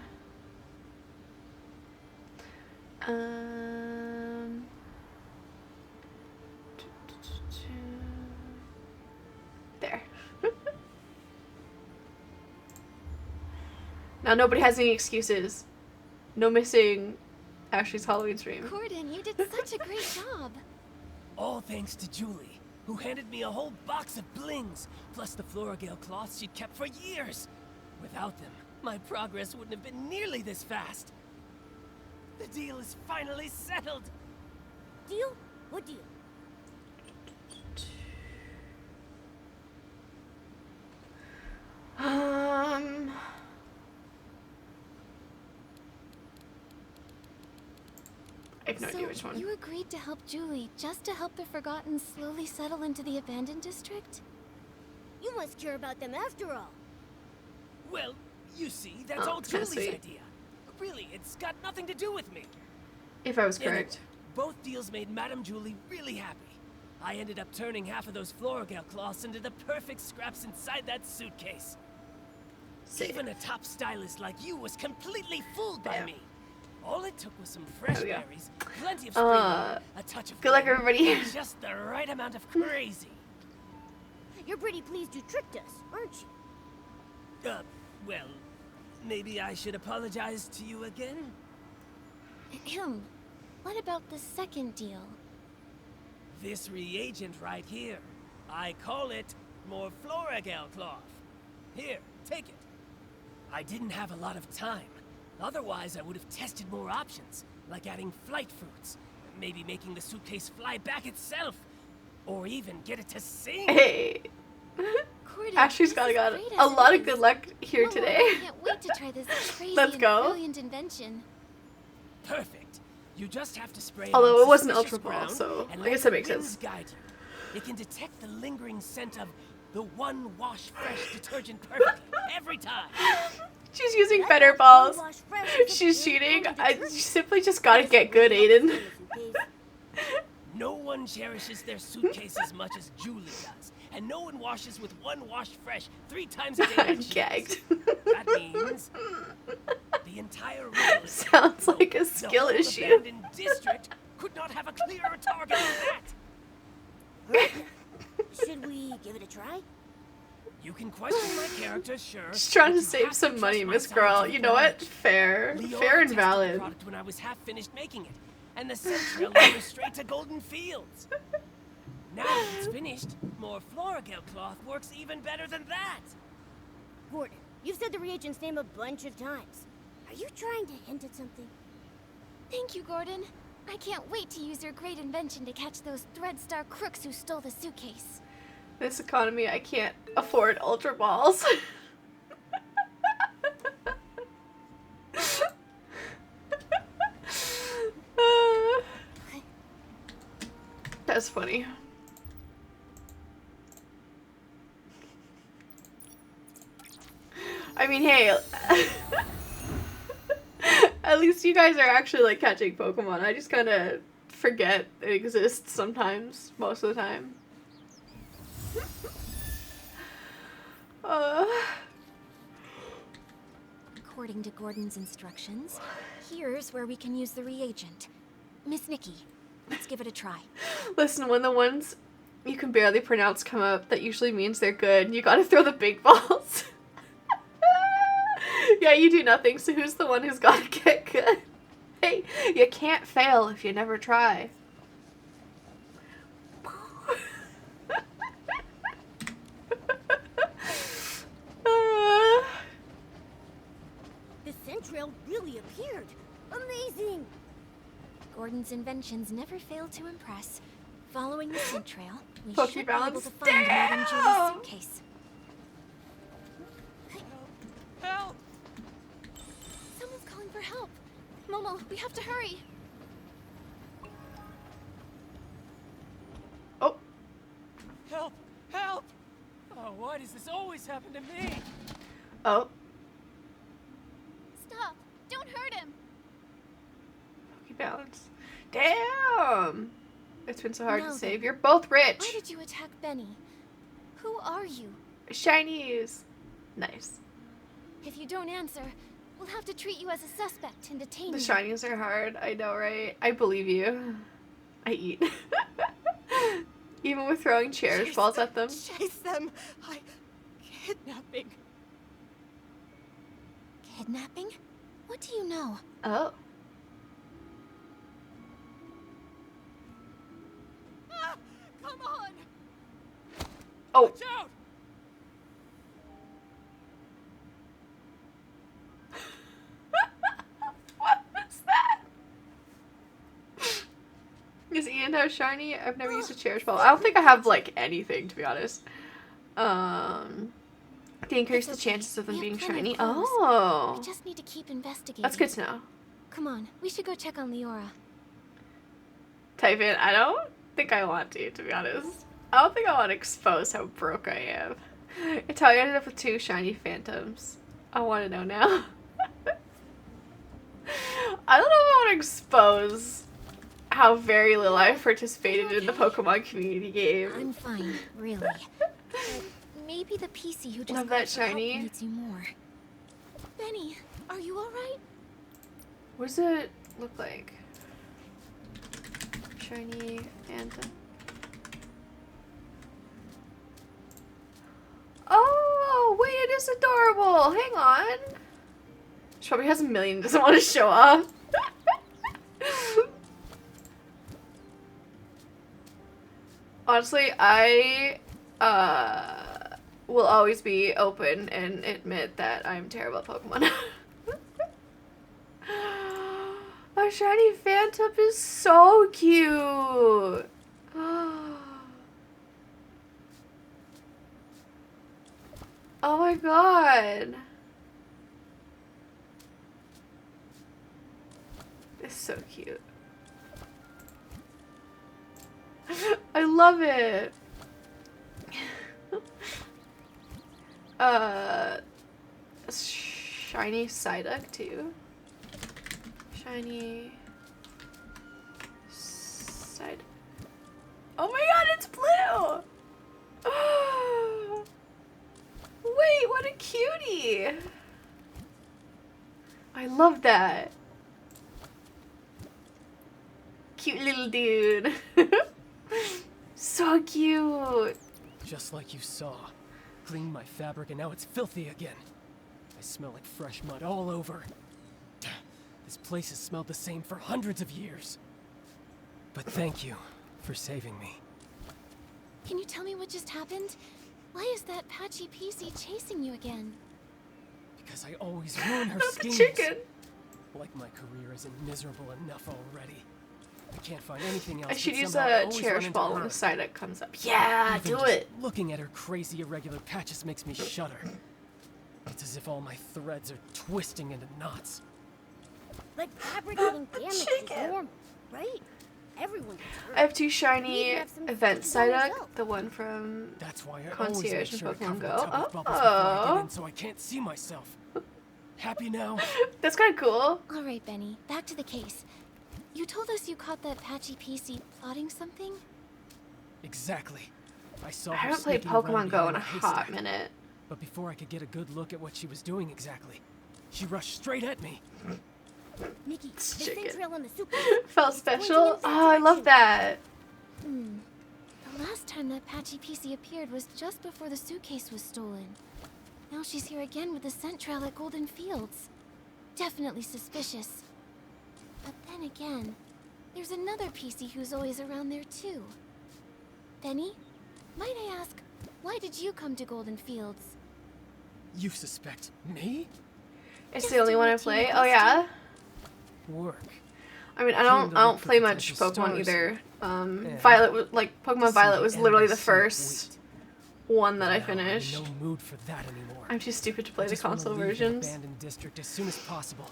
There. Now nobody has any excuses. No missing Ashley's Halloween stream. Gordon, you did such a great job. All thanks to Julie, who handed me a whole box of blings, plus the Floragale cloths she'd kept for years. Without them, my progress wouldn't have been nearly this fast. The deal is finally settled. Deal? What deal? have no idea which one. You agreed to help Julie just to help the Forgotten slowly settle into the abandoned district? You must care about them after all. Well, you see, that's Oh, all that's kinda Julie's sweet. idea. Really, it's got nothing to do with me. If I was You know, correct. both deals made Madame Julie really happy. I ended up turning half of those Floragale cloths into the perfect scraps inside that suitcase. Sick. Even a top stylist like you was completely fooled by Damn. me. All it took was some fresh There we go. berries, plenty of spring water, a touch of Good luck, flavor, everybody. and just the right amount of crazy. You're pretty pleased you tricked us, aren't you? Well, maybe I should apologize to you again? What about the second deal? This reagent right here. I call it more Floragale cloth. Here, take it. I didn't have a lot of time. Otherwise, I would have tested more options, like adding flight fruits, maybe making the suitcase fly back itself, or even get it to sing. Hey. Gordon, Ashley's this got is great a as lot it of good is. luck here Momo, today. I can't wait to try this crazy Let's and go. brilliant invention. Perfect. You just have to spray Although on it wasn't suspicious Ultra Ball, ground so and I let guess that the makes winds sense. guide you. It can detect the lingering scent of the one wash fresh detergent perfectly every time. She's using That better one balls. wash fresh is a She's good cheating. kind of I detergent. simply just gotta get good, Aiden. No one cherishes their suitcase as much as Julie does, and no one washes with one wash fresh 3 times a day. I'm like she gagged. does. That means the entire riddle is Sounds like a the skill whole issue. abandoned district could not have a clearer target than that. Should we give it a try? You can question my character, sure. Just trying but to you save have some trust money, my Miss Girl. scientific You know what? knowledge. Fair. Leora Fair and tested the valid. product when I was half finished making it, and the scent trail led us straight to Golden Fields. Now that it's finished, more Floragale cloth works even better than that. Gordon, you've said the reagent's name a bunch of times. Are you trying to hint at something? Thank you, Gordon. I can't wait to use your great invention to catch those Threadstar crooks who stole the suitcase. This economy, I can't afford Ultra Balls. That's funny. I mean, hey, at least you guys are actually like catching Pokemon. I just kind of forget it exists sometimes, most of the time. According to Gordon's instructions, here's where we can use the reagent. Miss Nikki, let's give it a try. Listen, when the ones you can barely pronounce come up, that usually means they're good. You gotta throw the big balls. Yeah, you do nothing, so who's the one who's gotta get good? Hey, you can't fail if you never try. The scent trail really appeared. Amazing! Gordon's inventions never fail to impress. Following the scent trail, we should be able Pokebalance. to find Madame Julie's suitcase. Help! Someone's calling for help. Momo, we have to hurry. Oh, Help! Help! Oh, why does this always happen to me? oh. Stop! Don't hurt him! Pokebalance. Damn! It's been so hard Now to then, save. You're both Why rich. did you attack Benny? Who are you? Shinies. Nice. If you don't answer, we'll have to treat you as a suspect and detain The you. shinies are hard. I know, right? I believe you. I eat. Even with throwing cherish balls at them. Chase them! Kidnapping. Kidnapping? What do you know? Oh. Ah, come on! Oh. Watch out! What was that? Does Ian have shiny? I've never used a cherish ball. I don't think I have like anything, to be honest. To increase the It's okay. chances of them We being have plenty shiny. of clues. Oh. We just need to keep investigating. That's good to know. Come on, we should go check on Leora. type in. I don't think I want to be honest. I don't think I want to expose how broke I am. It's how I ended up with 2 shiny phantoms. I want to know now. I don't know if I want to expose how very little I've participated in the Pokemon community game. I'm fine, really. But maybe the PC who just Love got that for help shiny. needs you more. Benny, are you alright? What does it look like? Shiny Phantom. Oh, wait, it is adorable. Hang on. She probably has a million, doesn't want to show off. Honestly, I will always be open and admit that I'm terrible at Pokemon. A shiny Phantom is so cute. Oh my god. It's so cute. I love it. Shiny Psyduck too. Shiny Psyduck. Oh my god, it's blue! Wait, what a cutie! I love that. Cute little dude. So cute. Just like you saw. Cleaned my fabric and now it's filthy again. I smell like fresh mud all over. This place has smelled the same for hundreds of years. But thank you for saving me. Can you tell me what just happened? Why is that patchy PC chasing you again? Because I always ruin her Not the schemes. chicken. Like my career isn't miserable enough already. I can't find anything else. I should but use somehow I a always cherish run into ball when her. the Psyduck comes up. Yeah, Even do just it. Looking at her crazy irregular patches makes me shudder. It's as if all my threads are twisting into knots. But fabric getting damaged is normal, right? Everyone gets hurt. I have 2 shiny You can have some event fixed on Psyduck. yourself. The one from That's why I always make Concierge and sure to Pokemon cover the Go. tub with bubbles before I get Oh, in so I can't see myself. Happy now? that's kind of cool. Alright, Benny, back to the case. You told us you caught that patchy PC plotting something? Exactly. I saw I her haven't played sneaking around Pokemon Go behind in a a hot haystack. minute. But before I could get a good look at what she was doing exactly, she rushed straight at me. Nikki, the Chicken. scent trail on the soup. Felt It's pointing special? in that Oh, I love direction. that. The last time that patchy PC appeared was just before the suitcase was stolen. Now she's here again with the scent trail at Golden Fields. Definitely suspicious. But then again, there's another PC who's always around there too. Benny, might I ask, why did you come to Golden Fields? You suspect me? It's Just the only a one I routine play. Oh question. yeah. Work. I mean, I Came don't to look for play much potential Pokemon stars. either. Yeah. Violet, Pokemon See Violet the was end literally in the sight. first one that I Now finished. I'm in no mood for that anymore. I'm too stupid to play I the just wanna console leave the versions. abandoned district as soon as possible.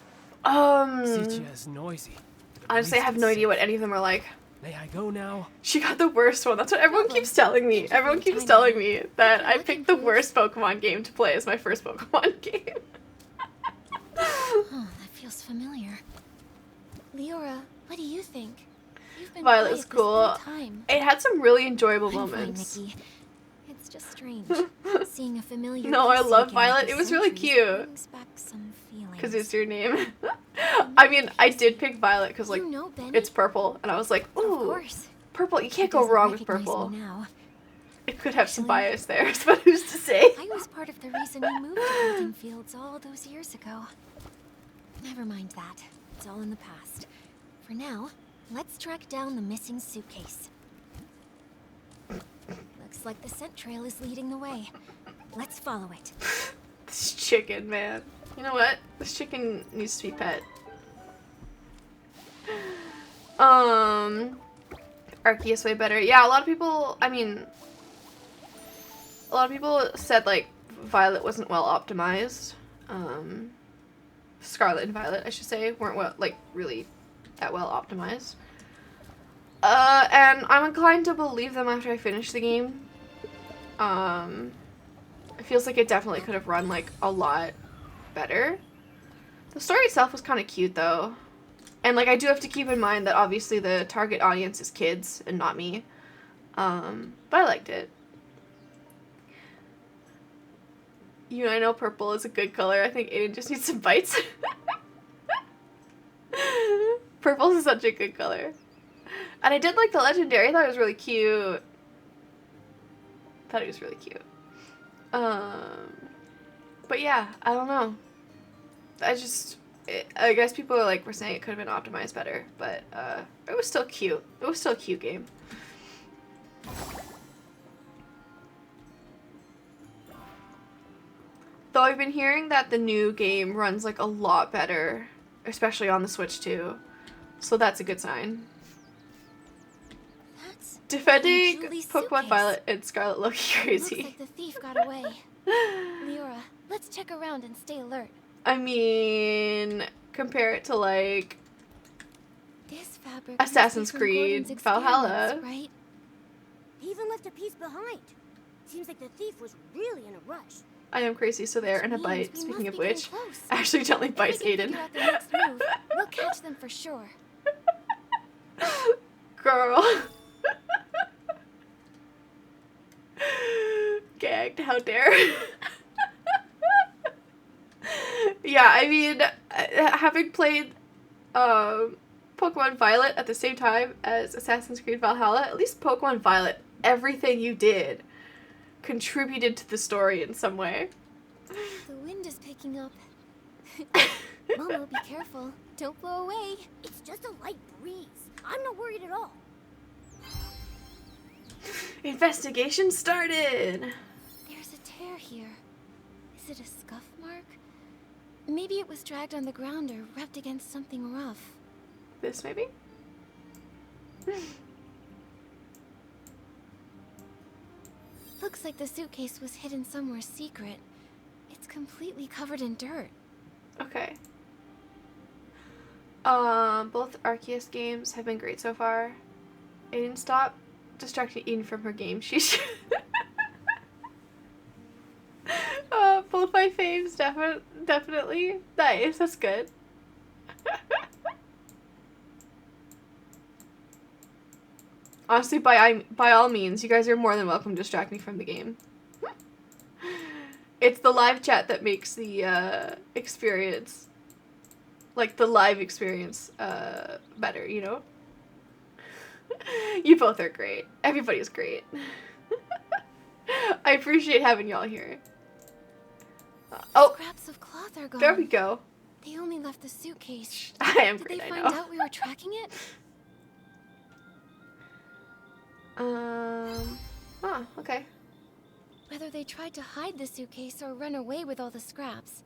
Honestly, is noisy. but at I least have it's no idea safe. what any of them are like. May I go now? She got the worst one. That's what everyone Problem. keeps telling me. Thank you for Everyone your keeps time, telling Anne. me that Your I luck picked the improves. worst Pokemon game to play as my first Pokemon game. Oh, that feels familiar. Leora, what do you think? You've been Violet quiet was this cool. whole time. It had some really enjoyable I'm moments. fine, Nikki. It's just strange. Seeing a familiar No, I PC love again Violet. after It was really centuries cute. brings back some feelings. Because it's your name. I mean, I did pick Violet because, like, You know Benny? it's purple. And I was like, Of ooh, course. purple. You He can't go doesn't wrong with recognize purple. me now. It could have some Actually, bias there, but who's to say? I was part of the reason we moved to Golden Fields all those years ago. Never mind that. It's all in the past. For now, let's track down the missing suitcase. Looks like the scent trail is leading the way. Let's follow it. This chicken, man. You know what? This chicken needs to be pet. Arceus way better. Yeah, a lot of people, I mean, a lot of people said, like, Violet wasn't well optimized. Scarlet and Violet, I should say, weren't well, like, really that well optimized. And I'm inclined to believe them after I finish the game. It feels like it definitely could have run, like, a lot better. The story itself was kind of cute, though. And, like, I do have to keep in mind that obviously the target audience is kids and not me. But I liked it. I know purple is a good color. I think Aiden just needs some bites. Purple is such a good color. And I did like the legendary. I thought it was really cute. Thought it was really cute. But yeah, I don't know. I guess people were saying it could have been optimized better, but it was still cute. It was still a cute game. Though I've been hearing that the new game runs like a lot better, especially on the Switch too. So that's a good sign. That's Defending Julie's Pokemon suitcase. Violet and Scarlet Loki Looks crazy. like the thief got away. Leora, let's check around and stay alert. I mean, compare it to like This fabric Assassin's must be from Creed Gordon's Valhalla. experiments, right? He even left a piece behind. Seems like the thief was really in a rush. I am crazy, so there, and a Means bite. we Speaking must of be getting which, close. Ashley gently bites If we can Aiden. figure out the next move, we'll catch them for sure. Girl. Gagged, how dare. Yeah, I mean, having played Pokemon Violet at the same time as Assassin's Creed Valhalla, at least Pokemon Violet, everything you did contributed to the story in some way. The wind is picking up. Momo, be careful. Don't blow away. It's just a light breeze. I'm not worried at all. Investigation started! There's a tear here. Is it a scuff mark? Maybe it was dragged on the ground or rubbed against something rough. This, maybe? Looks like the suitcase was hidden somewhere secret. It's completely covered in dirt. Okay. Both Arceus games have been great so far. Aiden, stop distracting Aiden from her game. She's both my faves, definitely. Nice, that's good. Honestly, by all means, you guys are more than welcome to distract me from the game. It's the live chat that makes the experience, like the live experience, better, you know? You both are great. Everybody's great. I appreciate having y'all here. Oh, Scraps of cloth are gone. there we go. They only left the suitcase. I am Did great, they I find know. out we were tracking it? Okay. Whether they tried to hide the suitcase or run away with all the scraps,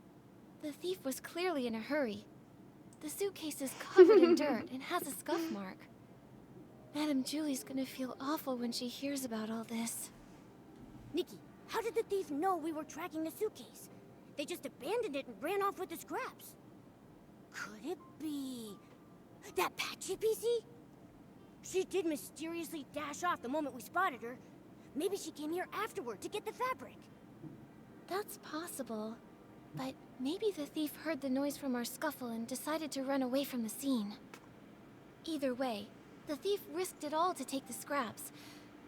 the thief was clearly in a hurry. The suitcase is covered in dirt and has a scuff mark. Madame Julie's gonna feel awful when she hears about all this. Nikki, how did the thief know we were tracking the suitcase? They just abandoned it and ran off with the scraps. Could it be that Patchy PC? She did mysteriously dash off the moment we spotted her. Maybe she came here afterward to get the fabric. That's possible. But maybe the thief heard the noise from our scuffle and decided to run away from the scene. Either way, the thief risked it all to take the scraps,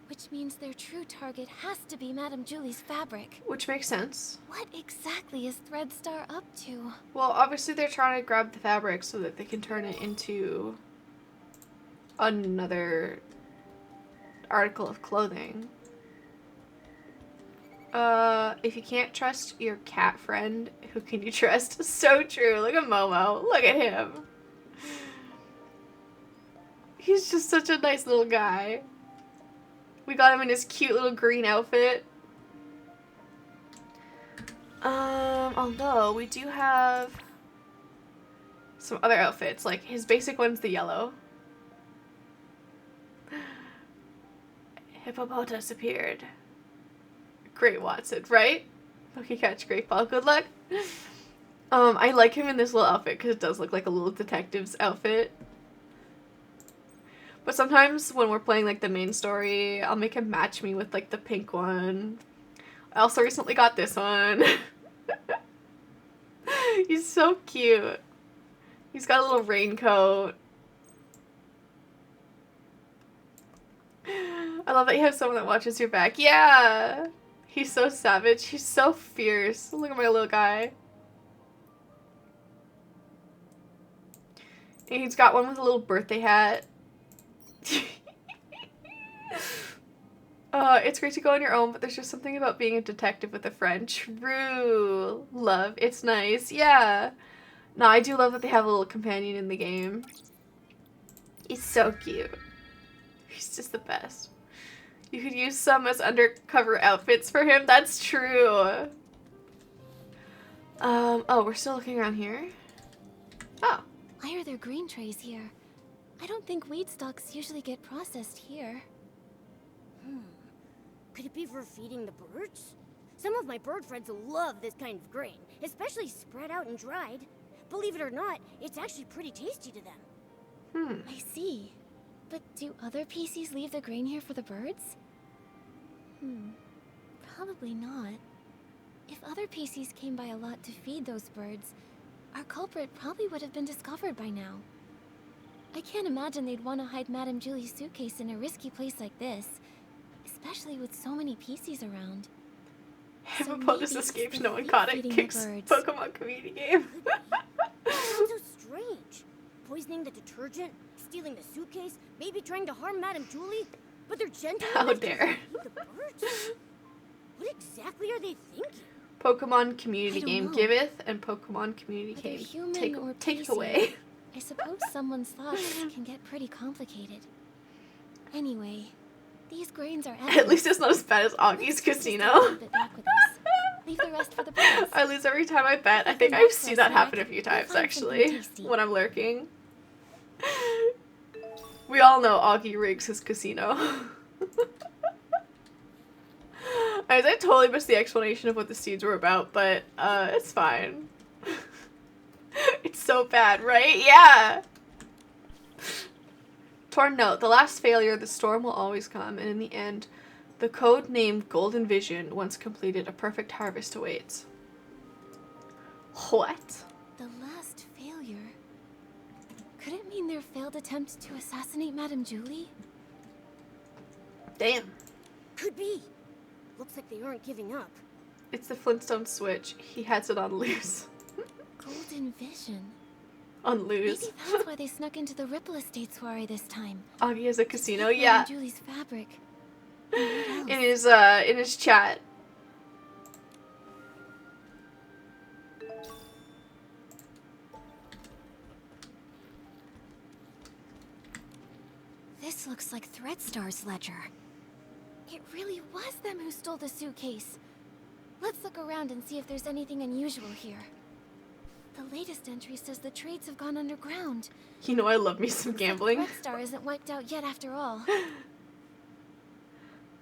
which means their true target has to be Madame Julie's fabric. Which makes sense. What exactly is Threadstar up to? Well, obviously they're trying to grab the fabric so that they can turn it into another article of clothing. If you can't trust your cat friend, who can you trust? So true. Look at Momo. Look at him. He's just such a nice little guy. We got him in his cute little green outfit. Although we do have some other outfits. Like his basic one's the yellow. Hippopotas appeared. Great Watson, right? Okay, catch great ball. Good luck. I like him in this little outfit because it does look like a little detective's outfit. But sometimes when we're playing like the main story, I'll make him match me with like the pink one. I also recently got this one. He's so cute. He's got a little raincoat. I love that you have someone that watches your back. Yeah! He's so savage. He's so fierce. Look at my little guy. And he's got one with a little birthday hat. It's great to go on your own, but there's just something about being a detective with a friend. True. Love. It's nice. Yeah. No, I do love that they have a little companion in the game. He's so cute. He's just the best. You could use some as undercover outfits for him. That's true. Oh, we're still looking around here. Oh. Why are there grain trays here? I don't think weed stalks usually get processed here. Could it be for feeding the birds? Some of my bird friends love this kind of grain, especially spread out and dried. Believe it or not, it's actually pretty tasty to them. I see. But do other PCs leave the grain here for the birds? Probably not. If other PCs came by a lot to feed those birds, our culprit probably would have been discovered by now. I can't imagine they'd want to hide Madame Julie's suitcase in a risky place like this, especially with so many PCs around. Hippopotamus escaped, no one caught it. Kicks Pokemon community game. Sounds so strange. Poisoning the detergent, stealing the suitcase, maybe trying to harm Madame Julie, but they're gentle. How dare. The birds? What exactly are they thinking? Pokemon community game know. giveth, and Pokemon community Whether game human or taketh PC, away. I suppose someone's thoughts can get pretty complicated. Anyway, these grains are At least it's not as bad as Augie's Casino. Leave the rest for the birds. I lose every time I bet. I think I've seen that happen a few times actually when I'm lurking. We all know Augie rigs his casino. I totally missed the explanation of what the seeds were about, but it's fine. It's so bad, right? Yeah! Torn note, the last failure, the storm will always come, and in the end, the code named Golden Vision, once completed, a perfect harvest awaits. What? The last failure? Could it mean their failed attempt to assassinate Madame Julie? Damn. Could be. Looks like they aren't giving up. It's the Flintstone switch. He has it on loose. Golden Vision. On loose. Maybe that's why they snuck into the Ripple Estate soiree this time. Augie has a casino, Madame yeah. Julie's fabric. In his chat. This looks like Threadstar's ledger. It really was them who stole the suitcase. Let's look around and see if there's anything unusual here. The latest entry says the trades have gone underground. You know I love me some gambling. Threadstar isn't wiped out yet after all.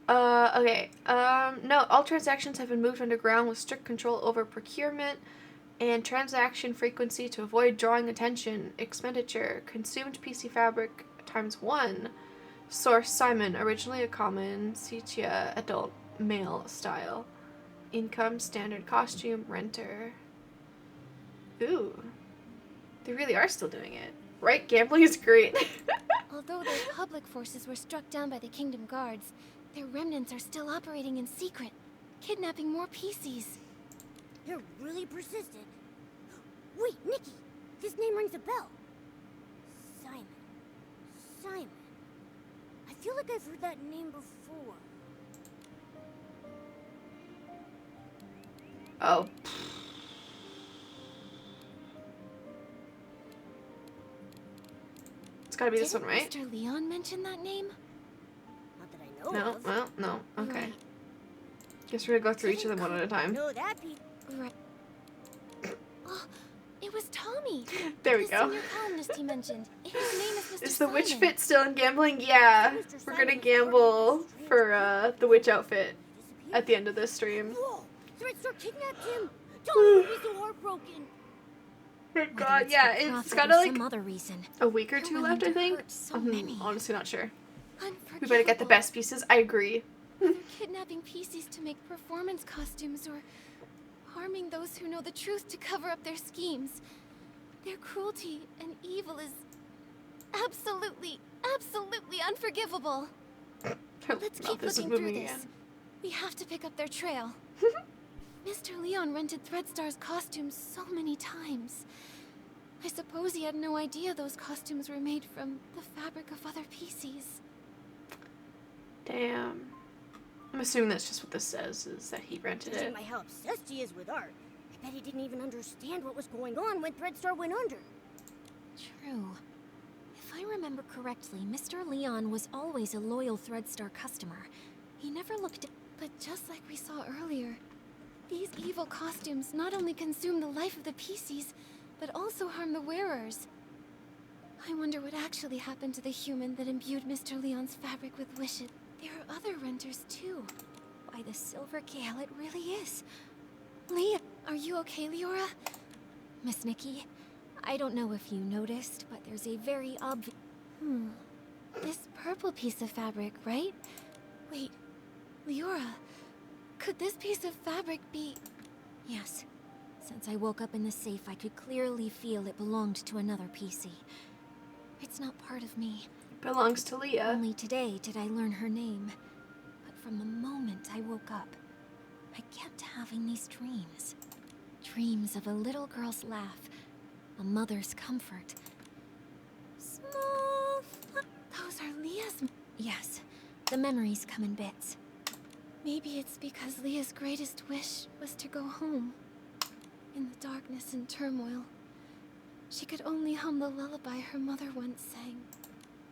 Okay. No, all transactions have been moved underground with strict control over procurement and transaction frequency to avoid drawing attention. Expenditure. Consumed PC fabric ×1. Source Simon, originally a common, Sepia adult male style. Income, standard costume, renter. Ooh. They really are still doing it. Right? Gambling is great. Although their public forces were struck down by the Kingdom Guards, their remnants are still operating in secret, kidnapping more PCs. They're really persistent. Wait, Nikki! This name rings a bell. Simon. Simon. I feel like I've heard that name before. Oh. It's gotta be this one, right? Mr. Leon mention that name? Not that I know No, of. well, no. Okay. Right. Guess we're gonna go through each of them one at a time. No, that be. Right. Oh, it was Tommy. There we the go. senior columnist he mentioned. His name is Mr. Is the witch Simon. fit still in gambling? Yeah. We're gonna gamble for the witch outfit at the end of this stream. Whoa! Threadstar kidnapped him! Tommy would be so heartbroken! my Whether god, it's yeah, for it's profit got or like some other reason. a week or They're two willing left, I to think. hurt so many. Honestly not sure. We Unforgivable. better get the best pieces. I agree. They're kidnapping PCs to make performance costumes or harming those who know the truth to cover up their schemes. Their cruelty and evil is absolutely unforgivable. Let's keep looking through this. We have to pick up their trail. Mr. Leon rented Threadstar's costumes so many times. I suppose he had no idea those costumes were made from the fabric of other PCs. Damn. I'm assuming that's just what this says, is that he rented Judging it. by how obsessed he is with art, I bet he didn't even understand what was going on when Threadstar went under. True. If I remember correctly, Mr. Leon was always a loyal Threadstar customer. He never looked at... But just like we saw earlier, these evil costumes not only consume the life of the PCs, but also harm the wearers. I wonder what actually happened to the human that imbued Mr. Leon's fabric with wishes. There are other renters too. By the silver gale, it really is. Are you okay, Leora? Miss Nikki, I don't know if you noticed, but there's a very obvious... This purple piece of fabric, right? Wait, Leora, could this piece of fabric be... Yes. Since I woke up in the safe, I could clearly feel it belonged to another PC. It's not part of me. Belongs to Leah. Only today did I learn her name. But from the moment I woke up, I kept having these dreams. Dreams of a little girl's laugh, a mother's comfort. Small... Those are Leah's... Yes, the memories come in bits. Maybe it's because Leah's greatest wish was to go home. In the darkness and turmoil, she could only hum the lullaby her mother once sang.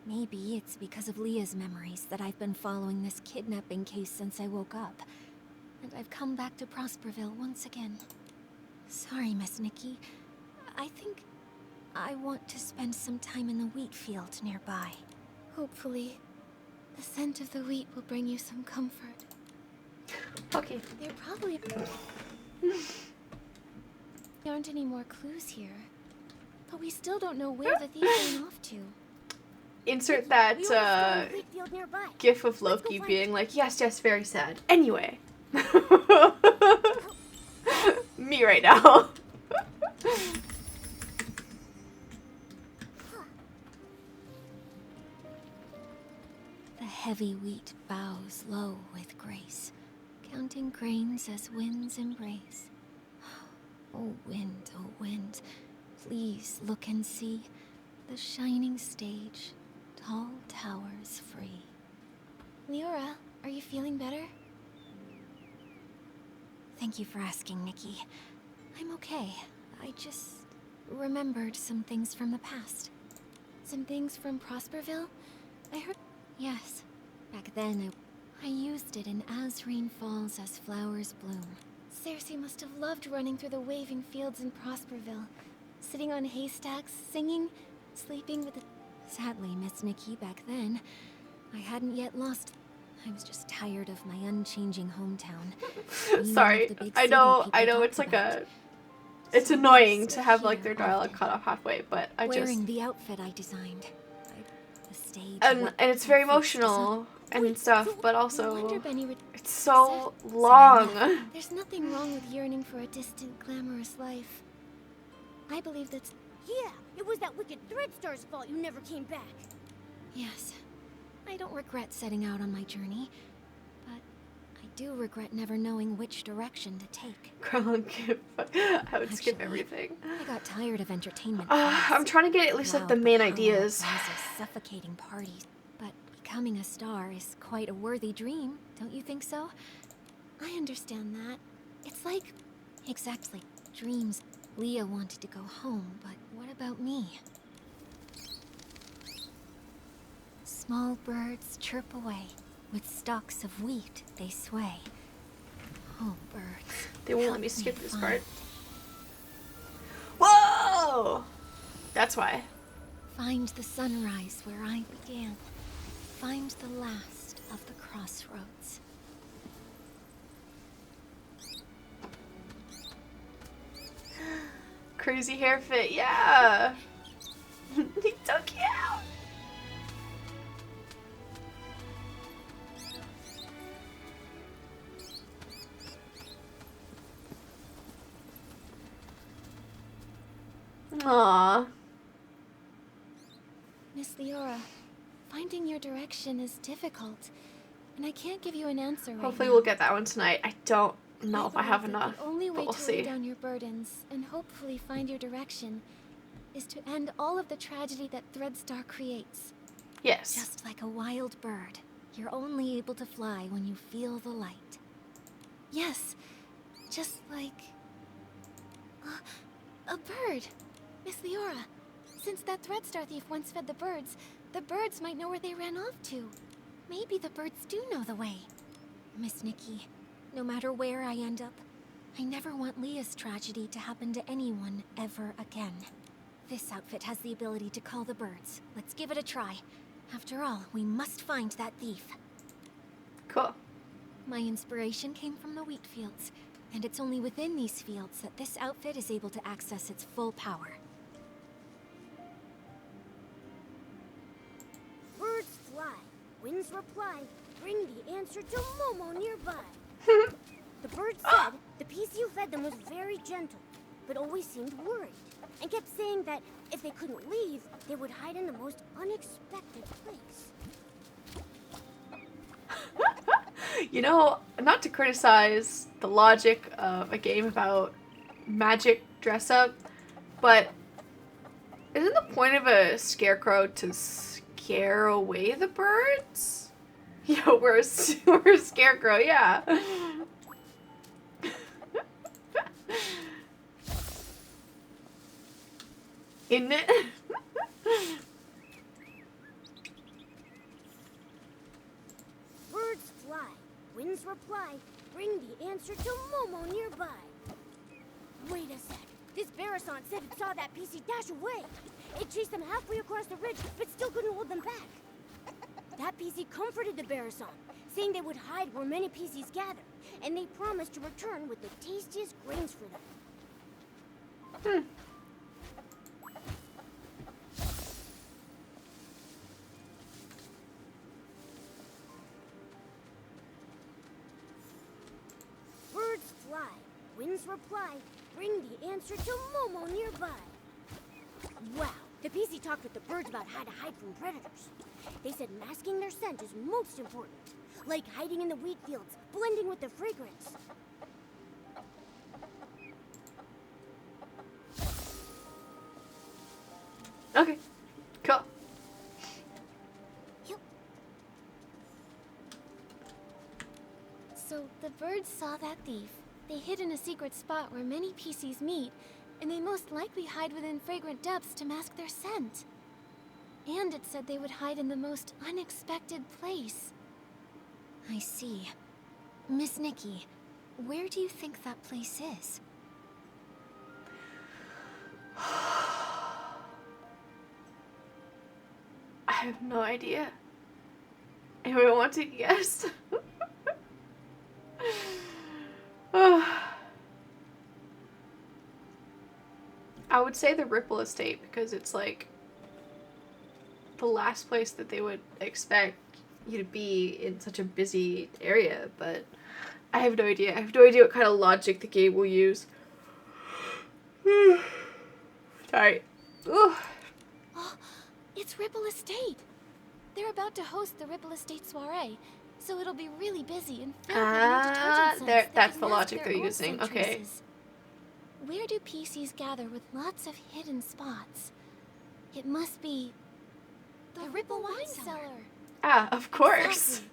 Maybe it's because of Leah's memories that I've been following this kidnapping case since I woke up. And I've come back to Prosperville once again. Sorry, Miss Nikki. I think I want to spend some time in the wheat field nearby. Hopefully, the scent of the wheat will bring you some comfort. Okay. There probably aren't any more clues here. But we still don't know where the thief went off to. Insert that gif of Loki being like, yes, yes, very sad. Anyway. Me right now. The heavy wheat bows low with grace, counting grains as winds embrace. Oh wind, please look and see the shining stage, tall towers free. Leora, are you feeling better? Thank you for asking, Nikki. I'm okay. I just remembered some things from the past. Some things from Prosperville? I heard... Yes. Back then, I used it in As Rain Falls, As Flowers Bloom. Cersei must have loved running through the waving fields in Prosperville. Sitting on haystacks, singing, sleeping with the... Sadly, Miss Nikki, back then, I hadn't yet lost... I was just tired of my unchanging hometown. Sorry, I know it's like it's annoying to have like their dialogue cut off halfway, but I just... Wearing the outfit I designed. The stage... And it's very emotional and stuff, but also... Benny It's so long. There's nothing wrong with yearning for a distant, glamorous life. I believe that's... Yeah, it was that wicked Threadstar's fault you never came back. Yes. I don't regret setting out on my journey, but I do regret never knowing which direction to take. Girl, I would skip everything. I got tired of entertainment. I'm trying to get at least like the main ideas. Suffocating parties, but becoming a star is quite a worthy dream, don't you think so? I understand that. It's like... Exactly. Dreams. Leah wanted to go home, but what about me? Small birds chirp away. With stalks of wheat they sway. Oh, birds. They won't let me skip this part. Whoa! That's why. Find the sunrise where I began. Find the last of the crossroads. Crazy hair fit, yeah. He's so cute. Aww. Miss Leora, finding your direction is difficult, and I can't give you an answer right Hopefully now. we'll get that one tonight. I don't know if I have believe that enough, The only way but we'll to lay see. down your burdens and hopefully find your direction is to end all of the tragedy that Threadstar creates. Yes. Just like a wild bird, you're only able to fly when you feel the light. Yes, just like a bird. Miss Leora, since that Threadstar thief once fed the birds might know where they ran off to. Maybe the birds do know the way. Miss Nikki, no matter where I end up, I never want Leah's tragedy to happen to anyone ever again. This outfit has the ability to call the birds. Let's give it a try. After all, we must find that thief. Cool. My inspiration came from the wheat fields, and it's only within these fields that this outfit is able to access its full power. Birds fly, winds reply, bring the answer to Momo nearby. The bird said the piece you fed them was very gentle, but always seemed worried, and kept saying that if they couldn't leave, they would hide in the most unexpected place. You know, not to criticize the logic of a game about magic dress up, but isn't the point of a scarecrow to scare away the birds? Yo, we're a scarecrow, yeah. Isn't it? Birds fly, winds reply, bring the answer to Momo nearby. Wait a sec. This Barasant said it saw that PC dash away. It chased them halfway across the ridge, but still couldn't hold them back. That PC comforted the Barasant, saying they would hide where many PCs gather, and they promised to return with the tastiest grains for them. Birds fly, winds reply, bring the answer to Momo nearby. Wow, the PC talked with the birds about how to hide from predators. They said masking their scent is most important, like hiding in the wheat fields, blending with the fragrance. Okay, cool. So the birds saw that thief. They hid in a secret spot where many PCs meet, and they most likely hide within fragrant depths to mask their scent. And it said they would hide in the most unexpected place. I see. Miss Nikki, where do you think that place is? I have no idea. Anyone want to guess? I would say the Ripple Estate because it's like the last place that they would expect you to be in such a busy area, but I have no idea. I have no idea what kind of logic the game will use. Sorry. Ooh. Oh, it's Ripple Estate. They're about to host the Ripple Estate soiree, so it'll be really busy and filled with new detergent scents that that's can the mask logic their they're own using. scent Okay. traces. Where do PCs gather with lots of hidden spots? It must be the Ripple Wine Cellar. Ah, of course. Exactly.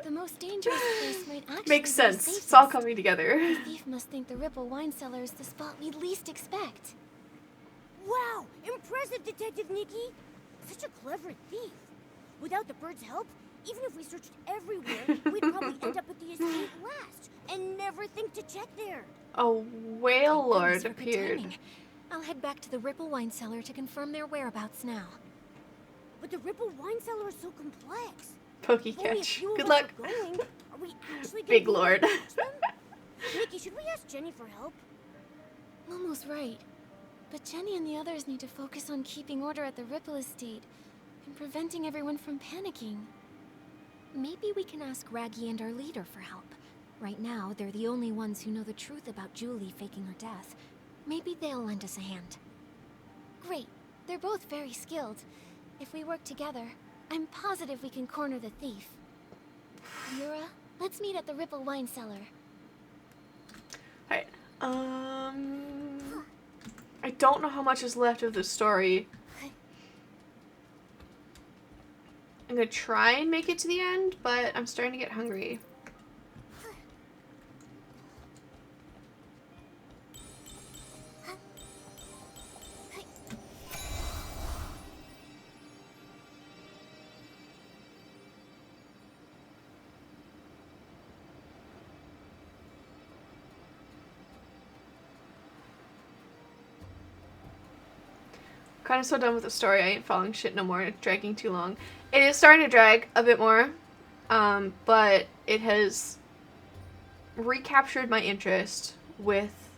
The most dangerous place might actually Makes be sense. the It's all safest. coming together. The thief must think the Ripple Wine Cellar is the spot we'd least expect. Wow, impressive, Detective Nikki. Such a clever thief. Without the birds' help, even if we searched everywhere, we'd probably end up at the estate last and never think to check there. A whale Thank lord goodness for good appeared. timing. I'll head back to the Ripple Wine Cellar to confirm their whereabouts now. But the Ripple Wine Cellar is so complex. Pokey If only a catch. few of Good us luck. are going, are we actually Big gonna be lord. able to catch them? Nikki, should we ask Jenny for help? Momo's right. But Jenny and the others need to focus on keeping order at the Ripple Estate and preventing everyone from panicking. Maybe we can ask Raggy and our leader for help. Right now, they're the only ones who know the truth about Julie faking her death. Maybe they'll lend us a hand. Great. They're both very skilled. If we work together, I'm positive we can corner the thief. Yura, let's meet at the Ripple Wine Cellar. Alright. I don't know how much is left of the story. I'm gonna try and make it to the end, but I'm starting to get hungry. Kind of so done with the story, I ain't following shit no more. It's dragging too long. It is starting to drag a bit more, but it has recaptured my interest with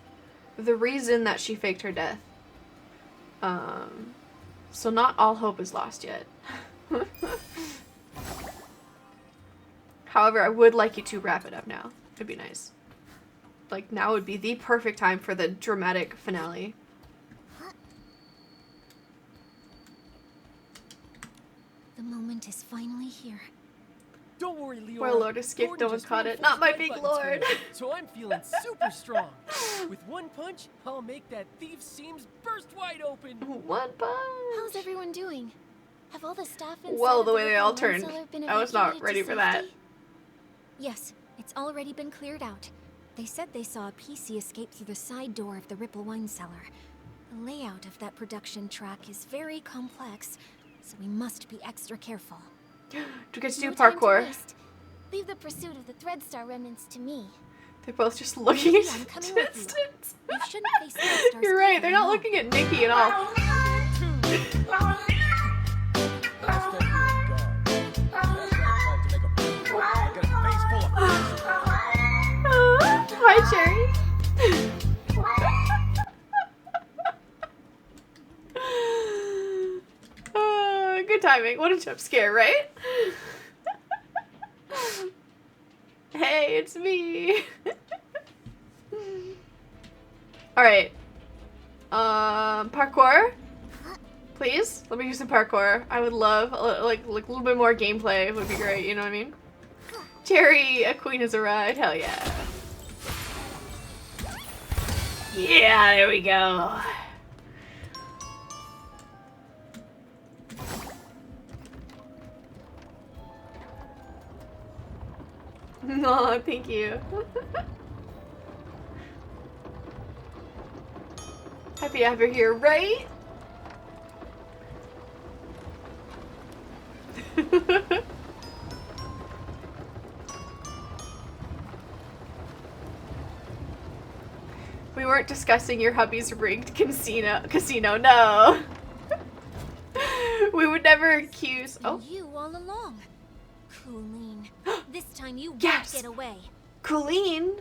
the reason that she faked her death. So not all hope is lost yet. However, I would like you to wrap it up now. It'd be nice. Like, now would be the perfect time for the dramatic finale. The moment is finally here. Don't worry, Leora. Where Lord escaped, Gordon no one just caught it. reinforced Not my the big buttons for lord. me, so I'm feeling super strong. With one punch, I'll make that thief's seams burst wide open. One punch. How's everyone doing? Have all the staff inside Well, of the way they all Ripple Wine turned, Cellar been I was not evacuated ready to for that. safety? Yes, it's already been cleared out. They said they saw a PC escape through the side door of the Ripple Wine Cellar. The layout of that production track is very complex, so we must be extra careful. Do we get to do No time to parkour? waste. Leave the pursuit of the Threadstar remnants to me. They're both just looking Maybe at I'm the coming with you. distance. You shouldn't face Threadstar's You're right, people they're not alone. looking at Nikki at all. Hi, Cherry. Good timing. What a jump scare, right? Hey, it's me. Alright. Parkour? Please? Let me do some parkour. I would love, like a little bit more gameplay would be great, you know what I mean? Cherry, a queen has arrived. Hell yeah. Yeah, there we go. No, thank you. Happy to have her here, right? We weren't discussing your hubby's rigged casino, no. We would never accuse. Oh, You all along. Colleen. This time you Yes! won't get away. Colleen?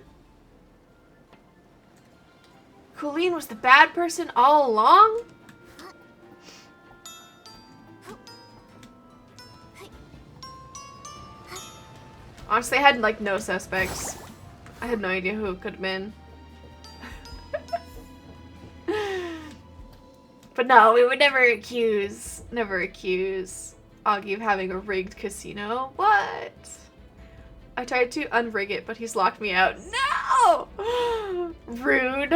Colleen was the bad person all along? Honestly, I had like no suspects. I had no idea who it could have been. But no, we would never accuse Augie of having a rigged casino. What? I tried to unrig it, but he's locked me out. No! Rude.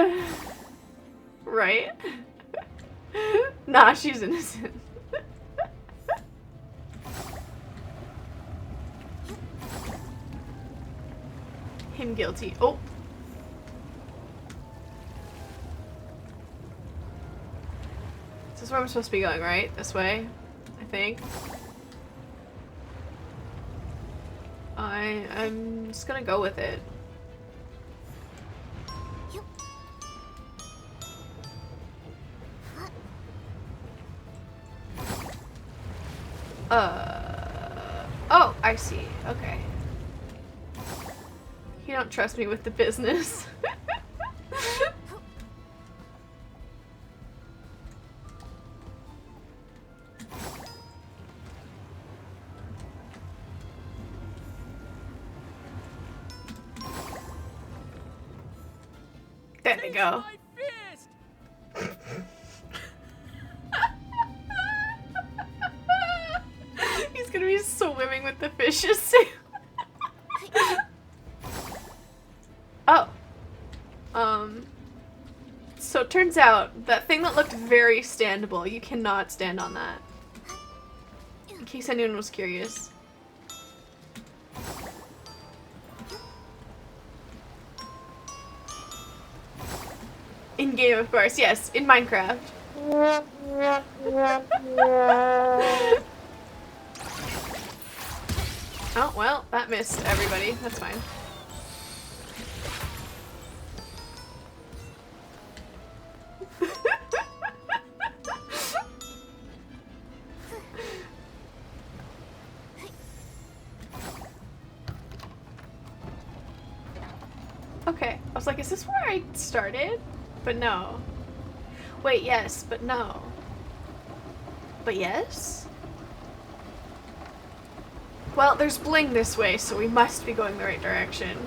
Right? Nah, she's innocent. Him guilty. Oh. This is where I'm supposed to be going, right? This way, I think. I'm just gonna go with it. Oh, I see. Okay. You don't trust me with the business. we go. My fist! He's gonna be swimming with the fishes soon. Oh. So it turns out that thing that looked very standable, you cannot stand on that. In case anyone was curious. In game, of course, yes, in Minecraft. Oh, well, that missed everybody. That's fine. Okay, I was like, is this where I started? But no. Wait, yes, but no. But yes? Well, there's bling this way, so we must be going the right direction.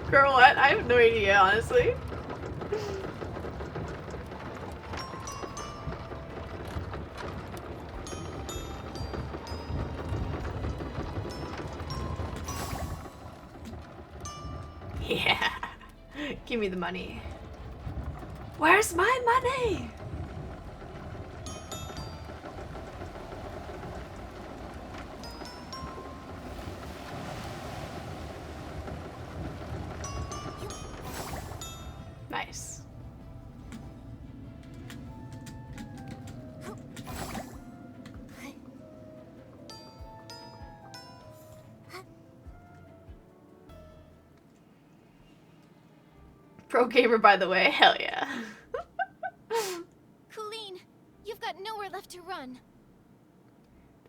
Girl, what? I have no idea, honestly. Yeah. Give me the money. Where's my money? Nice. Pro gamer, by the way. Hell yeah. Colleen, you've got nowhere left to run.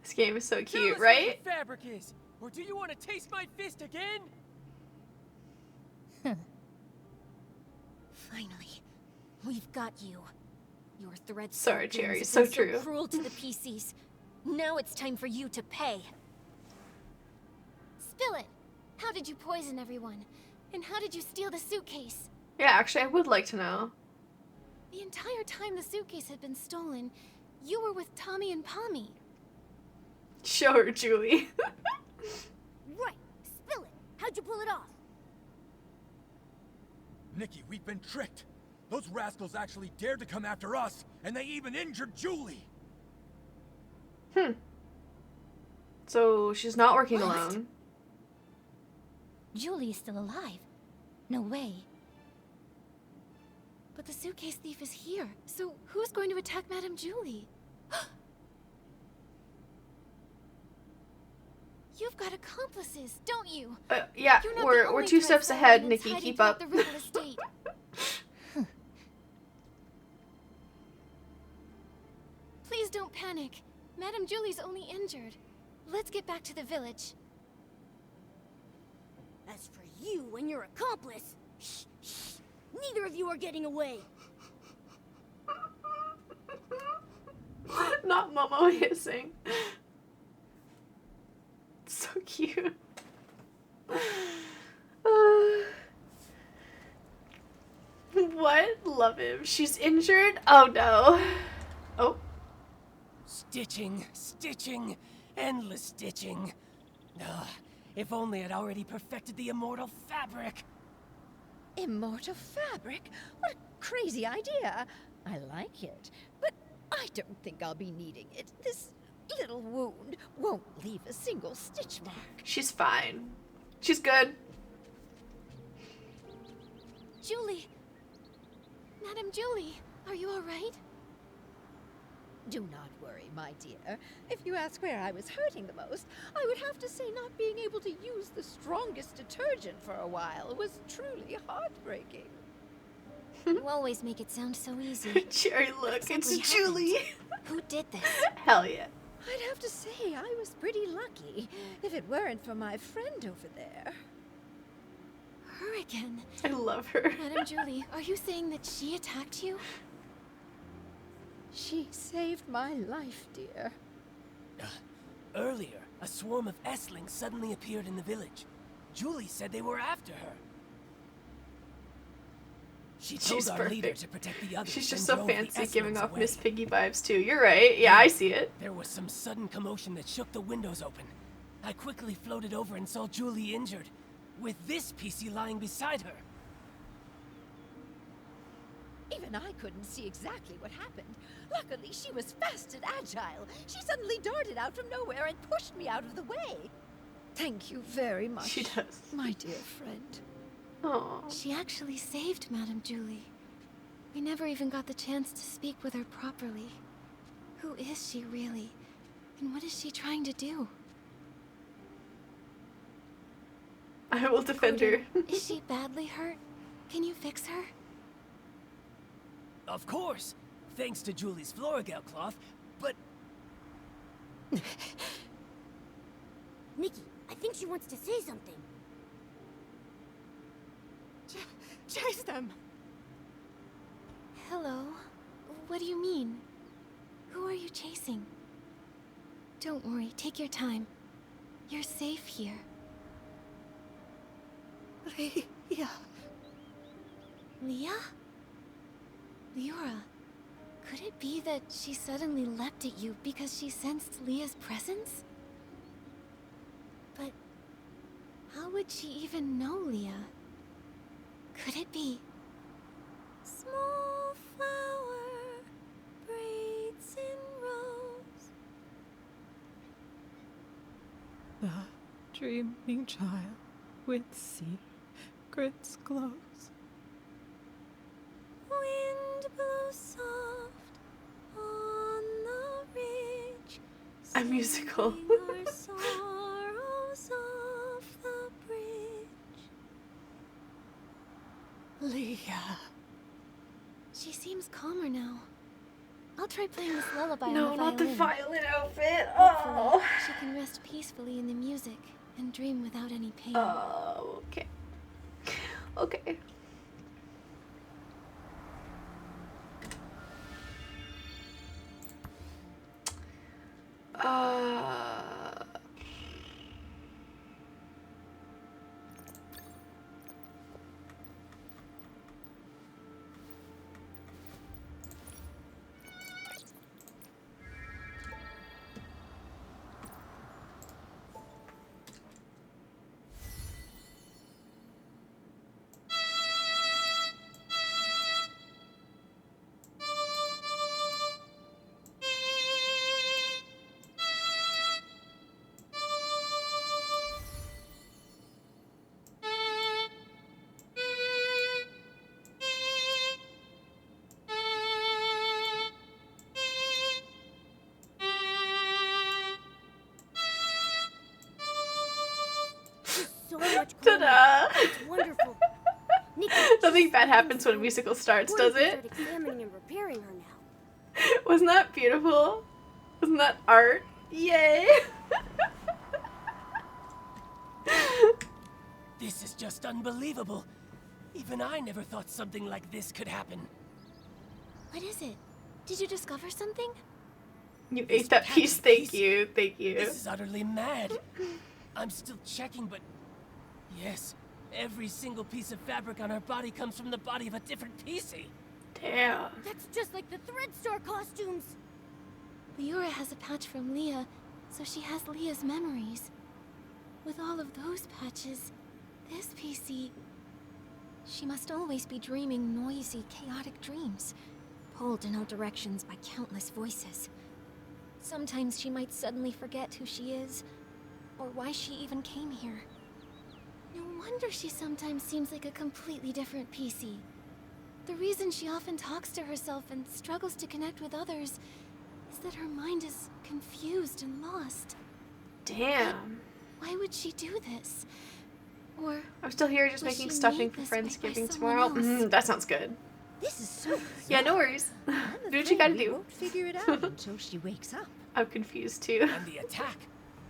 This game is so Tell cute, us right? what the fabric is, or do you want to taste my fist again? Finally, we've got you. Your threats. Sorry, Cherry. So true. Cruel to the PCs. Now it's time for you to pay. Spill it. How did you poison everyone? And how did you steal the suitcase? Yeah, actually, I would like to know. The entire time the suitcase had been stolen, you were with Tommy and Pommy. Show her, Julie. Right. Spill it. How'd you pull it off? Nikki, we've been tricked. Those rascals actually dared to come after us, and they even injured Julie. So she's not working What? alone. Julie is still alive. No way. But the suitcase thief is here, so who's going to attack Madame Julie? You've got accomplices, don't you? Yeah, You're not the we're only 2 threat steps ahead, Saladin's Nikki. hiding Keep throughout up. the Riddle estate. Please don't panic. Madame Julie's only injured. Let's get back to the village. As for you and your accomplice, shh, shh, neither of you are getting away. Not Momo hissing. So cute. What? Love him. She's injured? Oh no. Oh. Stitching, stitching, endless stitching. Ugh, if only I'd already perfected the immortal fabric. Immortal fabric? What a crazy idea. I like it, but I don't think I'll be needing it. This little wound won't leave a single stitch mark. She's fine. She's good. Julie! Madame Julie, are you alright? Do not worry, my dear. If you ask where I was hurting the most, I would have to say not being able to use the strongest detergent for a while was truly heartbreaking. You always make it sound so easy. Cherry, look, Exactly it's Julie. Who did this? Hell yeah. I'd have to say I was pretty lucky, if it weren't for my friend over there. Her again. I love her. Madame Julie, are you saying that she attacked you? She saved my life, dear. Earlier, a swarm of S-lings suddenly appeared in the village. Julie said they were after her. She told She's our leader perfect. to protect the others. She's just and so drove the fancy, giving S-lings off away. Miss Piggy vibes too. You're right. Yeah, I see it. There was some sudden commotion that shook the windows open. I quickly floated over and saw Julie injured, with this PC lying beside her. Even I couldn't see exactly what happened. Luckily, she was fast and agile. She suddenly darted out from nowhere and pushed me out of the way. Thank you very much. She does. My dear friend. Oh. She actually saved Madame Julie. We never even got the chance to speak with her properly. Who is she really? And what is she trying to do? I will defend her. Is she badly hurt? Can you fix her? Of course, thanks to Julie's Florigel cloth, but... Nikki, I think she wants to say something. Chase them! Hello? What do you mean? Who are you chasing? Don't worry, take your time. You're safe here. Leah. Leah? Leora, could it be that she suddenly leapt at you because she sensed Leah's presence? But how would she even know Leah? Could it be? Small flower, braids in rose. The dreaming child with secrets close. Wind blows soft on the ridge. I'm musical. Sing our sorrows off the bridge. Leah. She seems calmer now. I'll try playing this lullaby No, on the not the violin. violin outfit. Hopefully, Oh. she can rest peacefully in the music and dream without any pain. Oh, okay. Okay. So much calmer. Ta-da! It's wonderful. Nikki, Nothing she's bad so happens when a beautiful. musical starts, We're gonna does it? start examining and repairing her now. Wasn't that beautiful? Wasn't that art? Yay! This is just unbelievable. Even I never thought something like this could happen. What is it? Did you discover something? You This ate that pattern piece, thank piece- you, thank you. This is utterly mad. I'm still checking, but... Yes, every single piece of fabric on her body comes from the body of a different PC. Damn. That's just like the Thread Star costumes. Leora has a patch from Leah, so she has Leah's memories. With all of those patches, this PC... She must always be dreaming noisy, chaotic dreams, pulled in all directions by countless voices. Sometimes she might suddenly forget who she is, or why she even came here. No wonder she sometimes seems like a completely different PC. The reason she often talks to herself and struggles to connect with others is that her mind is confused and lost. Damn. Why would she do this? Or I'm still here just was making she stuffing made for this way by Friendsgiving someone tomorrow. else? That sounds good. This is so Yeah, no worries. I'm Do what you gotta afraid we do. won't figure it out until she wakes up. I'm confused too. And the attack.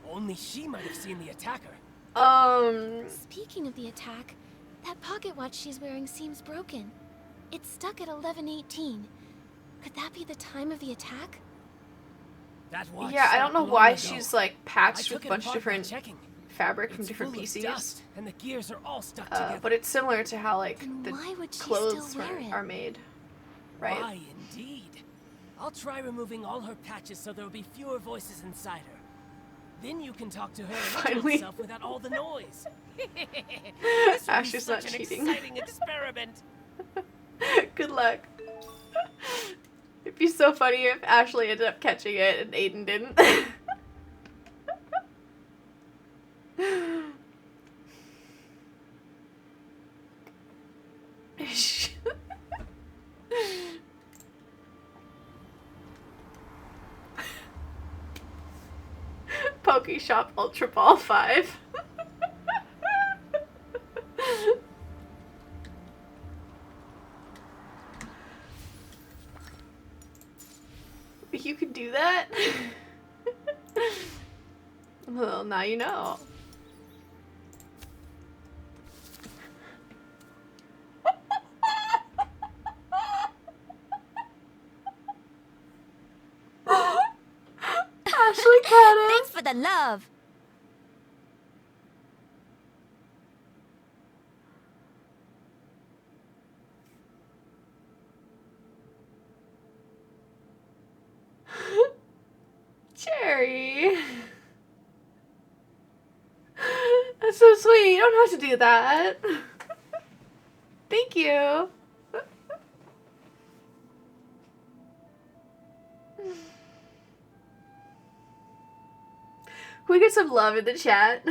Only she might have seen the attacker. Speaking of the attack, that pocket watch she's wearing seems broken. It's stuck at 11:18. Could that be the time of the attack? That watch Yeah, I don't know stopped why long ago. she's like I patched took with a it bunch of apart by different checking. fabric from It's different full of PCs. dust, and the gears are all stuck together. But it's similar to how like Then the why would she clothes still wear it? are made, right? Why, indeed. I'll try removing all her patches so there'll be fewer voices inside her. Then you can talk to her Finally. yourself without all the noise. This will be Ashley's not such an cheating. exciting experiment. Good luck. It'd be so funny if Ashley ended up catching it and Aiden didn't. Pokeshop Ultra Ball 5. You could do that? Well, now you know. Ashley Pettis. Thanks for the love. Cherry. That's so sweet. You don't have to do that. Thank you. Can we get some love in the chat?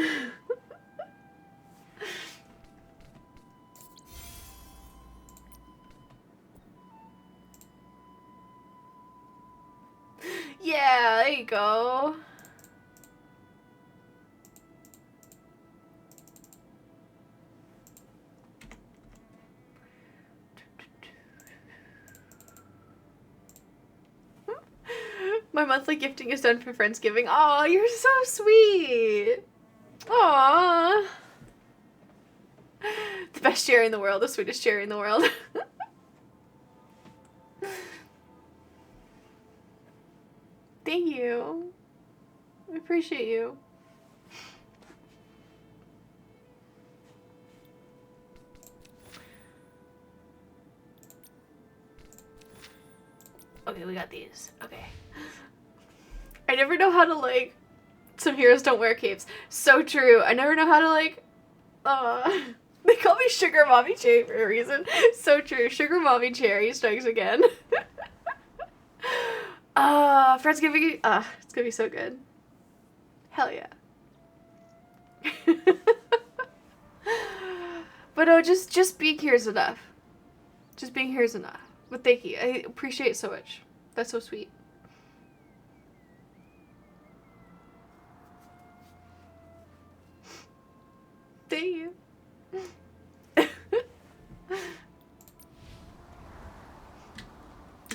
Yeah, there you go. My monthly gifting is done for Friendsgiving. Aw, you're so sweet. Aw. The best cherry in the world, the sweetest cherry in the world. Thank you. I appreciate you. Okay, we got these. Okay. I never know how to, like, some heroes don't wear capes. So true. I never know how to, like, they call me Sugar Mommy Cherry for a reason. So true. Sugar Mommy Cherry strikes again. Friendsgiving, it's gonna be so good. Hell yeah. But no, just being here is enough. Just being here is enough. But thank you. I appreciate it so much. That's so sweet. Thank you.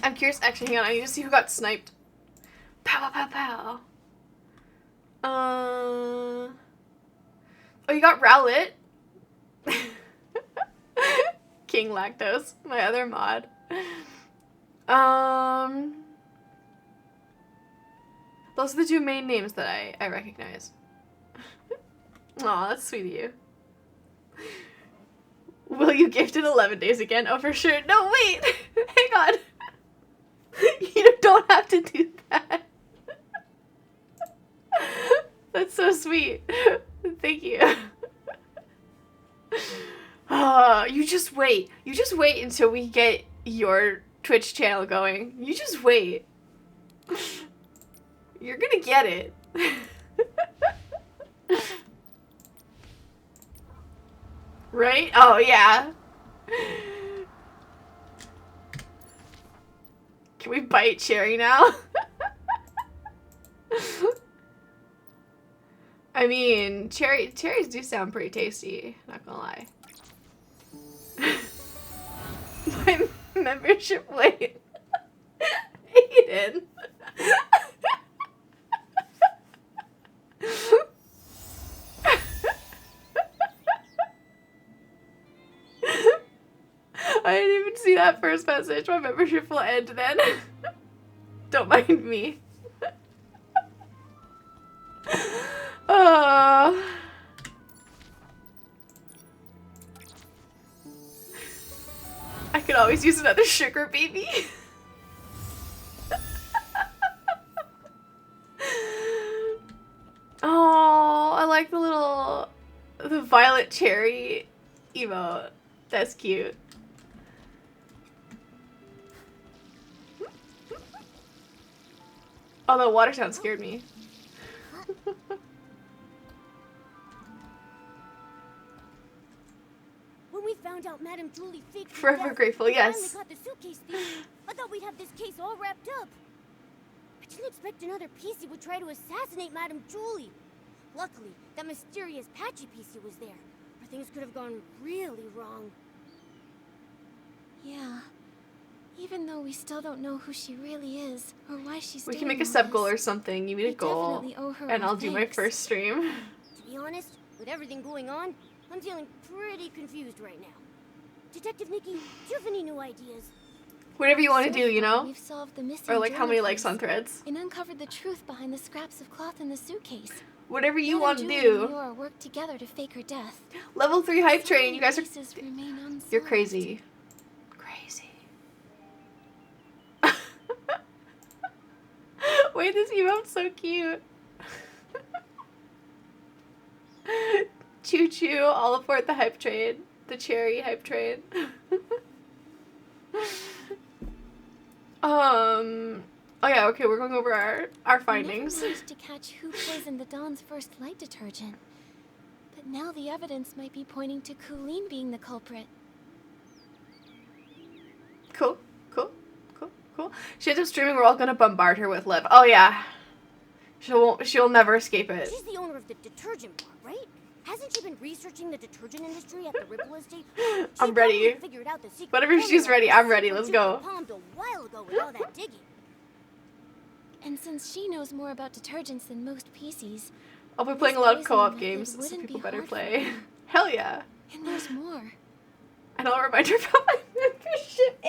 I'm curious. Actually, hang on. I need to see who got sniped. Pow, pow, pow. Oh, you got Rowlet. King Lactose, my other mod. Those are the two main names that I recognize. Aw, that's sweet of you. Will you gift in 11 days again? Oh, for sure. No, wait! Hang on. You don't have to do that. That's so sweet. Thank you. You just wait. You just wait until we get your Twitch channel going. You just wait. You're gonna get it. Right? Oh, yeah. Can we bite Cherry now? I mean, cherries do sound pretty tasty, not gonna lie. My membership, wait. Aiden. I didn't even see that first message. My membership will end then. Don't mind me. Oh. I could always use another sugar baby. Oh, I like the violet cherry emote. That's cute. Oh, the water sound scared me. When we found out Madame Julie faked her Forever death, grateful, we yes. finally caught the suitcase thief. I thought we'd have this case all wrapped up. I didn't expect another PC would try to assassinate Madame Julie. Luckily, that mysterious Patchy PC was there, or things could have gone really wrong. Yeah. Even though we still don't know who she really is, or why she's We doing can make a all sub goal this, or something. You meet a we goal, definitely owe her and our I'll do my thanks. first stream. To be honest, with everything going on, I'm feeling pretty confused right now. Detective Nikki, do you have any new ideas? Whatever you want to So do, you far, know? We've solved the missing Or like how many journal likes case on threads. and uncovered the truth behind the scraps of cloth in the suitcase. Whatever you Madame want to Julie do. and Leora worked together to fake her death. Level 3 hype So train. many You guys are. pieces remain unsolved. You're crazy. Crazy. Wait, this emote's so cute. Choo choo, all aboard the hype train. The cherry hype train. Oh yeah, okay, we're going over our findings. We never managed to catch who poisoned the Dawn's first light detergent. But now the evidence might be pointing to Colleen being the culprit. Cool, cool, cool, cool. She ends up streaming, we're all gonna bombard her with love. Oh yeah. She'll never escape it. She's the owner of the detergent bar, right? Hasn't she been researching the detergent industry at the Ripple Estate? I'm ready. Figured out the secret Whenever she's formula ready, for I'm ready. super Let's go. duper palmed a while ago with all that digging. And since she knows more about detergents than most PCs, I'll be playing a lot of co-op games, so people better play. Hell yeah. and there's more. And I'll remind her about my membership.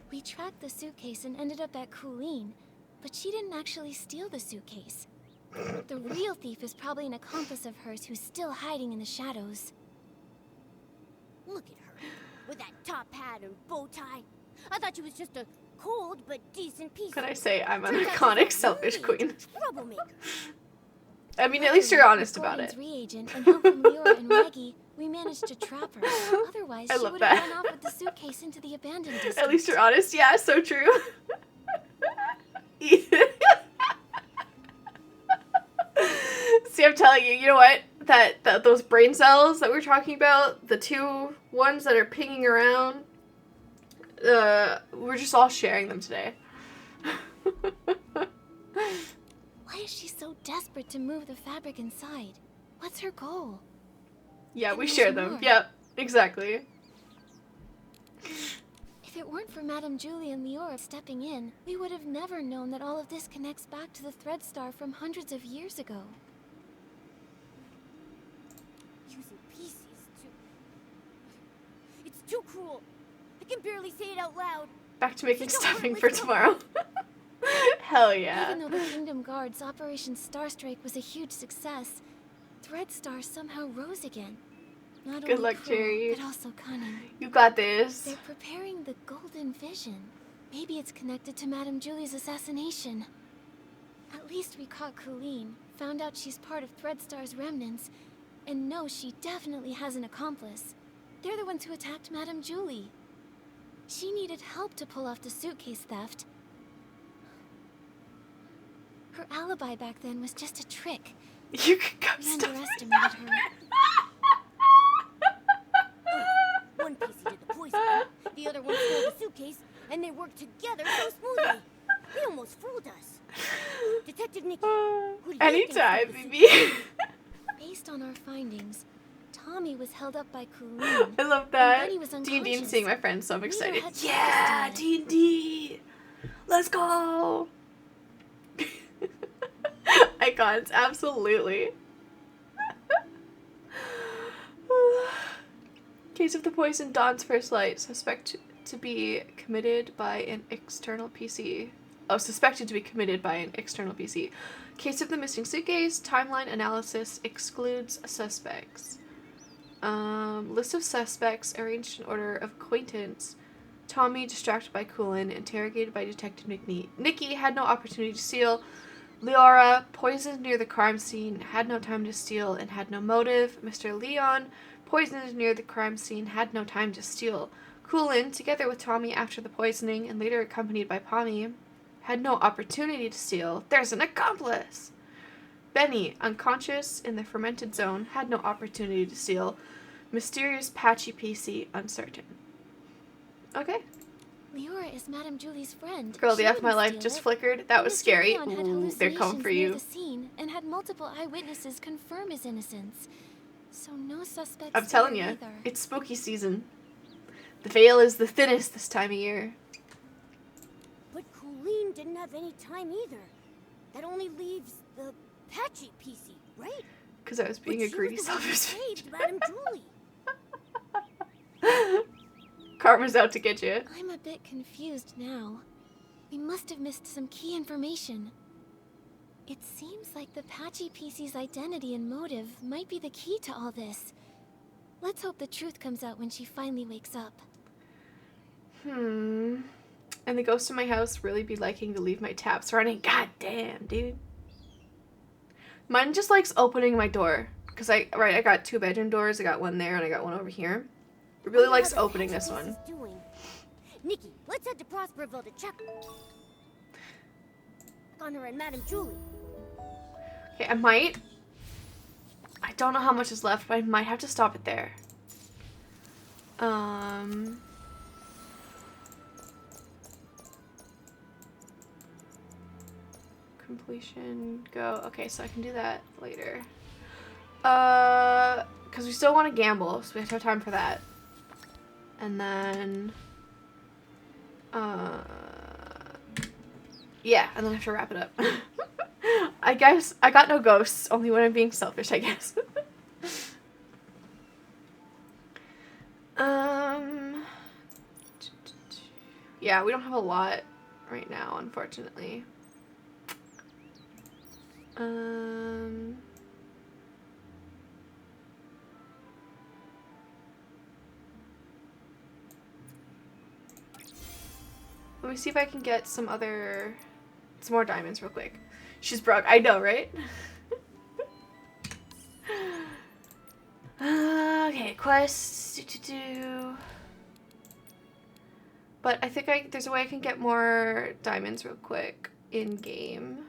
We tracked the suitcase and ended up at Colleen, but she didn't actually steal the suitcase. The real thief is probably an accomplice of hers who's still hiding in the shadows. Look at her, with that top hat and bow tie. I thought she was just a cold but decent piece. Can I say I'm an Turns out she's iconic a selfish really queen? troublemaker. I mean, at least you're honest about Gordon's it. reagent and help from Leora and Maggie, we managed to trap her. Otherwise, I she love would have that. run off with the suitcase into the abandoned district. At least you're honest. Yeah, so true. See, I'm telling you, you know what? That those brain cells that we're talking about, the two ones that are pinging around, we're just all sharing them today. Why is she so desperate to move the fabric inside? What's her goal? Yeah, And we there's share them. more. Yep, exactly. If it weren't for Madame Julie and Leora stepping in, we would have never known that all of this connects back to the Thread Star from hundreds of years ago. Using pieces to... It's too cruel. I can barely say it out loud. Back to making Don't stuffing worry, for let's go. tomorrow. Hell yeah. Even though the Kingdom Guard's Operation Starstrike was a huge success, Thread Star somehow rose again. Not Good only luck, cruel, Jerry. but also cunning. You got this. They're preparing the Golden Vision. Maybe it's connected to Madame Julie's assassination. At least we caught Colleen, found out she's part of Threadstar's remnants, and know she definitely has an accomplice. They're the ones who attacked Madame Julie. She needed help to pull off the suitcase theft. Her alibi back then was just a trick. You can go We stuff. underestimated her. One PC did the poisoning, the other one stole the suitcase, and they worked together so smoothly. They almost fooled us. Detective Nikki, who do you think Anytime, stole the baby. Based on our findings, Tommy was held up by Colleen. I love And that. Betty was D&D and unconscious. seeing my friends, so I'm Neither excited. had Yeah, trust in it. D&D. Let's go. Icons, absolutely. Case of the poison, Dawn's first light. Suspect to be committed by an external PC. Oh, suspected to be committed by an external PC. Case of the missing suitcase. Timeline analysis excludes suspects. List of suspects arranged in order of acquaintance. Tommy, distracted by Coolin, interrogated by Detective Nikki. Nikki had no opportunity to steal. Leora, poisoned near the crime scene, had no time to steal and had no motive. Mr. Leon, poisoned near the crime scene, had no time to steal. Coolin, together with Tommy after the poisoning and later accompanied by Pommy, had no opportunity to steal. There's an accomplice! Benny, unconscious in the fermented zone, had no opportunity to steal. Mysterious patchy PC, uncertain. Okay. Leora is Madame Julie's friend. Girl, the She F my wouldn't life steal just it. flickered. That And was Mr. scary. Leon had Ooh, they're coming hallucinations for near you. the scene and had multiple eyewitnesses confirm his innocence. So no suspects I'm telling there you, either. it's spooky season. The veil is the thinnest this time of year. But Colleen didn't have any time either. That only leaves the patchy PC, right? Because I was being a greedy, But she was the one who selfish bitch. saved Madame Julie. Karma's out to get you. I'm a bit confused now. We must have missed some key information. It seems like the patchy PC's identity and motive might be the key to all this. Let's hope the truth comes out when she finally wakes up. And the ghost in my house really be liking to leave my taps running. God damn, dude. Mine just likes opening my door. Because I got 2 bedroom doors. I got one there and I got one over here. It really likes opening this one. Nikki, let's head to Prosperville to check on her and Madame Julie. Okay, I don't know how much is left, but I might have to stop it there. Completion, go. Okay, so I can do that later. Because we still want to gamble, so we have to have time for that. And then, yeah, and then I have to wrap it up. I guess I got no ghosts, only when I'm being selfish, I guess. Yeah, we don't have a lot right now, unfortunately. Let me see if I can get some more diamonds real quick. She's broke. I know, right? Okay, quests. But I think there's a way I can get more diamonds real quick in-game.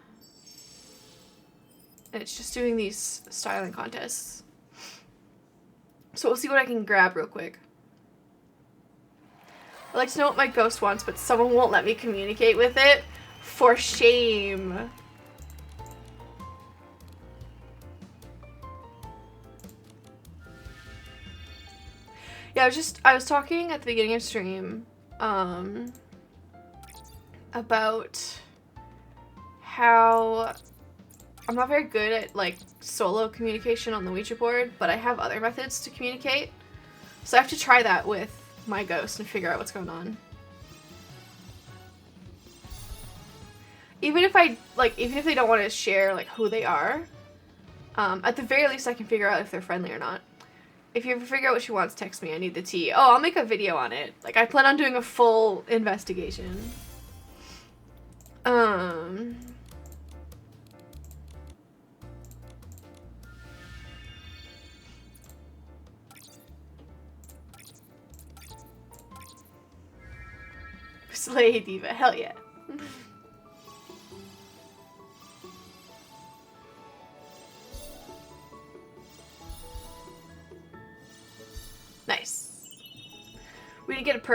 And it's just doing these styling contests. So we'll see what I can grab real quick. I'd like to know what my ghost wants, but someone won't let me communicate with it. For shame. Yeah, I was talking at the beginning of stream, about how I'm not very good at, like, solo communication on the Ouija board, but I have other methods to communicate. So I have to try that with my ghost and figure out what's going on. Even if they don't want to share, like, who they are, at the very least I can figure out if they're friendly or not. If you ever figure out what she wants, text me. I need the tea. Oh, I'll make a video on it. Like, I plan on doing a full investigation. Slay Diva. Hell yeah. Nice. We didn't get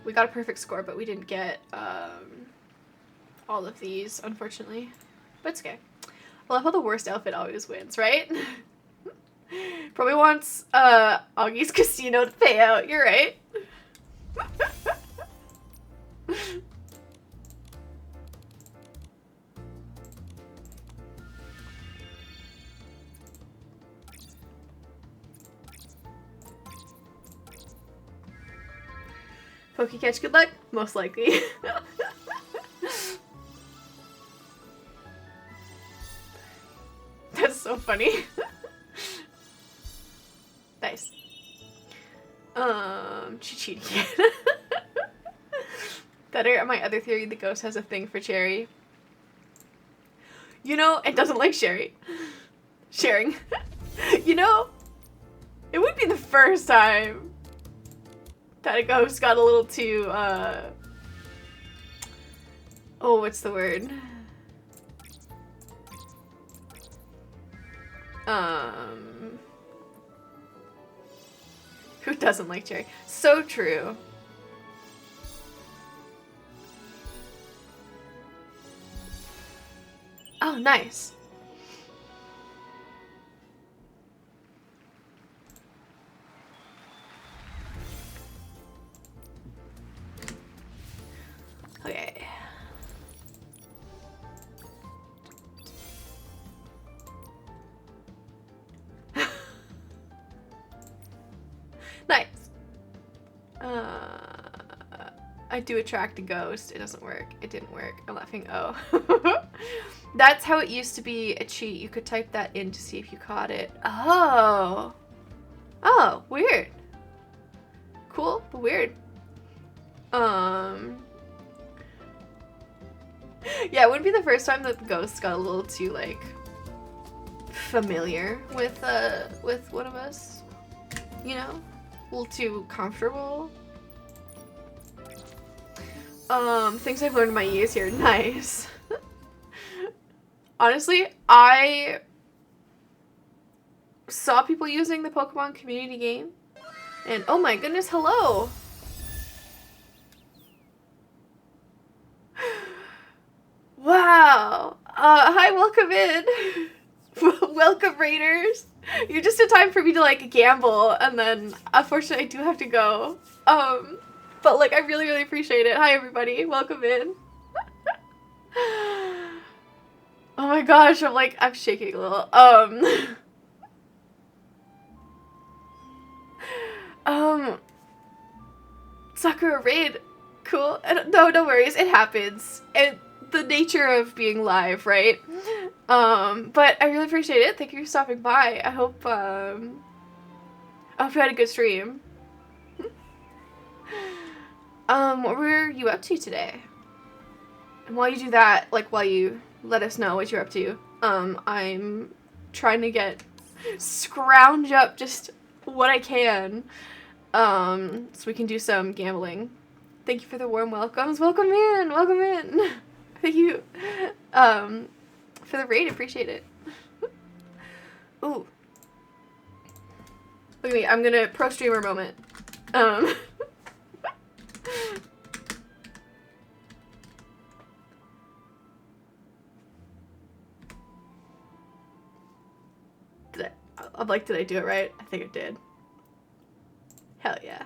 we got a perfect score, but we didn't get all of these, unfortunately. But it's okay. I love how the worst outfit always wins, right? Probably wants Augie's casino to pay out. You're right. Pokecatch, good luck? Most likely. That's so funny. Nice. Cheating. Better at my other theory, the ghost has a thing for Cherry. You know, it doesn't like sharing. You know, it would be the first time that a ghost got a little too, oh, what's the word? Who doesn't like cherry? So true. Oh, nice. Okay. Nice. I do attract a ghost. It doesn't work. It didn't work. I'm laughing. Oh. That's how it used to be a cheat. You could type that in to see if you caught it. Oh. Oh, weird. Cool, but weird. Yeah, it wouldn't be the first time that the ghosts got a little too, like, familiar with one of us. You know? A little too comfortable. Things I've learned in my years here. Nice. Honestly, I saw people using the Pokemon community game, and oh my goodness, hello! Wow! Hi, welcome in! Welcome, Raiders! You're just in time for me to, like, gamble, and then, unfortunately, I do have to go. But, like, I really, really appreciate it. Hi, everybody. Welcome in. Oh my gosh, I'm shaking a little. Sakura raid. Cool. No, no worries. It happens. And the nature of being live, right? But I really appreciate it. Thank you for stopping by. I hope you had a good stream. What were you up to today? And while you do that, like, while you let us know what you're up to, I'm trying to scrounge up just what I can, so we can do some gambling. Thank you for the warm welcomes. Welcome in! Welcome in! Thank you, for the raid. Appreciate it. Ooh. Look at me. I'm gonna pro streamer moment. Did I do it right? I think I did. Hell yeah.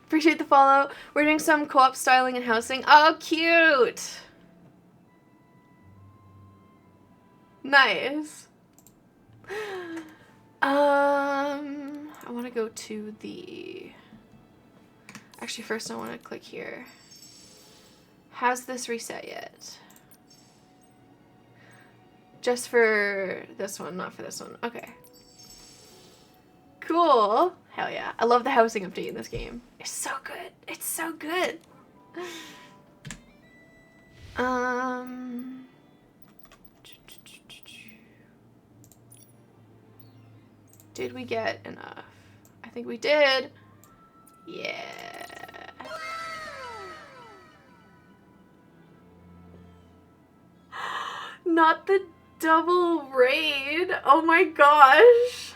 Appreciate the follow. We're doing some co-op styling and housing. Oh, cute! Nice. I want to go to the... Actually, first I want to click here. Has this reset yet? Just for this one, not for this one. Okay. Cool. Hell yeah. I love the housing update in this game. It's so good. It's so good. Did we get enough? I think we did. Yeah. Not the double raid. Oh my gosh.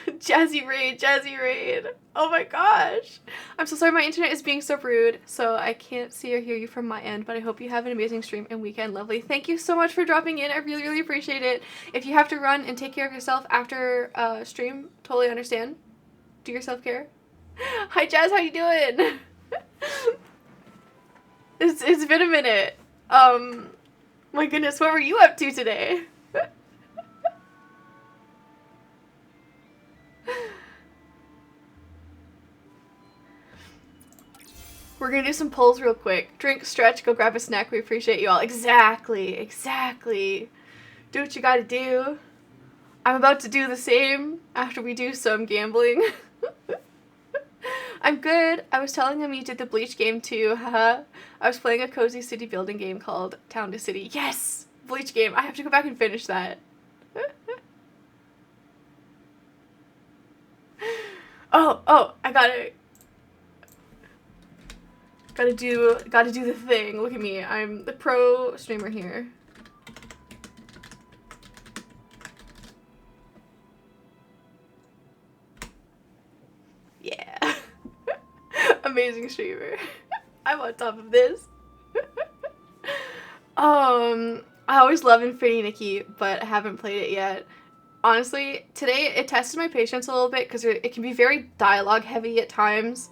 Jazzy raid, Jazzy raid. Oh my gosh. I'm so sorry my internet is being so rude, so I can't see or hear you from my end, but I hope you have an amazing stream and weekend. Lovely. Thank you so much for dropping in. I really, really appreciate it. If you have to run and take care of yourself after stream, totally understand. Do your self-care. Hi Jazz, how you doing? It's been a minute. My goodness, what were you up to today? We're gonna do some polls real quick. Drink, stretch, go grab a snack. We appreciate you all. Exactly, exactly. Do what you gotta do. I'm about to do the same after we do some gambling. I'm good. I was telling him you did the Bleach game too, haha. I was playing a cozy city building game called Town to City. Yes! Bleach game. I have to go back and finish that. Oh, I gotta do the thing. Look at me. I'm the pro streamer here. Yeah. Amazing streamer. I'm on top of this. I always love Infinity Nikki, but I haven't played it yet. Honestly, today it tested my patience a little bit because it can be very dialogue heavy at times.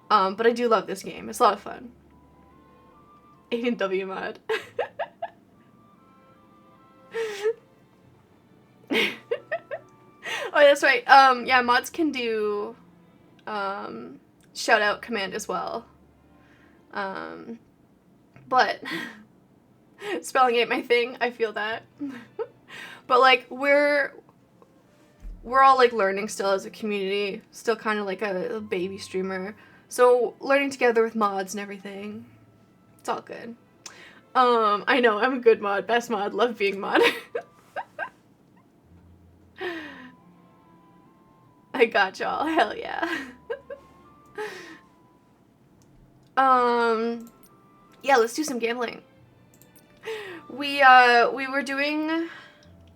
But I do love this game. It's a lot of fun. Aiden W mod. Oh, that's right. Yeah, mods can do shout out command as well. But spelling ain't my thing. I feel that. But like we're all like learning still as a community, still kind of like a baby streamer. So learning together with mods and everything. It's all good. I know, I'm a good mod, best mod, love being mod. I got y'all, hell yeah. Yeah, let's do some gambling. We were doing,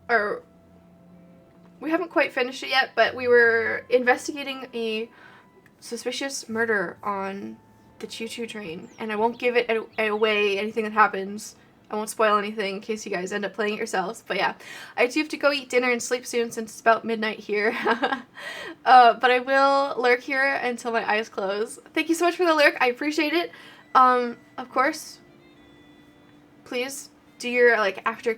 or we haven't quite finished it yet, but we were investigating a suspicious murder on the choo-choo train, and I won't give it away, anything that happens. I won't spoil anything in case you guys end up playing it yourselves, but yeah. I do have to go eat dinner and sleep soon since it's about midnight here. But I will lurk here until my eyes close. Thank you so much for the lurk, I appreciate it. Of course, please do your like after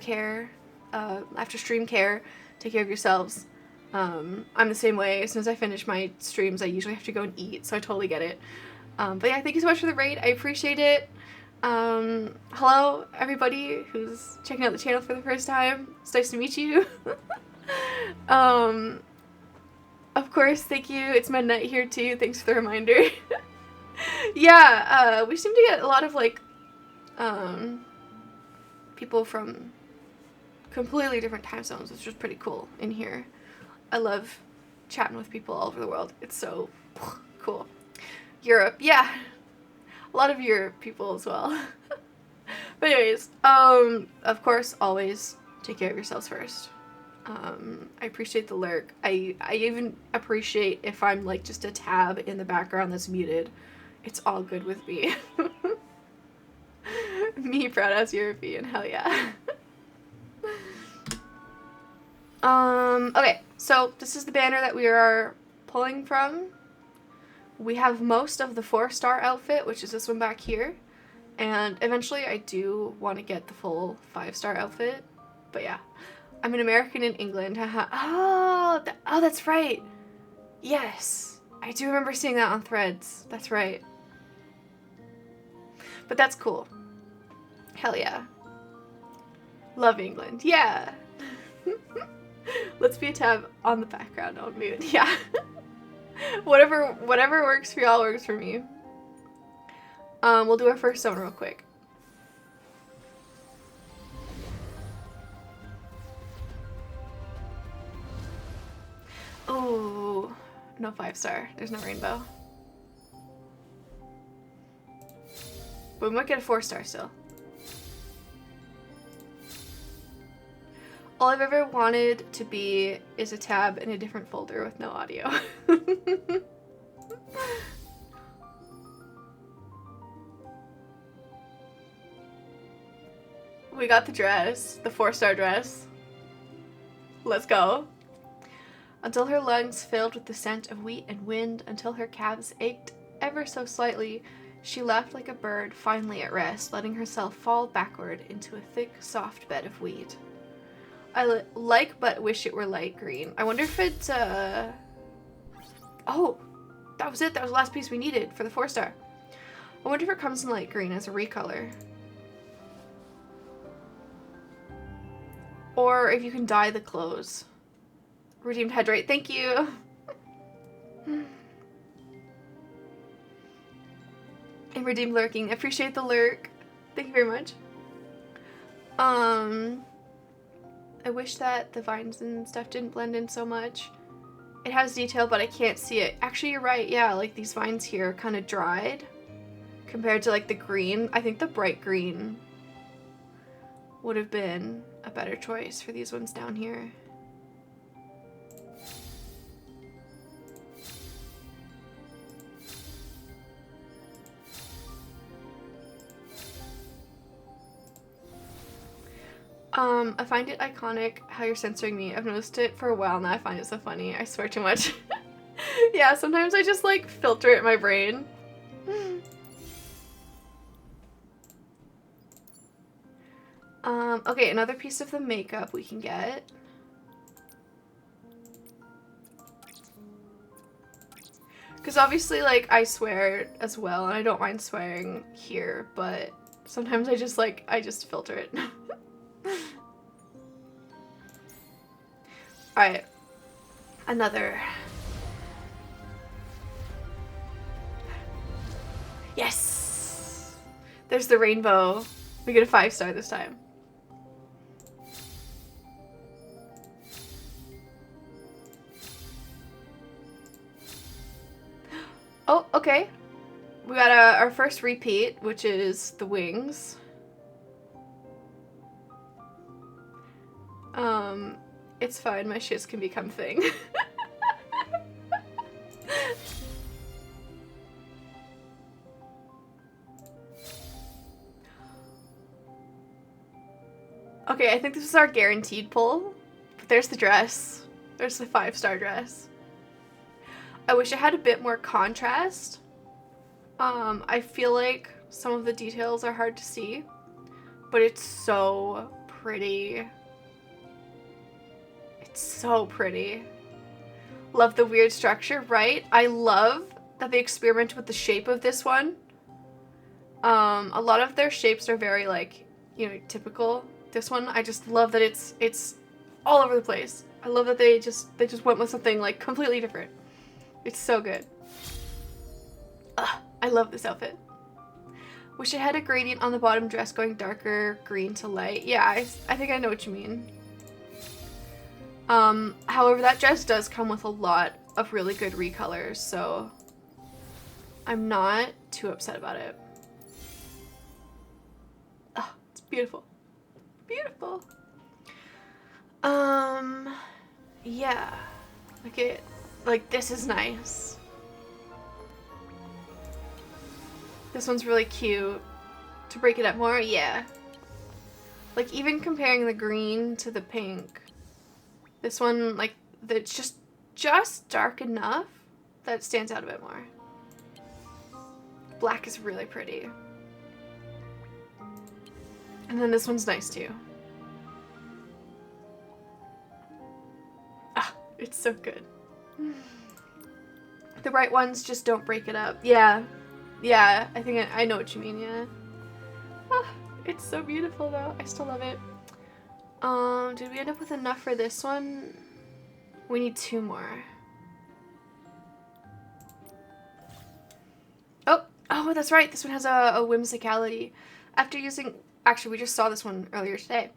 stream care, take care of yourselves. I'm the same way. As soon as I finish my streams, I usually have to go and eat, so I totally get it. But yeah, thank you so much for the raid. I appreciate it. Hello, everybody who's checking out the channel for the first time. It's nice to meet you. Of course, thank you. It's midnight here too. Thanks for the reminder. Yeah, we seem to get a lot of like, people from completely different time zones, which is pretty cool in here. I love chatting with people all over the world. It's so cool. Europe, yeah. A lot of Europe people as well. But anyways, of course, always take care of yourselves first. I appreciate the lurk. I even appreciate if I'm like just a tab in the background that's muted. It's all good with me. Me proud as European, hell yeah. Okay, so this is the banner that we are pulling from. We have most of the 4-star outfit, which is this one back here. And eventually I do want to get the full 5-star outfit. But yeah, I'm an American in England. Oh, that's right. Yes, I do remember seeing that on Threads. That's right. But that's cool. Hell yeah. Love England. Yeah. Let's be a tab on the background on mute. Yeah. Whatever works for y'all works for me. We'll do our first zone real quick. Oh, no 5-star. There's no rainbow. But we might get a 4-star still. All I've ever wanted to be is a tab in a different folder with no audio. We got the dress, the 4-star dress. Let's go. Until her lungs filled with the scent of wheat and wind, until her calves ached ever so slightly, She laughed like a bird, finally at rest, letting herself fall backward into a thick, soft bed of weed. I like but wish it were light green. I wonder if it's, oh, that was it. That was the last piece we needed for the 4-star. I wonder if it comes in light green as a recolor. Or if you can dye the clothes. Redeemed hydrate. Thank you. And redeemed lurking. Appreciate the lurk. Thank you very much. I wish that the vines and stuff didn't blend in so much. It has detail, but I can't see it. Actually, you're right. Yeah, like these vines here are kind of dried compared to like the green. I think the bright green would have been a better choice for these ones down here. I find it iconic how you're censoring me. I've noticed it for a while now. I find it so funny. I swear too much. Yeah, sometimes I just like filter it in my brain. Okay, another piece of the makeup we can get. Because obviously, like, I swear as well, and I don't mind swearing here, but sometimes I just filter it. Alright. Another. Yes! There's the rainbow. We get a 5-star this time. Oh, okay. We got our first repeat, which is the wings. It's fine, my shits can become thing. Okay, I think this is our guaranteed pull. But there's the dress. There's the 5-star dress. I wish it had a bit more contrast. I feel like some of the details are hard to see, but it's so pretty. It's so pretty. Love the weird structure, right? I love that they experiment with the shape of this one. A lot of their shapes are very like, you know, typical. This one, I just love that it's all over the place. I love that they just went with something like completely different. It's so good. Ugh, I love this outfit. Wish it had a gradient on the bottom dress going darker green to light. Yeah, I think I know what you mean. However, that dress does come with a lot of really good recolors, so I'm not too upset about it. Oh, it's beautiful. Beautiful. Yeah. Okay, like this is nice. This one's really cute. To break it up more, yeah. Like even comparing the green to the pink, this one, like, it's just dark enough that it stands out a bit more. Black is really pretty. And then this one's nice too. Ah, it's so good. The bright ones just don't break it up. Yeah. Yeah, I think I know what you mean, yeah. Ah, it's so beautiful though. I still love it. Did we end up with enough for this one? We need 2 more. Oh, that's right. This one has a whimsicality. After using, actually, we just saw this one earlier today.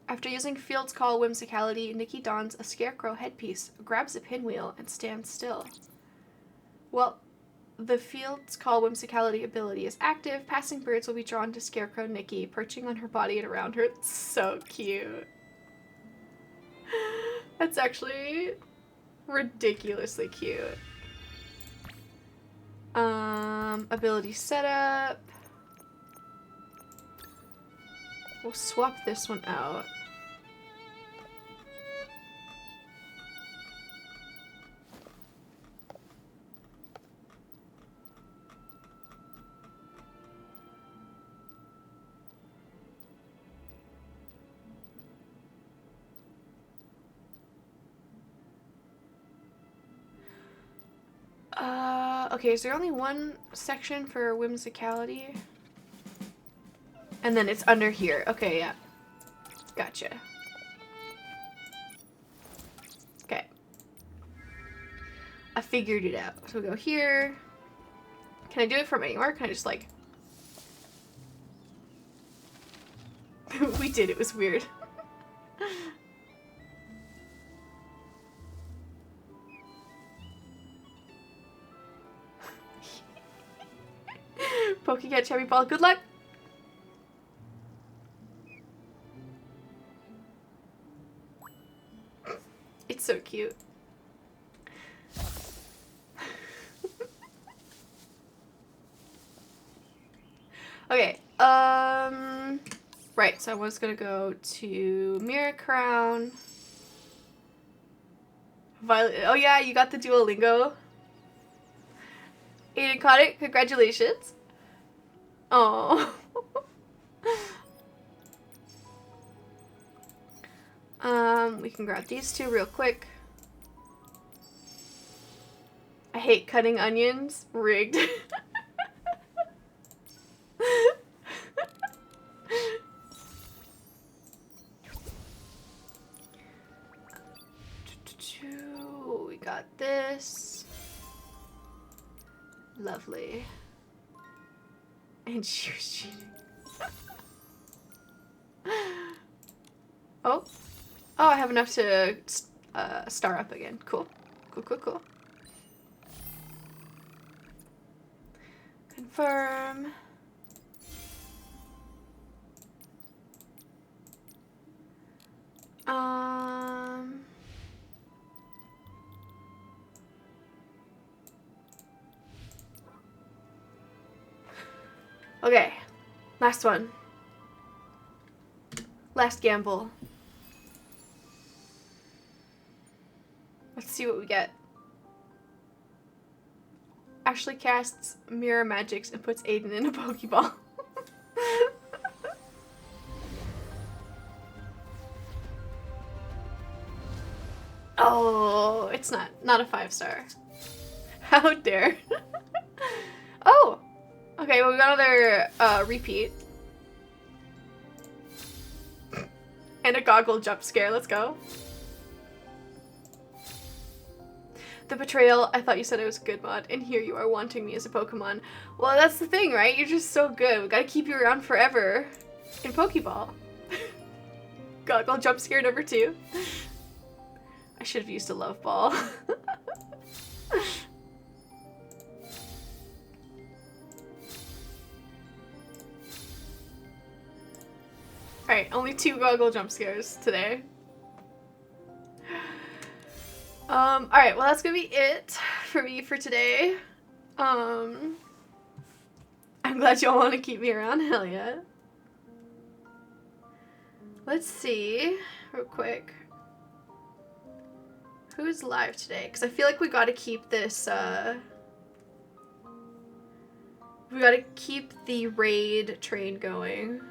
After using Field's Call whimsicality, Nikki dons a scarecrow headpiece, grabs a pinwheel, and stands still. Well, the Field's Call whimsicality ability is active. Passing birds will be drawn to Scarecrow Nikki, perching on her body and around her. It's so cute. That's actually ridiculously cute. Ability setup. We'll swap this one out. Okay, is there only one section for whimsicality? And then it's under here. Okay, yeah. Gotcha. Okay. I figured it out. So we go here. Can I do it from anywhere? Can I just like... We did, it was weird. Pokecat Chubby Ball, good luck! It's so cute. Okay, right, so I was gonna go to Mirror Crown. Violet, oh yeah, you got the Duolingo. Aiden caught it, congratulations. Oh. We can grab these two real quick. I hate cutting onions. Rigged. We got this. Lovely. And she was cheating. Oh. Oh, I have enough to star up again. Cool. Cool, cool, cool. Confirm. Okay. Last one. Last gamble. Let's see what we get. Ashley casts mirror magics and puts Aiden in a Pokeball. Oh, it's not a 5-star. How dare. Oh! Okay, well we got another repeat. And a goggle jump scare, let's go. The betrayal, I thought you said it was a good mod, and here you are wanting me as a Pokemon. Well, that's the thing, right? You're just so good. We gotta keep you around forever in Pokeball. Goggle jump scare number 2. I should have used a love ball. Alright, only 2 goggle jump scares today. Alright, well that's gonna be it for me for today. I'm glad y'all want to keep me around, hell yeah. Let's see, real quick. Who's live today? Because I feel like we gotta keep this, we gotta keep the raid train going.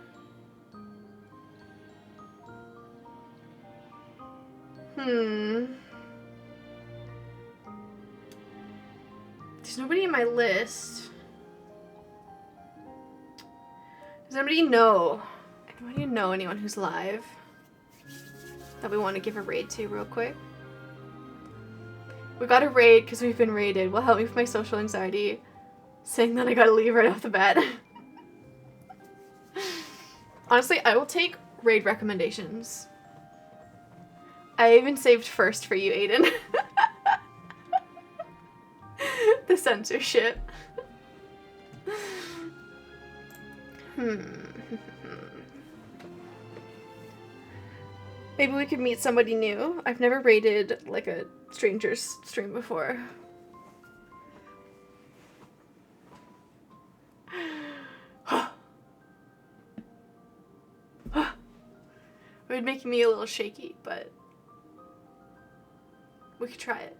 There's nobody in my list. Does anybody know? Anybody know anyone who's live that we want to give a raid to real quick? We got a raid because we've been raided. Will help me with my social anxiety. Saying that I gotta leave right off the bat. Honestly, I will take raid recommendations. I even saved first for you, Aiden. The censorship. Maybe we could meet somebody new. I've never raided like a stranger's stream before. It would make me a little shaky, but we could try it.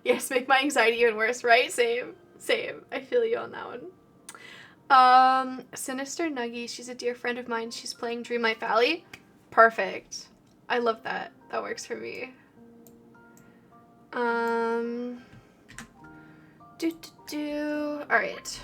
Yes, make my anxiety even worse, right? Same. Same. I feel you on that one. Sinister Nuggy, she's a dear friend of mine. She's playing Dreamlight Valley. Perfect. I love that. That works for me. All right.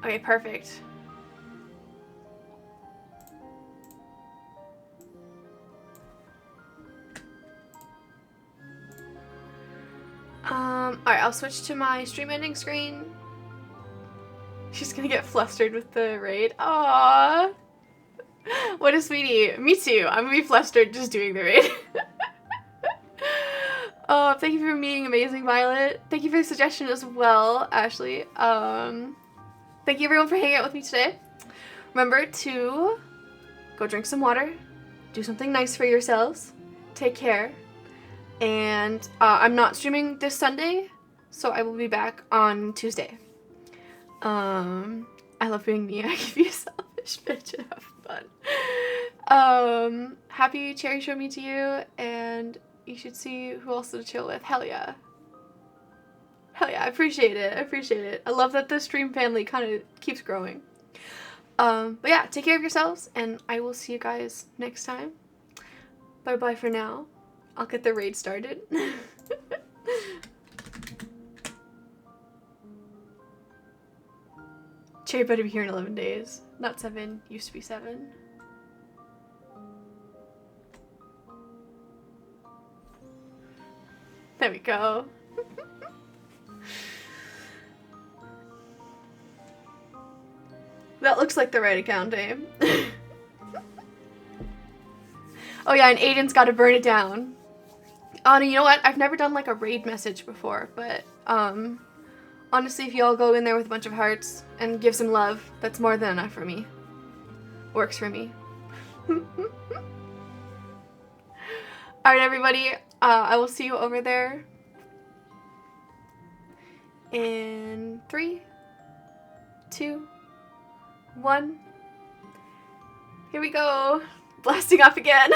Okay, perfect. Alright, I'll switch to my stream ending screen. She's gonna get flustered with the raid. Aww. What a sweetie. Me too. I'm gonna be flustered just doing the raid. Oh, thank you for being amazing, Violet. Thank you for the suggestion as well, Ashley. Thank you everyone for hanging out with me today. Remember to go drink some water, do something nice for yourselves, take care, and I'm not streaming this Sunday, so I will be back on Tuesday. I love being me. I can be a selfish bitch and have fun. Happy Cherry Show Me to you, and you should see who else to chill with. Hell yeah. Hell yeah, I appreciate it. I appreciate it. I love that the stream family kind of keeps growing. But yeah, take care of yourselves, and I will see you guys next time. Bye-bye for now. I'll get the raid started. Cherry better be here in 11 days. Not 7. Used to be 7. There we go. That looks like the right account name. Oh yeah, and Aiden's got to burn it down. Oh, and you know what? I've never done like a raid message before, but honestly, if you all go in there with a bunch of hearts and give some love, that's more than enough for me. Works for me. Alright, everybody. I will see you over there in 3, 2, 1. Here we go. Blasting off again.